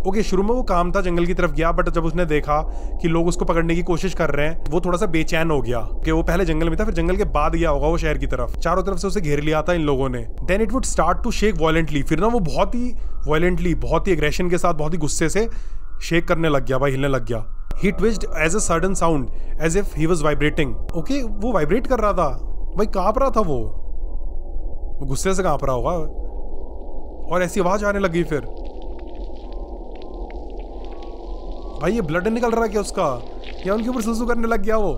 S1: Okay, शुरू में वो काम था, जंगल की तरफ गया, बट जब उसने देखा कि लोग उसको पकड़ने की कोशिश कर रहे हैं, वो थोड़ा सा बेचैन हो गया कि वो पहले जंगल में था, फिर जंगल के बाद गया होगा वो शहर की तरफ। चारों तरफ से उसे घेर लिया था इन लोगों ने। Then it would start to shake violently. फिर ना वो बहुत ही वायलेंटली, बहुत ही एग्रेशन के साथ, बहुत ही गुस्से से शेक करने लग गया भाई, हिलने लग गया। He twisted as a sudden sound as if he was vibrating. Okay, वो वाइब्रेट कर रहा था भाई, कांप रहा था वो गुस्से से कांप रहा होगा, और ऐसी आवाज आने लगी। फिर भाई ये ब्लड निकल रहा है क्या उसका, या उनके ऊपर सुसु करने लग गया वो।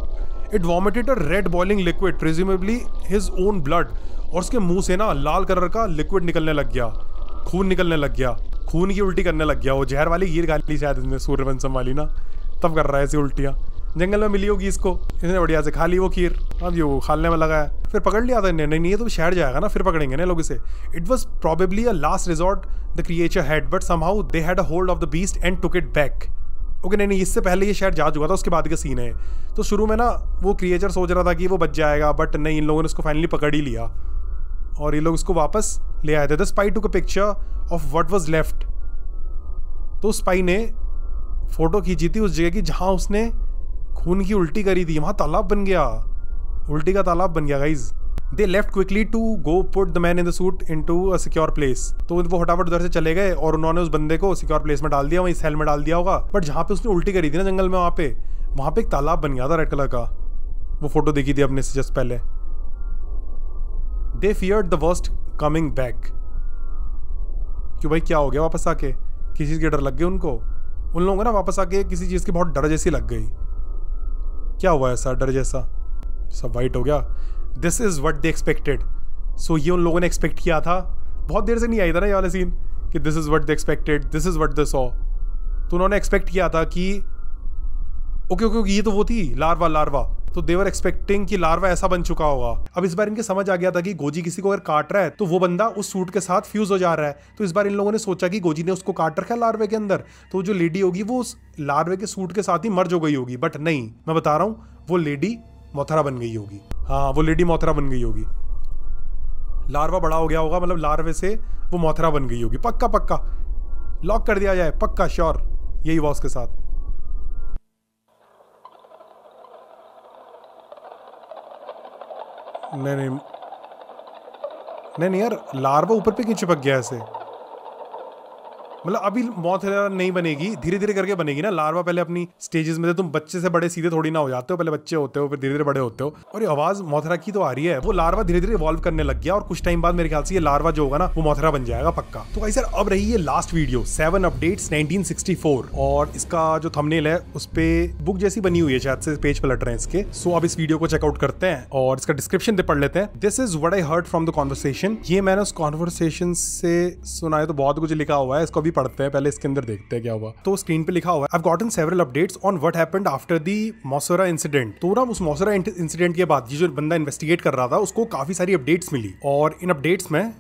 S1: It vomited a red boiling liquid, presumably his own blood, और उसके मुंह से ना लाल कलर का लिक्विड निकलने लग गया, खून निकलने लग गया, खून की उल्टी करने लग गया। वो जहर वाली गिर गाली शायद इसने सूर्यवंशम वाली ना, तब कर रहा है ऐसी उल्टियाँ। जंगल में मिली होगी इसको, इसने बढ़िया से खा ली वो खीर, अब ये खाने में लगा है। फिर पकड़ लिया था इन्हें, नहीं ये तो शहर जाएगा ना, फिर पकड़ेंगे ना लोग इसे। It was probably a last resort the creature had, but somehow they had a hold of the beast and took it back. Okay, नहीं, इससे पहले ये शहर जा चुका था, उसके बाद का सीन है। तो शुरू में ना वो क्रिएचर सोच रहा था कि वो बच जाएगा, बट नहीं, इन लोगों ने उसको फाइनली पकड़ ही लिया और ये लोग उसको वापस ले आए थे। The spy took a picture of what was left. तो स्पाई ने फोटो खींची थी उस जगह की जहां उसने खून की उल्टी करी थी, वहां तालाब बन गया, उल्टी का तालाब बन गया guys. They left quickly to go put the man in the suit into a secure place. तो वो फटाफट उधर से चले गए और उन्होंने उस बंदे को सिक्योर प्लेस में डाल दिया, वहीं सेल में डाल दिया होगा। बट जहाँ पे उसने उल्टी करी थी ना जंगल में, वहाँ पे एक तालाब बन गया था रेड कलर का। वो फोटो देखी थी अपने से जस्ट पहले। They feared the worst coming back. क्यों भाई, क्या हो गया वापस आके? किसी चीज के डर लग गए उनको, उन लोगों को ना वापस आके किसी चीज की बहुत डर जैसी लग गई। क्या हुआ ऐसा डर जैसा? सब वाइट हो गया। This is what they expected. So ये उन लोगों ने एक्सपेक्ट किया था, बहुत देर से नहीं आई था ना ये वाला सीन कि this is what they expected, this is what they saw. तो उन्होंने एक्सपेक्ट किया था कि ओके ये तो वो थी लार्वा, तो देवर एक्सपेक्टिंग कि लार्वा ऐसा बन चुका होगा। अब इस बार इनके समझ आ गया था कि गोजी किसी को अगर काट रहा है तो वो बंदा उस सूट के साथ फ्यूज हो जा रहा है। तो इस बार इन लोगों ने सोचा कि गोजी ने उसको काट रखा है लार्वे के अंदर, तो जो लेडी होगी वो उस लार्वे के सूट के साथ ही मर्ज हो गई होगी। बट नहीं, मैं बता रहा हूँ, वो लेडी मोथरा बन गई होगी। हाँ, वो लेडी मोथरा बन गई होगी। लार्वा बड़ा हो गया होगा, मतलब लार्वे से वो मोथरा बन गई होगी। पक्का लॉक कर दिया जाए, पक्का श्योर यही हुआ उसके साथ। नहीं यार, लार्वा ऊपर पे क्यों चिपक गया ऐसे? मतलब अभी मोथरा नहीं बनेगी, धीरे धीरे करके बनेगी ना। लार्वा पहले अपनी स्टेजेस में थे, तुम बच्चे से बड़े सीधे थोड़ी ना हो जाते हो, पहले बच्चे होते हो फिर धीरे धीरे बड़े होते हो। और ये आवाज मोथरा की तो आ रही है। वो लार्वा धीरे धीरे इवॉल्व करने लग गया और कुछ टाइम बाद मेरे ख्याल से ये लार्वा जो होगा ना वो मोथरा बन जाएगा पक्का। तो गाइस यार, अब रही है लास्ट वीडियो 7 अपडेट्स 1964, और इसका जो थंबनेल है उस पे बुक जैसी बनी हुई है, शायद से पेज पलट रहे हैं इसके। सो अब इस वीडियो को चेकआउट करते हैं और इसका डिस्क्रिप्शन पढ़ लेते हैं। This is what I heard from the conversation. ये मैंने उस कॉन्वर्सेशन से सुना है, तो बहुत कुछ लिखा हुआ है, इसको भी पढ़ते हैं। पहले इसके अंदर देखते हैं क्या हुआ। तो स्क्रीन पे लिखा हुआ है, I've gotten several updates on what happened after the Mossora incident। तो ना उस Mossora इंसिडेंट के बाद ये जो बंदा इन्वेस्टिगेट कर रहा था उसको काफी सारी अपडेट्स मिली, और इन अपडेट्स में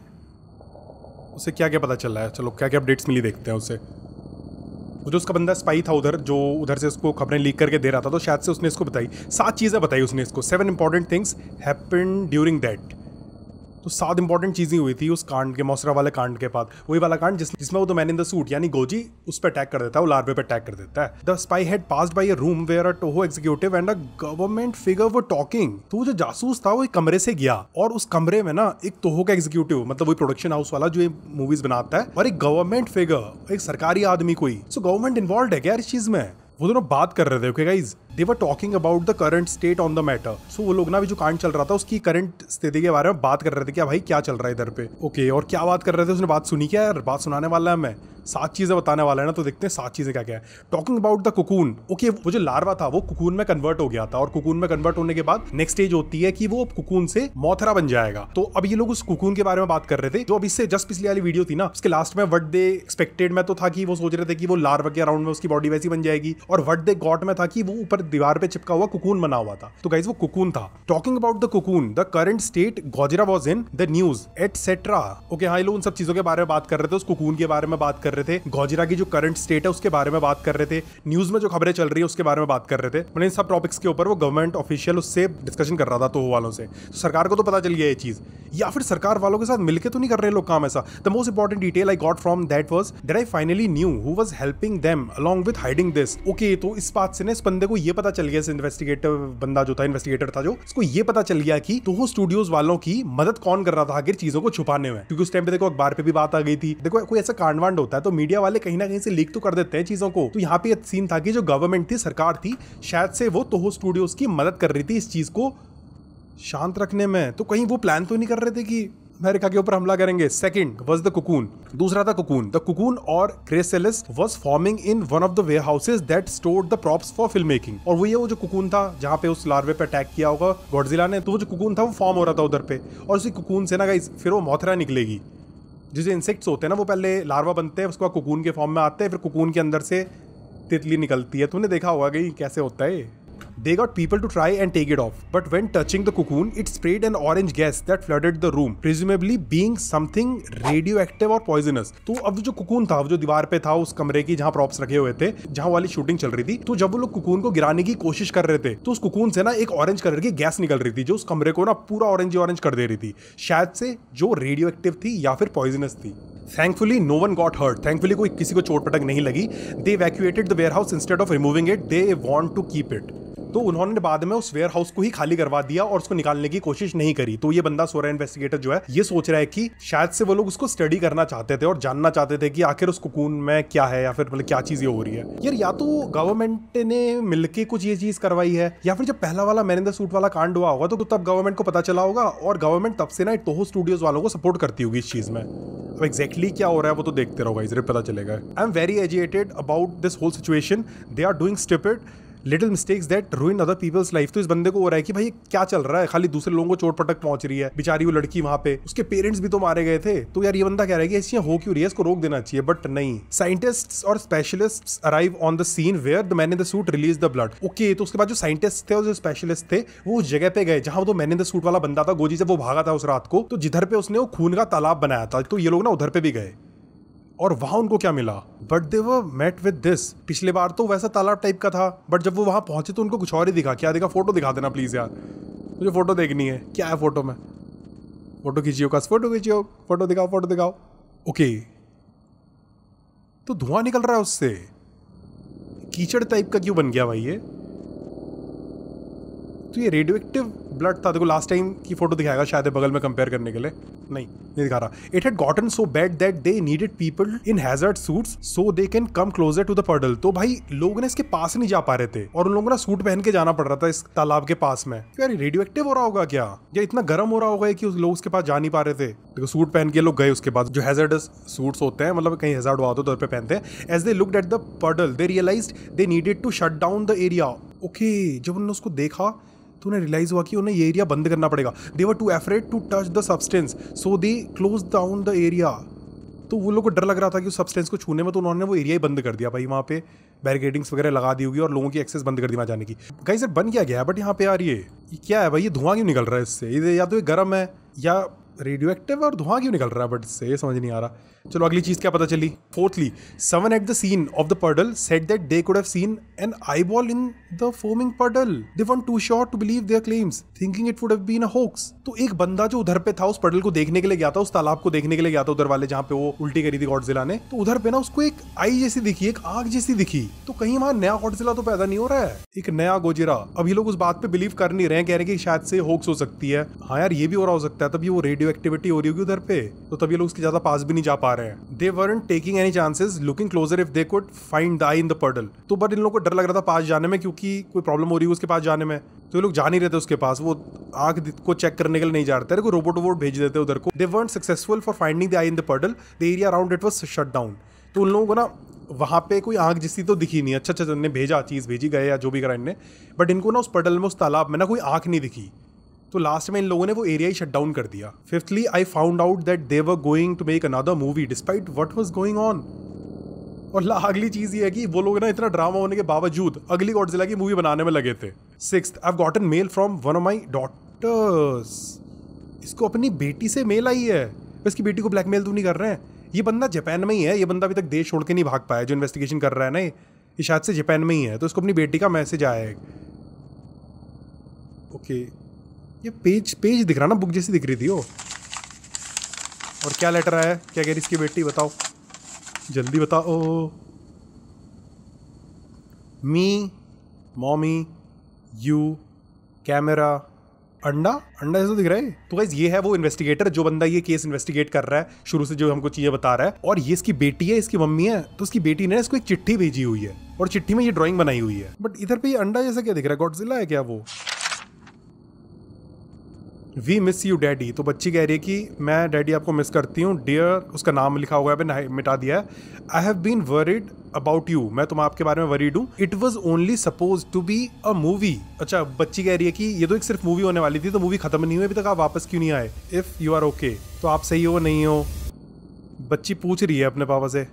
S1: उसे क्या क्या पता चल रहा है। चलो क्या क्या अपडेट्स मिली देखते हैं उसे। वो जो उसका बंदा स्पाई था उधर, जो उधर से उसको खबरें लीक करके दे रहा था, तो शायद से उसने इसको बताई 7 चीजें बताई उसने इसको। 7 important things happened during that. तो 7 इंपॉर्टेंट चीजें हुई थी उस कांड के, मोसरा वाले कांड के बाद। वही वाला कांड जिसमें वो the man in the suit यानी गोजी उस पर अटैक कर देता है, वो लार्वे पे अटैक कर देता है। The spy had passed by a room where a Toho executive and a government figure were talking. तो वो जो जासूस था वो एक कमरे से गया, और उस कमरे में ना एक टोहो का एग्जीक्यूटिव, मतलब वही प्रोडक्शन हाउस वाला जो ये मूवीज बनाता है, और एक गवर्नमेंट फिगर, एक सरकारी आदमी कोई। सो गवर्नमेंट इन्वॉल्व है क्या इस चीज में? वो दोनों बात कर रहे थे। Okay guys, they were talking about the current state on the matter. So वो लोग ना अभी जो कांड चल रहा था उसकी करंट स्थिति के बारे में बात कर रहे थे, क्या भाई क्या चल रहा है इधर पे। ओके, और क्या बात कर रहे थे? उसने बात सुनी क्या यार? बात सुनाने वाला है मैं, 7 चीजें बताने वाला है ना, तो देखते हैं 7 चीजें क्या क्या है। Talking about the cocoon. Okay, वो जो लार्वा था वो कुकून में कन्वर्ट हो गया था, और कुकून में कन्वर्ट होने के बाद नेक्स्ट स्टेज होती है कि वो कुकून से मोथरा बन जाएगा। तो अब ये लोग उस कुकून के बारे में बात कर रहे थे, जो अभी से जस्ट पिछली वाली वीडियो थी ना, उसके लास्ट में व्हाट दे एक्सपेक्टेड में तो था कि वो सोच रहे थे कि वो लार्वा के अराउंड में उसकी बॉडी वैसी बन जाएगी, और व्हाट दे गॉट में था कि वो ऊपर दीवार पे चिपका हुआ कुकून बना हुआ था। तो गाइस वो कुकून था। Talking about the cocoon, the current state Gojira was in the news etcetera. Okay, हाँ, ये लोग उन सब चीजों के बारे में बात कर रहे थे, उस कुकून के बारे में बात कर रहे थे, गोजिरा की जो करंट स्टेट है उसके बारे में बात कर रहे थे, न्यूज में जो खबरें चल रही है उसके बारे में बात कर रहे थे। मैंने इन सब टॉपिक्स के ऊपर वो गवर्नमेंट ऑफिशियल उससे डिस्कशन कर रहा था, तो वालों से। तो सरकार को तो पता चल गया ये चीज, या फिर सरकार वालों के साथ मिलकर तो नहीं कर रहे लोग काम ऐसा। The most important detail I got from that was that I finally knew who was helping them along with hiding this. Okay, तो इस बात से ना इस बंदे को ये पता चल गया, इस इन्वेस्टिगेटिव बंदा जो था, इन्वेस्टिगेटर था जो, उसको ये पता चल गया कि टोहो स्टूडियोज वालों की मदद कौन कर रहा था आखिर चीजों को छुपाने में। क्योंकि उस टाइम पे देखो अखबार पे भी बात आ गई थी। देखो कोई ऐसा कांडवांड होता है तो मीडिया वाले कहीं ना कहीं से लीक तो कर देते हैं चीजों को। तो यहाँ पे सीन था कि जो गवर्नमेंट थी, सरकार थी, शायद से वो टोहो स्टूडियोज की मदद कर रही थी इस चीज को शांत रखने में। तो कहीं वो प्लान तो नहीं कर रहे थे कि अमेरिका के ऊपर हमला करेंगे। Second was the cocoon. दूसरा था कुकून। द कुकून और chrysalis was forming in one of the warehouses that stored the props for film making. और वो जो कुकून था जहां पे उस लार्वे पे अटैक किया होगा गॉडजिला ने, तो वो जो कुकून था वो फॉर्म हो रहा था उधर पे। और उसी कुकून से ना गाइस फिर वो मोथरा निकलेगी। जैसे इंसेक्ट्स होते हैं ना, वो पहले लार्वा बनते हैं, उसके बाद कुकून के फॉर्म में आते हैं, फिर कुकून के अंदर से तितली निकलती है। तुमने देखा होगा कि कैसे होता है। They got people to try and take it off, but when touching the cocoon, it sprayed an orange gas that flooded the room, presumably being something radioactive or poisonous. तो अब जो कुकून था, जो दीवार पे था उस कमरे की जहां प्रॉप्स रखे हुए थे, जहां वाली शूटिंग चल रही थी, तो जब वो लोग कुकून को गिराने की कोशिश कर रहे थे, तो उस कुकून से ना एक ऑरेंज कलर की गैस निकल रही थी, जो उस कमरे को ना पूरा ऑरेंज कर दे रही थी, शायद से जो रेडियो एक्टिव थी या फिर पॉइजनस थी। Thankfully, no one got hurt. Thankfully, कोई किसी को चोट पटक नहीं लगी. They evacuated the warehouse instead of removing it. They want to keep it. तो उन्होंने बाद में उस वेयर हाउस को ही खाली करवा दिया और उसको निकालने की कोशिश नहीं करी। तो ये बंदा सोरा इन्वेस्टिगेटर जो है ये सोच रहा है कि शायद से वो लोग उसको स्टडी करना चाहते थे और जानना चाहते थे कि आखिर उस कुकून में क्या है, या फिर मतलब क्या चीजें हो रही है। यार या तो गवर्नमेंट ने मिलके कुछ ये चीज करवाई है, या फिर जब पहला वाला मैन इन द सूट वाला कांड हुआ होगा तो तब गवर्नमेंट को पता चला होगा और गवर्नमेंट तब से ना टोहो स्टूडियोज वालों को सपोर्ट करती होगी इस चीज में। अब एग्जैक्टली क्या हो रहा है वो तो देखते रहो गाइस, पता चलेगा। I am very agitated about this whole situation. They are doing stupid little mistakes that ruin other people's life. तो इस बंदे को हो रहा है कि भाई क्या चल रहा है, खाली दूसरे लोगों को चोट पटक पहुंच रही है, बेचारी वो लड़की वहां पे, उसके पेरेंट्स भी तो मारे गए थे। तो यार ये बंदा कह रहा है कि ऐसी हो क्यों रही है, इसको रोक देना चाहिए, बट नहीं। साइंटिस्ट्स और specialists arrive on the scene where the man in the suit release the blood. Okay, तो उसके बाद जो साइंटिस्ट थे और जो स्पेशलिस्ट थे वो उस जगह पे गए जहां वो मैन इन द सूट वाला बंदा था, गोजी, जब वो भागा था उस रात को, तो जिधर पे उसने वो खून का तालाब बनाया था, तो ये लोग ना उधर पे भी गए और वहां उनको क्या मिला, but they were met with this. पिछले बार तो वैसा तालाब टाइप का था, बट जब वो वहां पहुंचे तो उनको कुछ और ही दिखा। क्या दिखा? फोटो दिखा देना प्लीज यार, मुझे फोटो देखनी है। क्या है फोटो में? फोटो खींचियो का, फोटो खींचियो, फोटो दिखाओ, फोटो दिखाओ। ओके, तो धुआं निकल रहा है उससे, कीचड़ टाइप का क्यों बन गया भाई ये? तो ये रेडियो एक्टिव ब्लड था। देखो लास्ट टाइम की फोटो दिखाएगा शायद बगल में कंपेयर करने के लिए, नहीं दिखा रहा। It had gotten so bad that they needed people in hazard suits so they can come closer to the puddle. तो भाई लोग ना इसके पास नहीं जा पा रहे थे और उन लोगों को ना सूट पहन के जाना पड़ रहा था इस तालाब के पास में। यार रेडियो एक्टिव हो रहा होगा क्या, या इतना गर्म हो रहा होगा कि लोग उसके पास जा नहीं पा रहे थे। देखो सूट पहन के लोग गए उसके पास, जो हैजर्डस सूट्स होते हैं, मतलब कहीं हैजर्ड हुआ तो उधर पे पहनते हैं। As they looked at the puddle they realised they needed to shut down the area. Okay, जब उन्होंने उसको देखा तो उन्हें रियलाइज हुआ कि उन्हें ये एरिया बंद करना पड़ेगा। They were too afraid to touch the substance so they close down the area. तो वो लोग को डर लग रहा था कि उस सब्सटेंस को छूने में, तो उन्होंने वो एरिया ही बंद कर दिया भाई। वहाँ पे बैरिकेडिंग्स वगैरह लगा दी होगी और लोगों की एक्सेस बंद कर दी वहाँ जाने की। गाइस सर बन क्या गया है, बट यहाँ पे यार ये क्या है भाई, ये धुआं क्यों निकल रहा है इससे? ये या तो ये गर्म है या रेडियो एक्टिव, और धुआं क्यों निकल रहा है, बट इससे ये समझ नहीं आ रहा। चलो अगली चीज क्या पता चली। Fourthly, someone at the scene of the puddle said that they could have seen an eyeball in the foaming puddle. They वन too sure to believe their claims thinking it would have been a hoax. तो एक बंदा जो उधर पे था उस पडल को देखने के लिए गया था, उस तालाब को देखने के लिए गया था उधर वाले जहां पे वो उल्टी करी थी गॉडजिला ने, तो उधर पे ना उसको एक आई जैसी दिखी, एक आग जैसी दिखी। तो कहीं वहां नया गॉडजिला तो पैदा नहीं हो रहा है, एक नया गोजिरा। अब ये लोग उस बात पे बिलीव कर नहीं रहे हैं, कह रहे हैं कि शायद से होक्स हो सकती है। हाँ यार ये भी हो रहा हो सकता है, तभी वो रेडियो एक्टिविटी हो रही होगी उधर पे, तो तभी लोग उसके ज्यादा पास भी नहीं जा पा रहे हैं। दे weren't taking any chances looking closer if they could find the eye in the puddle। तो बट इन लोगों को डर लग रहा था पास जाने में, क्योंकि कोई प्रॉब्लम हो रही है उसके पास जाने में, तो ये लोग जा नहीं रहे थे उसके पास। वो आंख को चेक करने के लिए नहीं जा रहे थे, कोई रोबोट वोबोट भेज देते उधर को। दे weren't successful for finding the eye in the puddle, the area around it was shut down। तो उन लोगों को ना वहां पे कोई आंख जिसकी तो दिखी नहीं। अच्छा उन्होंने भेजा, चीज भेजी गए या जो भी करा इनने, बट इनको ना उस पडल में, उस तालाब में ना कोई आंख नहीं दिखी। तो लास्ट में इन लोगों ने वो एरिया ही शट डाउन कर दिया। Fifthly, I found out that they were going to make another movie despite what was going on. और अगली चीज ये है कि वो लोग ना इतना ड्रामा होने के बावजूद अगली गॉडजिला की मूवी बनाने में लगे थे। Sixth, I have gotten mail from one of my daughters. इसको अपनी बेटी से मेल आई है। इसकी बेटी को ब्लैकमेल तो नहीं कर रहे हैं? ये बंदा जापान में ही है, ये बंदा अभी तक देश छोड़ के नहीं भाग पाया, जो इन्वेस्टिगेशन कर रहा है ना, ये शायद से जापान में ही है। तो इसको अपनी बेटी का मैसेज आया है। ओके, ये पेज दिख रहा ना, बुक जैसी दिख रही थी वो। और क्या लेटर आया है, क्या कह रही इसकी बेटी, बताओ जल्दी बताओ। मी, मॉमी, यू, कैमरा, अंडा ऐसा दिख रहा है। तो गाइस ये है वो इन्वेस्टिगेटर, जो बंदा ये केस इन्वेस्टिगेट कर रहा है शुरू से, जो हमको चीजें बता रहा है। और ये इसकी बेटी है, इसकी मम्मी है। तो उसकी बेटी ने इसको एक चिट्ठी भेजी हुई है और चिट्ठी में ये ड्राइंग बनाई हुई है। बट इधर पे ये अंडा जैसा क्या दिख रहा है, गॉडजिला है क्या वो? We miss you daddy. तो बच्ची कह रही है कि मैं डैडी आपको मिस करती हूँ। डियर, उसका नाम लिखा हुआ है, मिटा दिया है। I have been worried about you, मैं तुम आपके बारे में वरीड हूँ। It was only suppose to be a movie. अच्छा, बच्ची कह रही है कि ये तो एक सिर्फ मूवी होने वाली थी, तो मूवी खत्म नहीं हुई अभी तक, आप वापस क्यों नहीं आए? इफ यू आर ओके, तो आप सही हो नहीं हो? बच्ची पूछ रही है अपने पापा से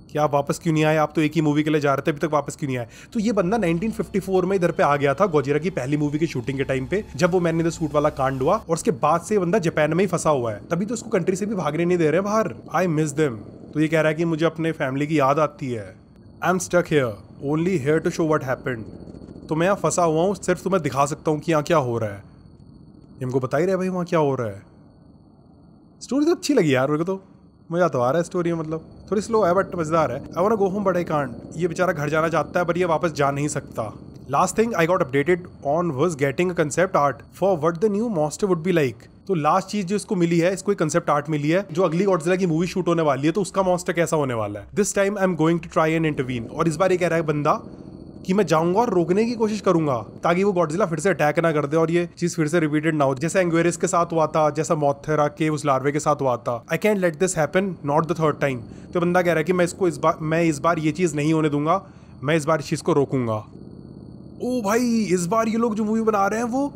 S1: कि आप वापस क्यों नहीं आए, आप तो एक ही मूवी के लिए जा रहे थे, अभी तक वापस क्यों नहीं आए? तो ये बंदा 1954 में इधर पे आ गया था गोजिरा की पहली मूवी की शूटिंग के टाइम पे, जब वो मैन इन द सूट वाला कांड हुआ, और उसके बाद से बंदा जापान में ही फंसा हुआ है। तभी तो उसको कंट्री से भी भागने नहीं दे रहे बाहर। I miss them. तो ये कह रहा है कि मुझे अपने फैमिली की याद आती है। I am stuck here, only here to show what happened. तो मैं यहाँ फंसा हुआ हूँ, सिर्फ तुम्हें दिखा सकता हूँ कि यहाँ क्या हो रहा है। हमको बता ही रहे भाई वहाँ क्या हो रहा है। स्टोरी तो अच्छी लगी यार मेरे को, तो मजा तो आ रहा है स्टोरी में, मतलब थोड़ी स्लो है बट मजेदार है। I want to go home but I can't. ये बेचारा घर जाना चाहता है पर ये वापस जा नहीं सकता। Last thing I got updated on was getting a concept art for what the new monster would be like. तो लास्ट चीज जो इसको मिली है, इसको एक कंसेप्ट आर्ट मिली है जो अगली गॉडजिला की मूवी शूट होने वाली है, तो उसका मॉन्स्टर कैसा होने वाला है। This time I am going to try and intervene. और इस बार ये कह रहा है बंदा कि मैं जाऊंगा और रोकने की कोशिश करूंगा ताकि वो गॉडजिला फिर से अटैक ना कर दे और ये चीज फिर से रिपीटेड ना हो, जैसा एंग्वेरिस के साथ हुआ था, जैसा मोथरा के उस लार्वे के साथ हुआ था। I can't let this happen, not the third time. तो बंदा कह रहा है कि मैं इस बार ये चीज नहीं होने दूंगा, मैं इस बार इस चीज को रोकूंगा। ओ भाई इस बार ये लोग जो मूवी बना रहे हैं वो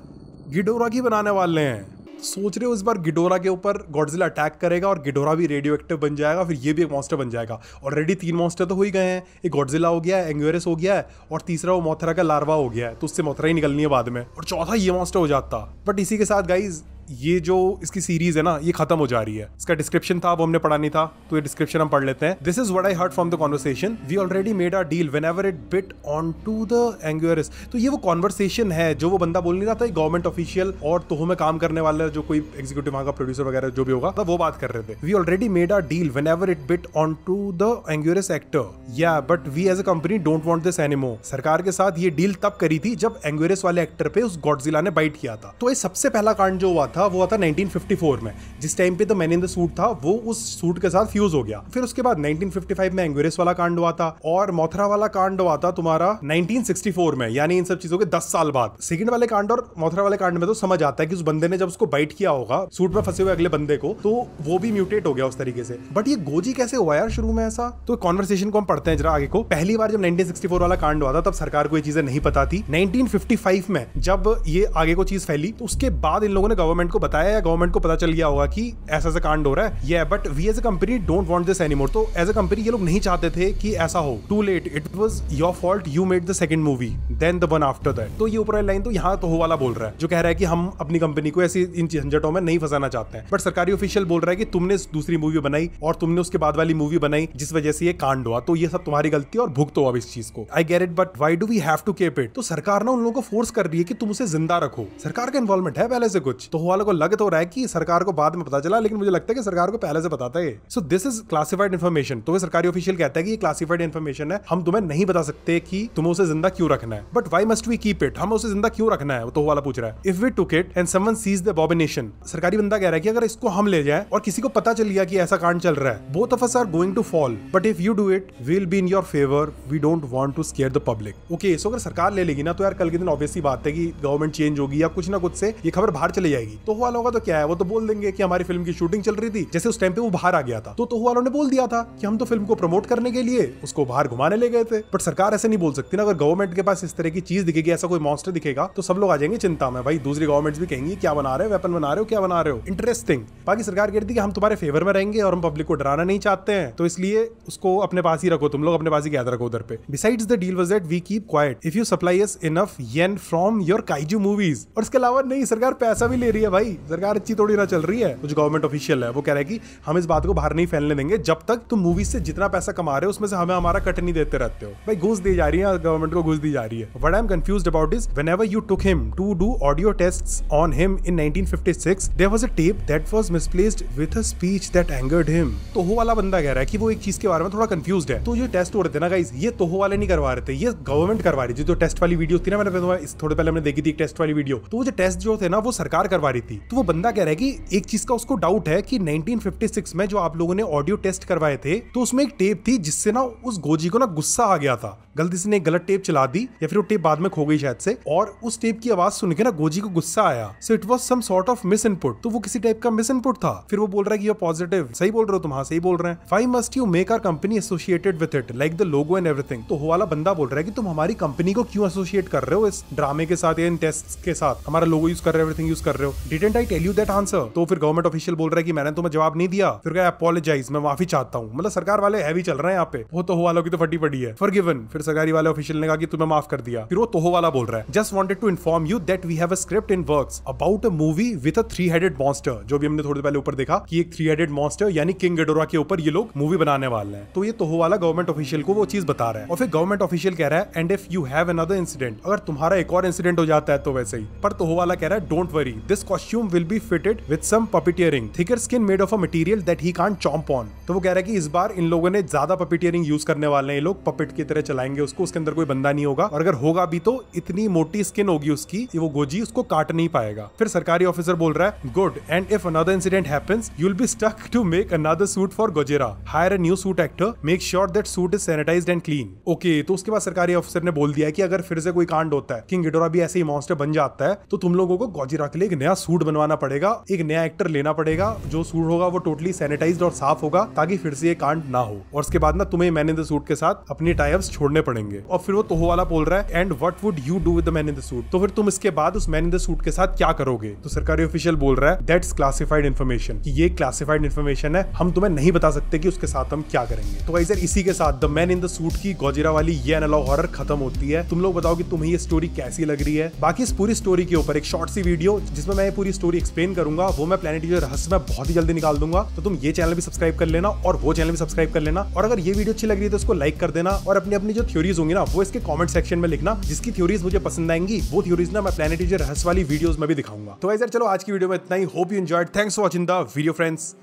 S1: गिडोरा की बनाने वाले हैं। सोच रहे हो इस बार गिडोरा के ऊपर गॉडजिला अटैक करेगा और गिडोरा भी रेडियो एक्टिव बन जाएगा, फिर ये भी एक मॉन्स्टर बन जाएगा। ऑलरेडी 3 मॉन्स्टर तो हो ही गए हैं, एक गॉडजिला हो गया है, एंग्यूरस हो गया है और तीसरा वो मोथरा का लार्वा हो गया है, तो उससे मोथरा ही निकलनी है बाद में, और चौथा ये मॉन्स्टर हो जाता। बट इसी के साथ गाइज ये जो इसकी सीरीज है ना ये खत्म हो जा रही है। इसका डिस्क्रिप्शन था वो हमने पढ़ा नहीं था, तो ये डिस्क्रिप्शन हम पढ़ लेते हैं। This is what I heard from the conversation, we already made our deal whenever it bit onto the Anguirus. तो ये वो कॉन्वर्सेशन है जो वो बंदा बोल नहीं रहा था, गवर्नमेंट ऑफिशियल और तोहो में काम करने वाले जो कोई एग्जीक्यूटिव वहां का प्रोड्यूसर वगैरह जो भी होगा, तो वो बात कर रहे थे। We already made our deal whenever it bit onto the Anguirus actor, या but we as a company don't want this anymore. सरकार के साथ ये डील तब करी थी जब एंग्यूरस वाले एक्टर पे उस गॉडजिला ने बाइट किया था। तो ये सबसे पहला कांड जो हुआ था वो था 1954 में, जिस टाइम पे the man in the suit था वो उस सूट के साथ फ्यूज हो गया। फिर उसके बाद 1955 में एंग्यूरस वाला कांड हुआ था और मोथरा वाला कांड हुआ था तुम्हारा 1964 में, यानी इन सब चीजों के 10 साल बाद। सेकंड वाले कांड और मोथरा वाले कांड में तो समझ आता है कि उस बंदे ने जब उसको बाइट किया होगा सूट में फंसे हुए अगले बंदे को, तो वो भी म्यूटेट हो गया उस तरीके से। बट ये गोजी कैसे हुआ यार शुरू में ऐसा? तो कॉन्वर्सेशन को हम पढ़ते हैं जरा आगे को। पहली बार जब 1964 वाला कांड हुआ था तब सरकार को ये चीजें नहीं पता थी। 1955 में जब ये आगे को चीज फैली तो उसके बाद इन लोगों ने गवर्नमेंट को बताया या गवर्नमेंट को पता चल गया होगा कि ऐसा ऐसा कांड हो रहा है। ये but we as a company don't want this anymore. तो एज अ कंपनी ये लोग नहीं चाहते थे कि ऐसा हो। Too late, it was your fault, you made the second movie then the one after that. तो ये ऊपर लाइन तो यहाँ तो वाला बोल रहा है जो कह रहा है कि हम अपनी कंपनी को ऐसी इन झंझटों में नहीं फंसाना चाहते हैं। बट सरकारी ऑफिशियल बोल रहा है कि तुमने दूसरी मूवी बनाई और तुमने उसके बाद वाली मूवी बनाई जिस वजह से ये कांड हुआ, तो ये सब तुम्हारी गलती और भुगतो अब इस चीज को। I get it, but why do we have to keep it? तो सरकार ना उन लोगों को फोर्स कर रही है कि तुम उसे जिंदा रखो। सरकार का इन्वॉल्वमेंट है पहले से कुछ, तो वालों को लग तो रहा है कि सरकार को बाद में पता चला, लेकिन मुझे लगता है कि सरकार को पहले से पता था ये। So this is classified information. तो वे सरकारी ऑफिशियल कहता है कि ये क्लासिफाइड इन्फॉर्मेशन है, हम तुम्हें नहीं बता सकते कि तुम्हें उसे जिंदा क्यों रखना है। But why must we keep it? हमें उसे जिंदा क्यों रखना है? तो वाला पूछ रहा है। If we took it and someone sees the abomination, सरकारी बंदा कह रहा है कि अगर इसको हम ले जाएं और किसी को पता चल गया कि ऐसा कांड चल रहा है, both of us are going to fall, but if you do it we will be in your favour, we don't want to scare the public. Okay, so अगर सरकार ले लेगी ना तो यार कल के दिन ऑब्वियस सी बात है कि गवर्नमेंट चेंज होगी या कुछ ना कुछ से ये खबर बाहर चली जाएगी। तो वालों का तो क्या है, वो तो बोल देंगे कि हमारी फिल्म की शूटिंग चल रही थी, जैसे उस टाइम पे वो बाहर आ गया था तो वालों ने बोल दिया था कि हम तो फिल्म को प्रमोट करने के लिए उसको बाहर घुमाने ले गए थे। बट सरकार ऐसे नहीं बोल सकती ना। अगर गवर्नमेंट के पास इस तरह की चीज दिखेगी, ऐसा कोई मॉन्स्टर दिखेगा, तो सब लोग आ जाएंगे चिंता में। भाई दूसरी गवर्नमेंट्स भी कहेंगी क्या बना रहे हो, वेपन बना रहे हो, क्या बना रहे हो, इंटरेस्टिंग। बाकी सरकार कहती है कि हम तुम्हारे फेवर में रहेंगे और हम पब्लिक को डराना नहीं चाहते हैं, तो इसलिए उसको अपने पास ही रखो, तुम लोग अपने पास ही याद रखो उधर पे। Besides the deal was that we keep quiet if you supply us enough yen from your kaiju movies. और इसके अलावा नहीं, सरकार पैसा भी ले रही है भाई, सरकार अच्छी थोड़ी ना चल रही है। कुछ गवर्नमेंट ऑफिशियल है वो कह रहा है कि हम इस बात को बाहर नहीं फैलने देंगे जब तक तुम मूवीज से जितना पैसा कमा रहे हो उसमें से हमें हमारा कट नहीं देते रहते हो। भाई घूस दी जा रही है, गवर्नमेंट को घूस दी जा रही है। What I am confused about is whenever you took him to do audio tests on him in 1956 there was a tape that was misplaced with a speech that angered him. Toho वाला बंदा कह रहा है कि वो एक चीज के बारे में थोड़ा कंफ्यूज्ड है। तो ये टेस्ट हो रहे थे ना गाइस, ये तोहो वाले नहीं करवा रहे थे, ये गवर्नमेंट करवा रही थी। जो टेस्ट वाली वीडियो थी ना, मैंने थोड़े पहले हमने देखी थी एक टेस्ट वाली वीडियो, तो वो जो टेस्ट जो थे ना वो सरकार करवा रही थी। तो वो बंदा कह रहा है कि एक चीज का उसको डाउट है कि 1956 में जो आप लोगों ने ऑडियो टेस्ट करवाए थे तो उसमें एक टेप थी जिससे ना उस गोजी को ना गुस्सा आ गया था, गलती से ने गलत टेप चला दी या फिर वो टेप बाद में खो गई शायद से, और उस टेप की आवाज सुन के ना गोजी को गुस्सा आया। So it was some sort of misinput. तो वो किसी टाइप का मिस इनपुट था। फिर वो बोल रहा है कि यू आर पॉजिटिव, सही बोल रहे हो तुम, हाँ सही बोल रहे हैं। Why must you make our company associated with it like the logo and everything. तो वो वाला बंदा बोल रहा है कि तुम हमारी कंपनी को क्यों एसोसिएट कर रहे हो इस ड्रामे के साथ या इन टेस्ट के साथ, हमारा लोगो यूज कर रहे हो, एवरीथिंग यूज कर रहे हो। Didn't I tell you that answer? तो फिर गवर्नमेंट ऑफिशियल बोल रहा है कि मैंने तुम्हें जवाब नहीं दिया। फिर क्या अपोलोजाइज, मैं माफी चाहता हूँ। मतलब सरकार वाले हैवी चल रहे हैं यहाँ पे। वो तोहो वालों की तो फटी पड़ी है। फॉरगिवन। फिर सरकारी वाले ऑफिशियल ने कहा कि तुम्हें माफ कर दिया। फिर वो तोहो वाला बोल रहा है just wanted to inform you that we have a script in works about a movie with a 3-headed monster. जो भी हमने थोड़ी पहले ऊपर देखा कि एक 3-headed मॉन्स्टर यानी किंग गिडोरा के ऊपर ये लोग मूवी बनाने वाले हैं। तो ये तोहो वाला गवर्नमेंट ऑफिशियल को वो चीज बता रहा है। और फिर गवर्नमेंट ऑफिशियल कह रहा है and if you have another incident, अगर तुम्हारा एक और इंसिडेंट हो जाता है तो वैसे ही। पर तोहो वाला कह रहा है don't worry, this costume will be fitted with some puppeteering, thicker skin made of a material that he can't chomp on. तो वो कह रहा है कि इस बार इन लोगों ने ज्यादा पपिटियरिंग यूज करने वाले हैं, ये लोग पपेट की तरह चलाएंगे उसको, उसके अंदर कोई बंदा नहीं होगा, और अगर होगा भी तो इतनी मोटी स्किन होगी उसकी कि वो गोजी उसको काट नहीं पाएगा। फिर सरकारी ऑफिसर बोल रहा है good, and if another incident happens you will be stuck to make another suit for Gojira, hire a new suit actor, make sure that suit is sanitised and clean. Okay, तो उसके बाद सरकारी officer ने बोल दिया कि अगर फिर से कोई कांड होता है, किंग गिडोरा भी ऐसे ही मॉन्स्टर बन जाता है, तो तुम लोगों को गोजेरा के लिए एक नया सूट बनवाना पड़ेगा, एक नया एक्टर लेना पड़ेगा, जो सूट होगा वो टोटली सैनिटाइज्ड और साफ होगा ताकि फिर से ये कांड ना हो। और उसके बाद ना तुम्हें मैन इन द सूट के साथ अपनी टाई-अप्स छोड़ने पड़ेंगे। और फिर वो तोहो वाला बोल रहा है, and what would you do with the man in the suit? तो फिर तुम इसके बाद उस मैन इन द सूट के साथ क्या करोगे? तो सरकारी ऑफिशियल बोल रहा है, दैट्स क्लासिफाइड इन्फॉर्मेशन, कि ये क्लासिफाइड इन्फॉर्मेशन है, हम तुम्हें नहीं बता सकते कि उसके साथ हम क्या करेंगे। तो गाइस यार इसी के साथ the man in the suit की गोजिरा वाली ये एनालॉग हॉरर खत्म होती है। तुम लोग बताओ कि तुम्हें ये स्टोरी कैसी लग रही है। बाकी इस पूरी स्टोरी के ऊपर एक शॉर्ट सी वीडियो जिसमें मैं पूरी स्टोरी एक्सप्लेन करूंगा, वो मैं प्लैनेट टीजर रहस्य में बहुत ही जल्दी निकाल दूंगा। तो तुम ये चैनल भी सब्सक्राइब कर लेना और वो चैनल भी सब्सक्राइब कर लेना। और अगर ये वीडियो अच्छी लग रही है तो उसको लाइक कर देना और अपनी अपनी जो थ्योरीज होंगी ना वो इसके कमेंट सेक्शन में लिखना। जिसकी थ्योरीज मुझे पसंद आएंगी वो थ्योरीज ना मैं प्लैनेट टीजर रहस्य वाली वीडियोस में भी दिखाऊंगा। तो गाइस यार चलो आज की वीडियो में इतना ही। Hope you enjoyed. Thanks for watching the video friends.